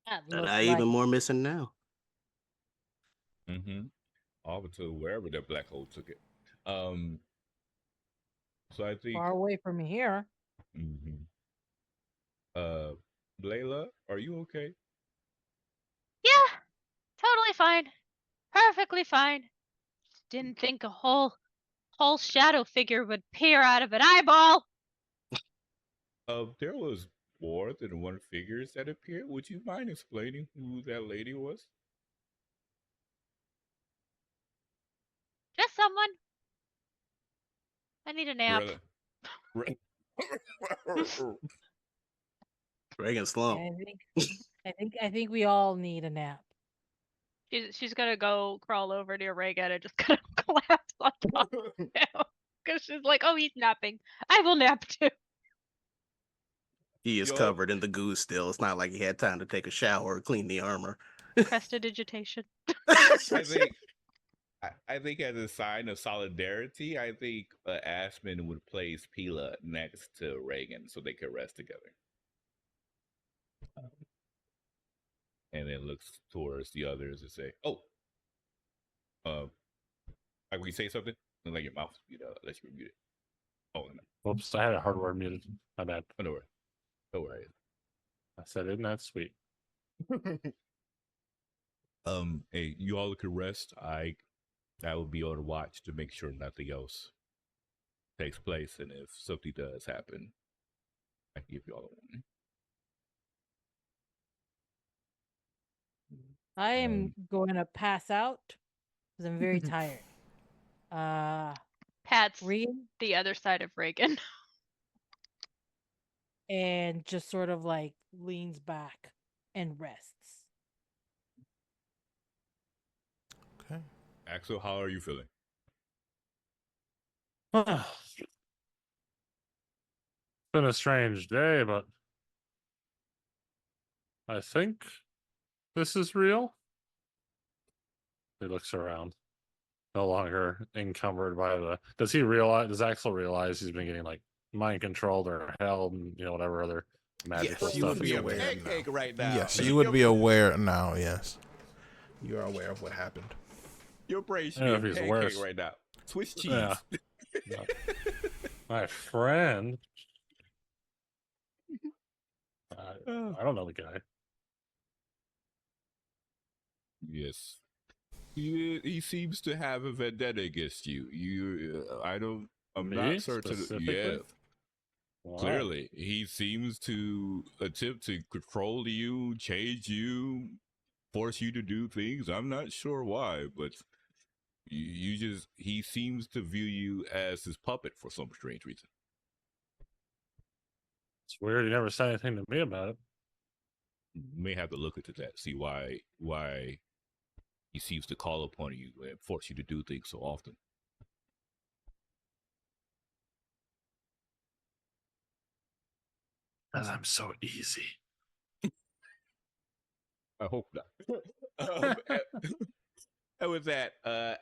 That And looks I like even more missing now. Mm-hmm. All to wherever that black hole took it. So I think. far away from here. Mm-hmm. Layla, are you okay? Yeah, totally fine. Perfectly fine. Didn't think a whole shadow figure would peer out of an eyeball. There was more than one figures that appeared. Would you mind explaining who that lady was? Just someone. I need a nap. Really? Reagan slumped. I think we all need a nap. She's gonna go crawl over near Reagan and just kind of collapse on top of him. Because she's like, oh, he's napping. I will nap too. He is covered in the goo still. It's not like he had time to take a shower or clean the armor. Prestidigitation. I think as a sign of solidarity, I think Aspen would place Pila next to Reagan so they could rest together. And then looks towards the others and say, "Oh, like we say something, and like your mouth, let you mute it." Oh no! Oops, I had a hardware muted. My bad. Oh, no worry. Don't worry. I said, "Isn't that sweet?" Hey, you all could rest. I will be on watch to make sure nothing else takes place, and if something does happen, I can give you all a warning. I am going to pass out because I'm very tired. Pat's Regan? the other side of Reagan. and just sort of like leans back and rests. Okay. Axel, how are you feeling? Been a strange day, but I think this is real. He looks around, no longer encumbered by the. Does he realize? Does Axel realize he's been getting like mind controlled or held, and whatever other magical Yes, you stuff would be he's a been doing? aware pancake now. right now. Yes, you would be aware now. Yes, you are aware of what happened. Your brain should I don't be know a if he's pancake worse. right now. Swiss cheese. Yeah. No. My friend. I don't know the guy. Yes. He seems to have a vendetta against you. I'm Me, not certain. specifically? Yeah, Why? clearly. He seems to attempt to control you, change you, force you to do things. I'm not sure why, but he seems to view you as his puppet for some strange reason. It's weird. He never said anything to me about it. You may have to look into that, see why he seems to call upon you and force you to do things so often. Because I'm so easy. I hope not. And with that,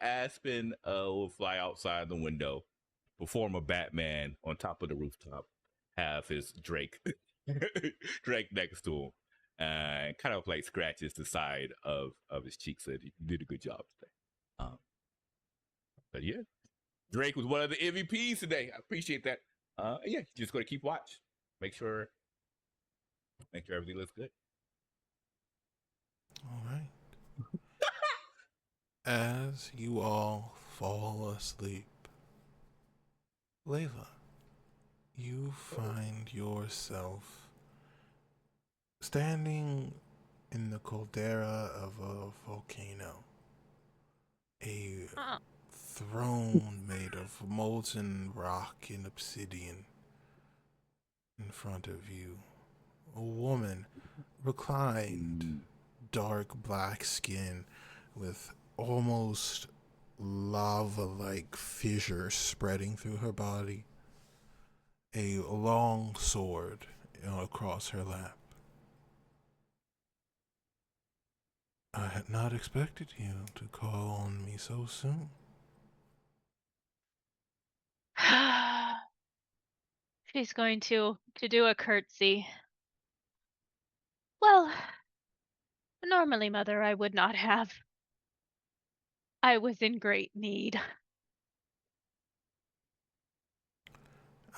Aspen will fly outside the window, perform a Batman on top of the rooftop, have his Drake Drake next to him, and kind of like scratches the side of his cheek. Said he did a good job today. But yeah, Drake was one of the MVPs today. I appreciate that. Yeah, just going to keep watch, make sure everything looks good. All right. As you all fall asleep, Layla, you find yourself standing in the caldera of a volcano. A throne made of molten rock and obsidian in front of you. A woman reclined, dark black skin with almost lava-like fissures spreading through her body. A long sword across her lap. I had not expected you to call on me so soon. She's going to do a curtsy. Well, normally, Mother, I would not have. I was in great need.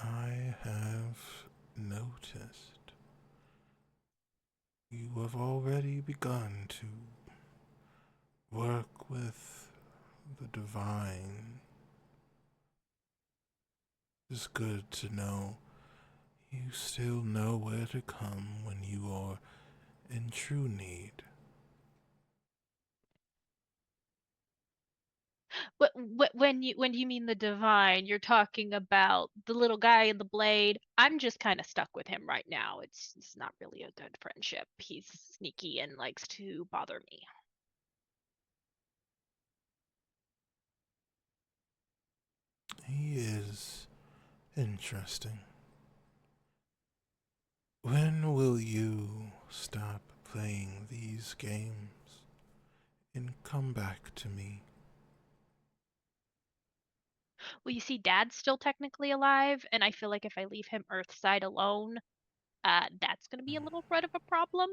I have noticed you have already begun to work with the divine. It's good to know you still know where to come when you are in true need. When you mean the divine, you're talking about the little guy in the blade. I'm just kind of stuck with him right now. It's not really a good friendship. He's sneaky and likes to bother me. He is interesting. When will you stop playing these games and come back to me? Well, you see, Dad's still technically alive, and I feel like if I leave him Earthside alone, that's gonna be a little bit of a problem.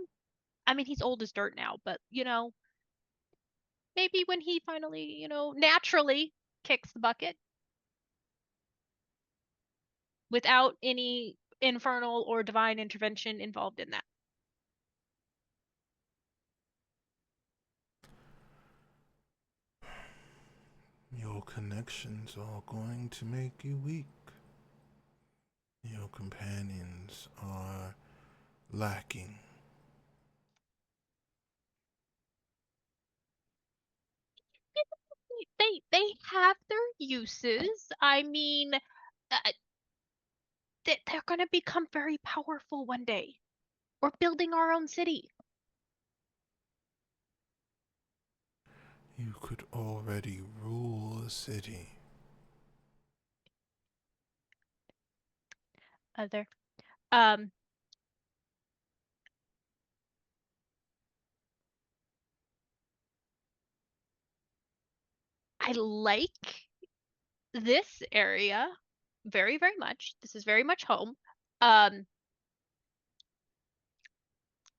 I mean, he's old as dirt now, but maybe when he finally, naturally kicks the bucket without any infernal or divine intervention involved in that. Your connections are going to make you weak. Your companions are lacking. They have their uses. I mean, uh, they're going to become very powerful one day. We're building our own city. You could already rule a city. Other. Um, I like this area very, very much. This is very much home. Um,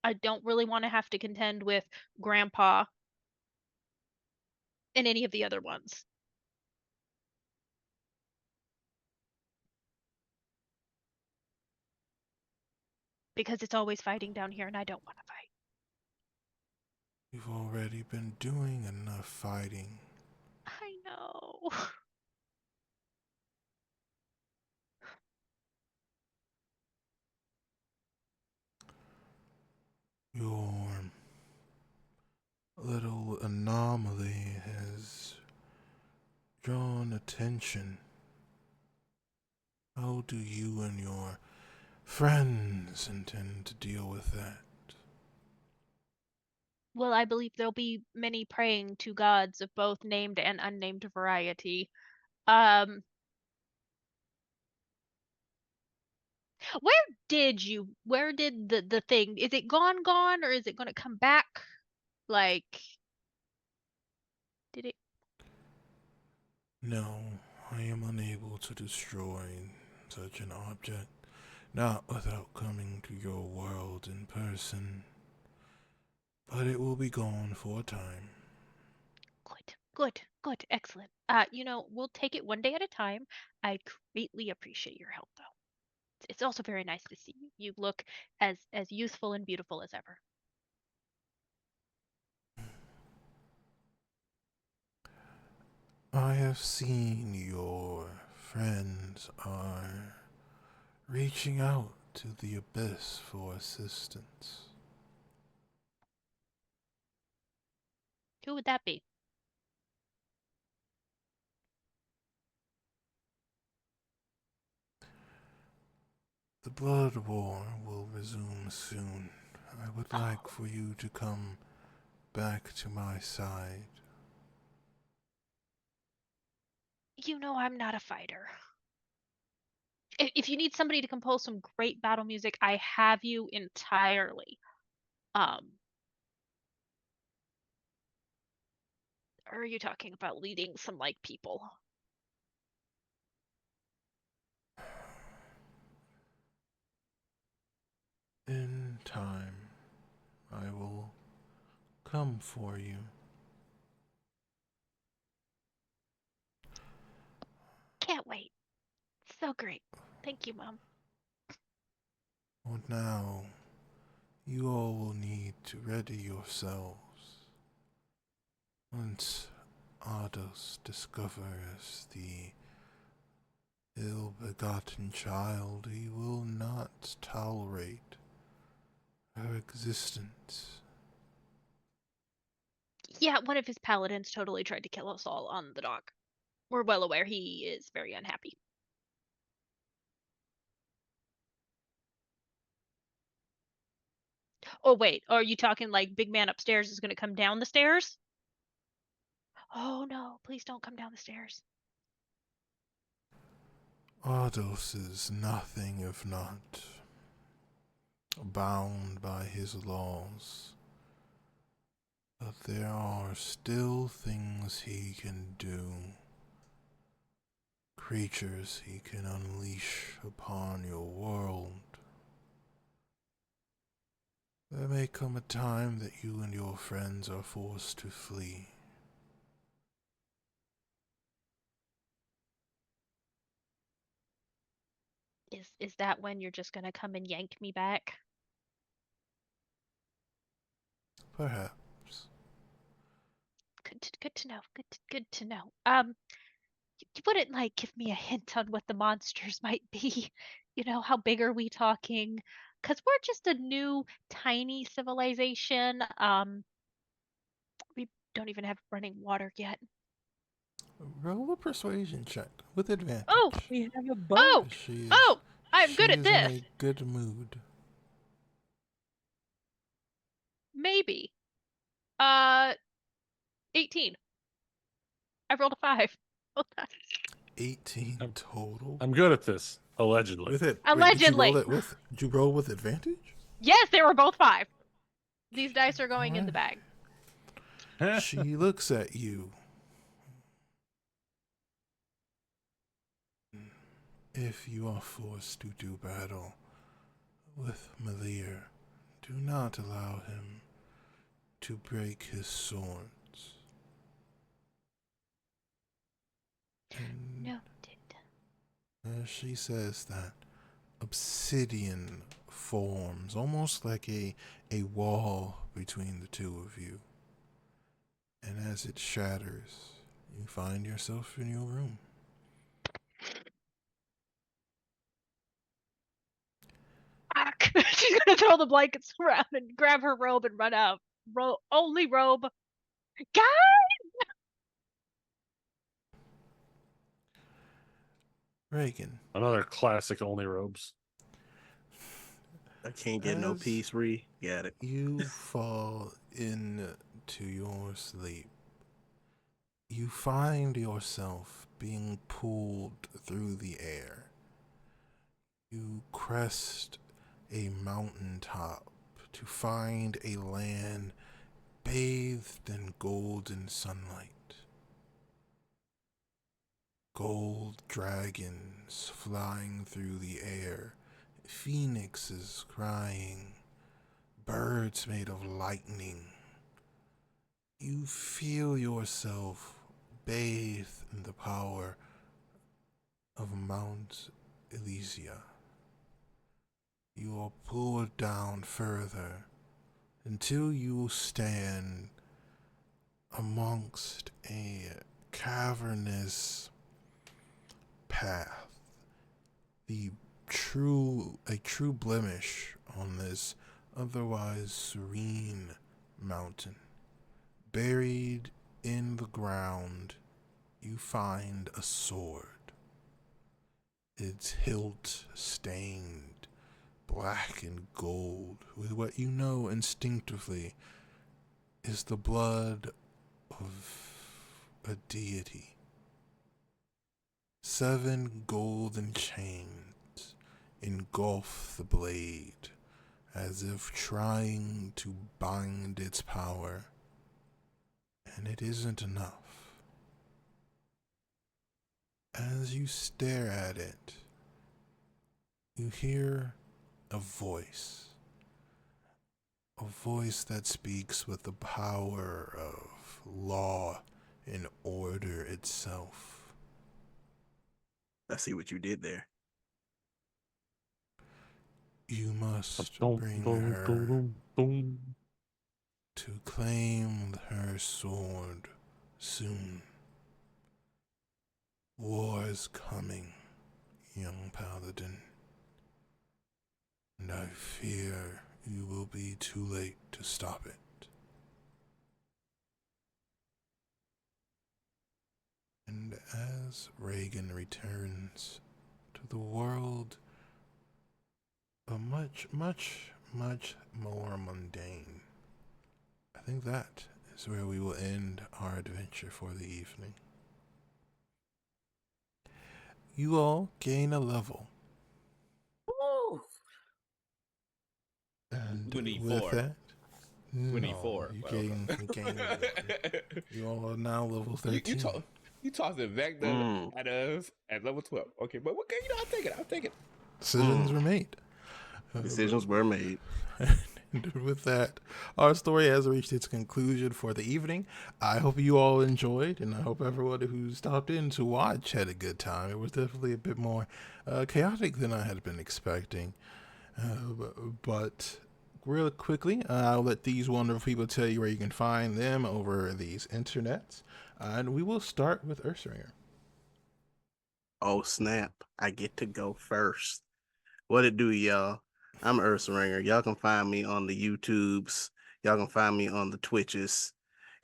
I don't really want to have to contend with Grandpa and any of the other ones. Because it's always fighting down here and I don't want to fight. You've already been doing enough fighting. I know. Your little anomaly has drawn attention. How do you and your friends intend to deal with that? Well, I believe there'll be many praying to gods of both named and unnamed variety. Um, where did the thing, is it gone, or is it gonna come back? Like, did it? No, I am unable to destroy such an object, not without coming to your world in person. But it will be gone for a time. Good, excellent. We'll take it one day at a time. I greatly appreciate your help, though. It's also very nice to see you. You look as youthful and beautiful as ever. I have seen your friends are reaching out to the abyss for assistance. Who would that be? The blood war will resume soon. I would like for you to come back to my side. You know I'm not a fighter. If you need somebody to compose some great battle music, I have you entirely. Um, or are you talking about leading some like people? In time, I will come for you. Can't wait. So great. Thank you, Mom. For now, you all will need to ready yourselves. Once Ardos discovers the ill-begotten child, he will not tolerate her existence. Yeah, one of his paladins totally tried to kill us all on the dock. We're well aware he is very unhappy. Oh, wait. Are you talking like big man upstairs is going to come down the stairs? Oh, no. Please don't come down the stairs. Ardos is nothing if not bound by his laws. But there are still things he can do, creatures he can unleash upon your world. There may come a time that you and your friends are forced to flee. Is that when you're just going to come and yank me back? Perhaps. Good to know. Good to know. You wouldn't like give me a hint on what the monsters might be? You know, how big are we talking? Because we're just a new, tiny civilization. We don't even have running water yet. Roll a persuasion check with advantage. Oh, We have a boat. oh, She is oh, I'm good at She's in this. a good mood. Maybe. 18. I rolled a 5. Both times. 18 total. I'm good at this, allegedly. With it, wait, Allegedly. did you roll with advantage? Yes, they were both 5. These dice are going in the bag. She looks at you. If you are forced to do battle with Malir, do not allow him to break his swords. And Noted. she says that obsidian forms almost like a wall between the two of you. And as it shatters, you find yourself in your room. She's gonna throw the blankets around and grab her robe and run out. Only robe. Guys! Reagan, Another classic only robes. I can't get no As- peace, Ree. Got it. you fall into your sleep. You find yourself being pulled through the air. You crest a mountaintop to find a land bathed in golden sunlight. Gold dragons flying through the air, phoenixes crying, birds made of lightning. You feel yourself bathed in the power of Mount Elysia. You are pulled down further until you stand amongst a cavernous path. A true blemish on this otherwise serene mountain. Buried in the ground, you find a sword. Its hilt stained black and gold with what you know instinctively is the blood of a deity. 7 golden chains engulf the blade as if trying to bind its power, and it isn't enough. As you stare at it, you hear a voice that speaks with the power of law and order itself. I see what you did there. You must Dum, bring dum, her dum, dum. to claim her sword soon. War is coming, young paladin, and I fear you will be too late to stop it. And as Reagan returns to the world, a much more mundane, I think that is where we will end our adventure for the evening. You all gain a level. And 24. with that, 24. No, you Well, gain you all are now level 13. You tossed it back at us at level 12. Okay, but okay, I'll take it. Decisions were made. Decisions were made. And with that, our story has reached its conclusion for the evening. I hope you all enjoyed, and I hope everyone who stopped in to watch had a good time. It was definitely a bit more chaotic than I had been expecting. But real quickly, I'll let these wonderful people tell you where you can find them over these internets. And we will start with Ursringer. Oh, snap. I get to go first. What it do, y'all? I'm Ursringer. Y'all can find me on the YouTubes. Y'all can find me on the Twitches.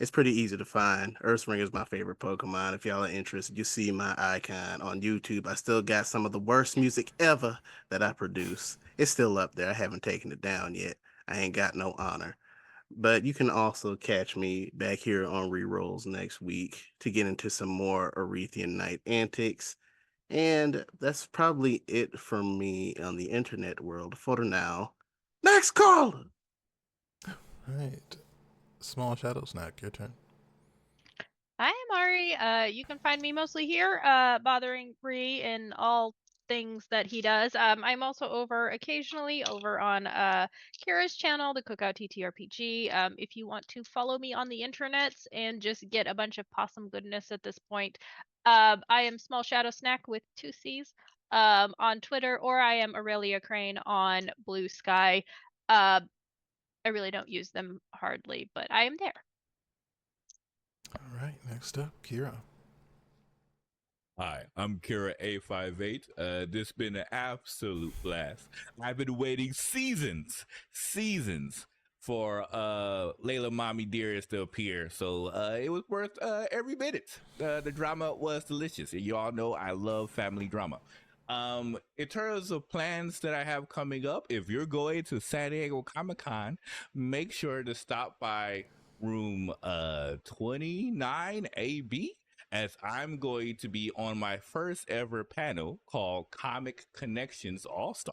It's pretty easy to find. Earthring is my favorite Pokemon. If y'all are interested, you see my icon on YouTube. I still got some of the worst music ever that I produce. It's still up there. I haven't taken it down yet. I ain't got no honor. But you can also catch me back here on ReeRoles next week to get into some more Arethian Night antics. And that's probably it for me on the internet world for now. Next caller! All right. Small Shadow Snack, your turn. I am Ari. You can find me mostly here, bothering Ree in all things that he does. I'm also occasionally over on Kira's channel, the Cookout TTRPG. If you want to follow me on the internets and just get a bunch of possum goodness at this point, I am Small Shadow Snack with 2 C's on Twitter, or I am Aurelia Crane on Blue Sky. I really don't use them hardly, but I am there. All right. Next up, Kira. Hi, I'm Kira A58. This has been an absolute blast. I've been waiting seasons for Layla Mommy Dearest to appear, so it was worth every minute. The drama was delicious, and you all know I love family drama. In terms of plans that I have coming up, if you're going to San Diego Comic-Con, make sure to stop by room 29AB, as I'm going to be on my first ever panel called Comic Connections All Star.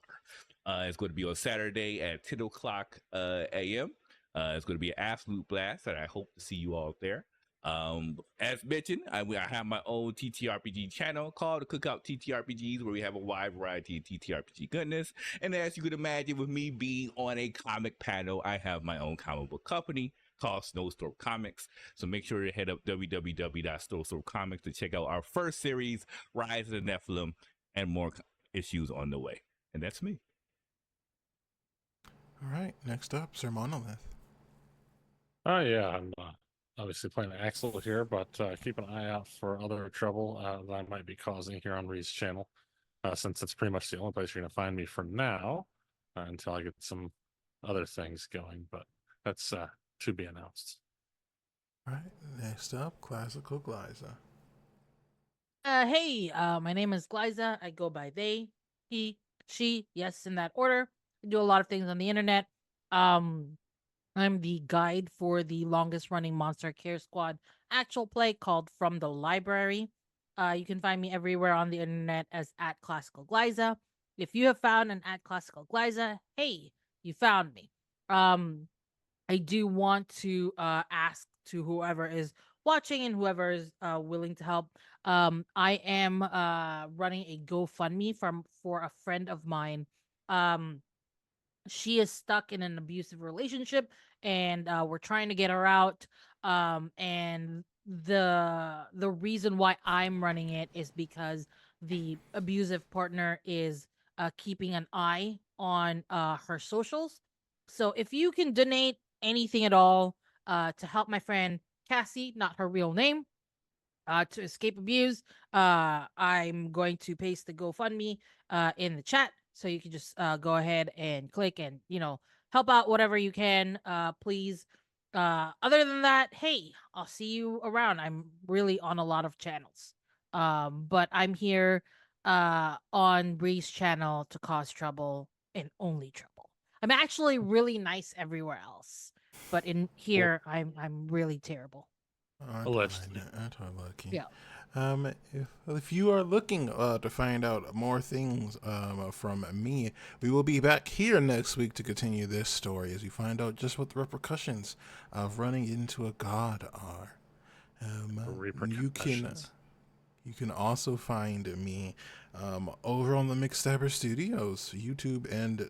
It's going to be on Saturday at 10 o'clock a.m. It's going to be an absolute blast, and I hope to see you all there. As mentioned, I have my own TTRPG channel called the Cookout TTRPGs, where we have a wide variety of TTRPG goodness. And as you could imagine, with me being on a comic panel, I have my own comic book company called Snowstorm Comics. So make sure to head up www.snowstormcomics to check out our first series, Rise of the Nephilim, and more issues on the way. And that's me. All right. Next up, Sir Monolith. Oh yeah, I'm obviously playing Axel here, but keep an eye out for other trouble that I might be causing here on Ree's channel, since it's pretty much the only place you're going to find me for now, until I get some other things going. But that's to be announced. All right. Next up, Classical Glyza. Hey, my name is Glyza. I go by they, he, she, yes, in that order. I do a lot of things on the internet. I'm the guide for the longest running Monster Care Squad actual play called From the Library. You can find me everywhere on the internet as at Classical Glyza. If you have found an at Classical Glyza, hey, you found me. I do want to ask to whoever is watching and whoever is willing to help. I am running a GoFundMe for a friend of mine. She is stuck in an abusive relationship, and we're trying to get her out. And the reason why I'm running it is because the abusive partner is keeping an eye on her socials. So if you can donate anything at all to help my friend Cassie, not her real name, to escape abuse, I'm going to paste the GoFundMe in the chat, so you can just go ahead and click and help out whatever you can, please. Other than that, hey, I'll see you around. I'm really on a lot of channels, but I'm here on Bree's channel to cause trouble and only trouble. I'm actually really nice everywhere else, but in here, I'm really terrible. Allegedly. Aren't I lucky? Yeah. If you are looking to find out more things from me, we will be back here next week to continue this story as we find out just what the repercussions of running into a god are. Repercussions. You can also find me over on the Mixstabber Studios YouTube and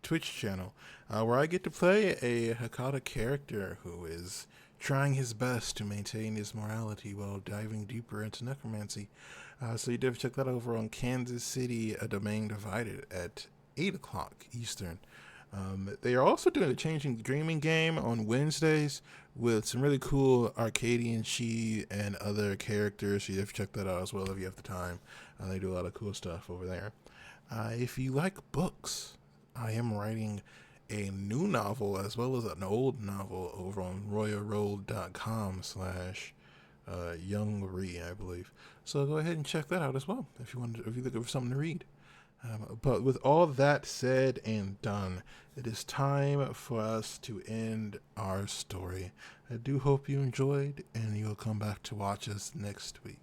Twitch channel, where I get to play a Hakata character who is trying his best to maintain his morality while diving deeper into necromancy. So you did check that over on Kansas City, A Domain Divided at 8 o'clock Eastern. They are also doing a Changing Dreaming game on Wednesdays with some really cool Arcadian She and other characters. So you have to check that out as well if you have the time. They do a lot of cool stuff over there. If you like books, I am writing a new novel as well as an old novel over on ReeRoles.com slash Young Ree, I believe. So go ahead and check that out as well if you're looking for something to read. But with all that said and done, it is time for us to end our story. I do hope you enjoyed, and you'll come back to watch us next week.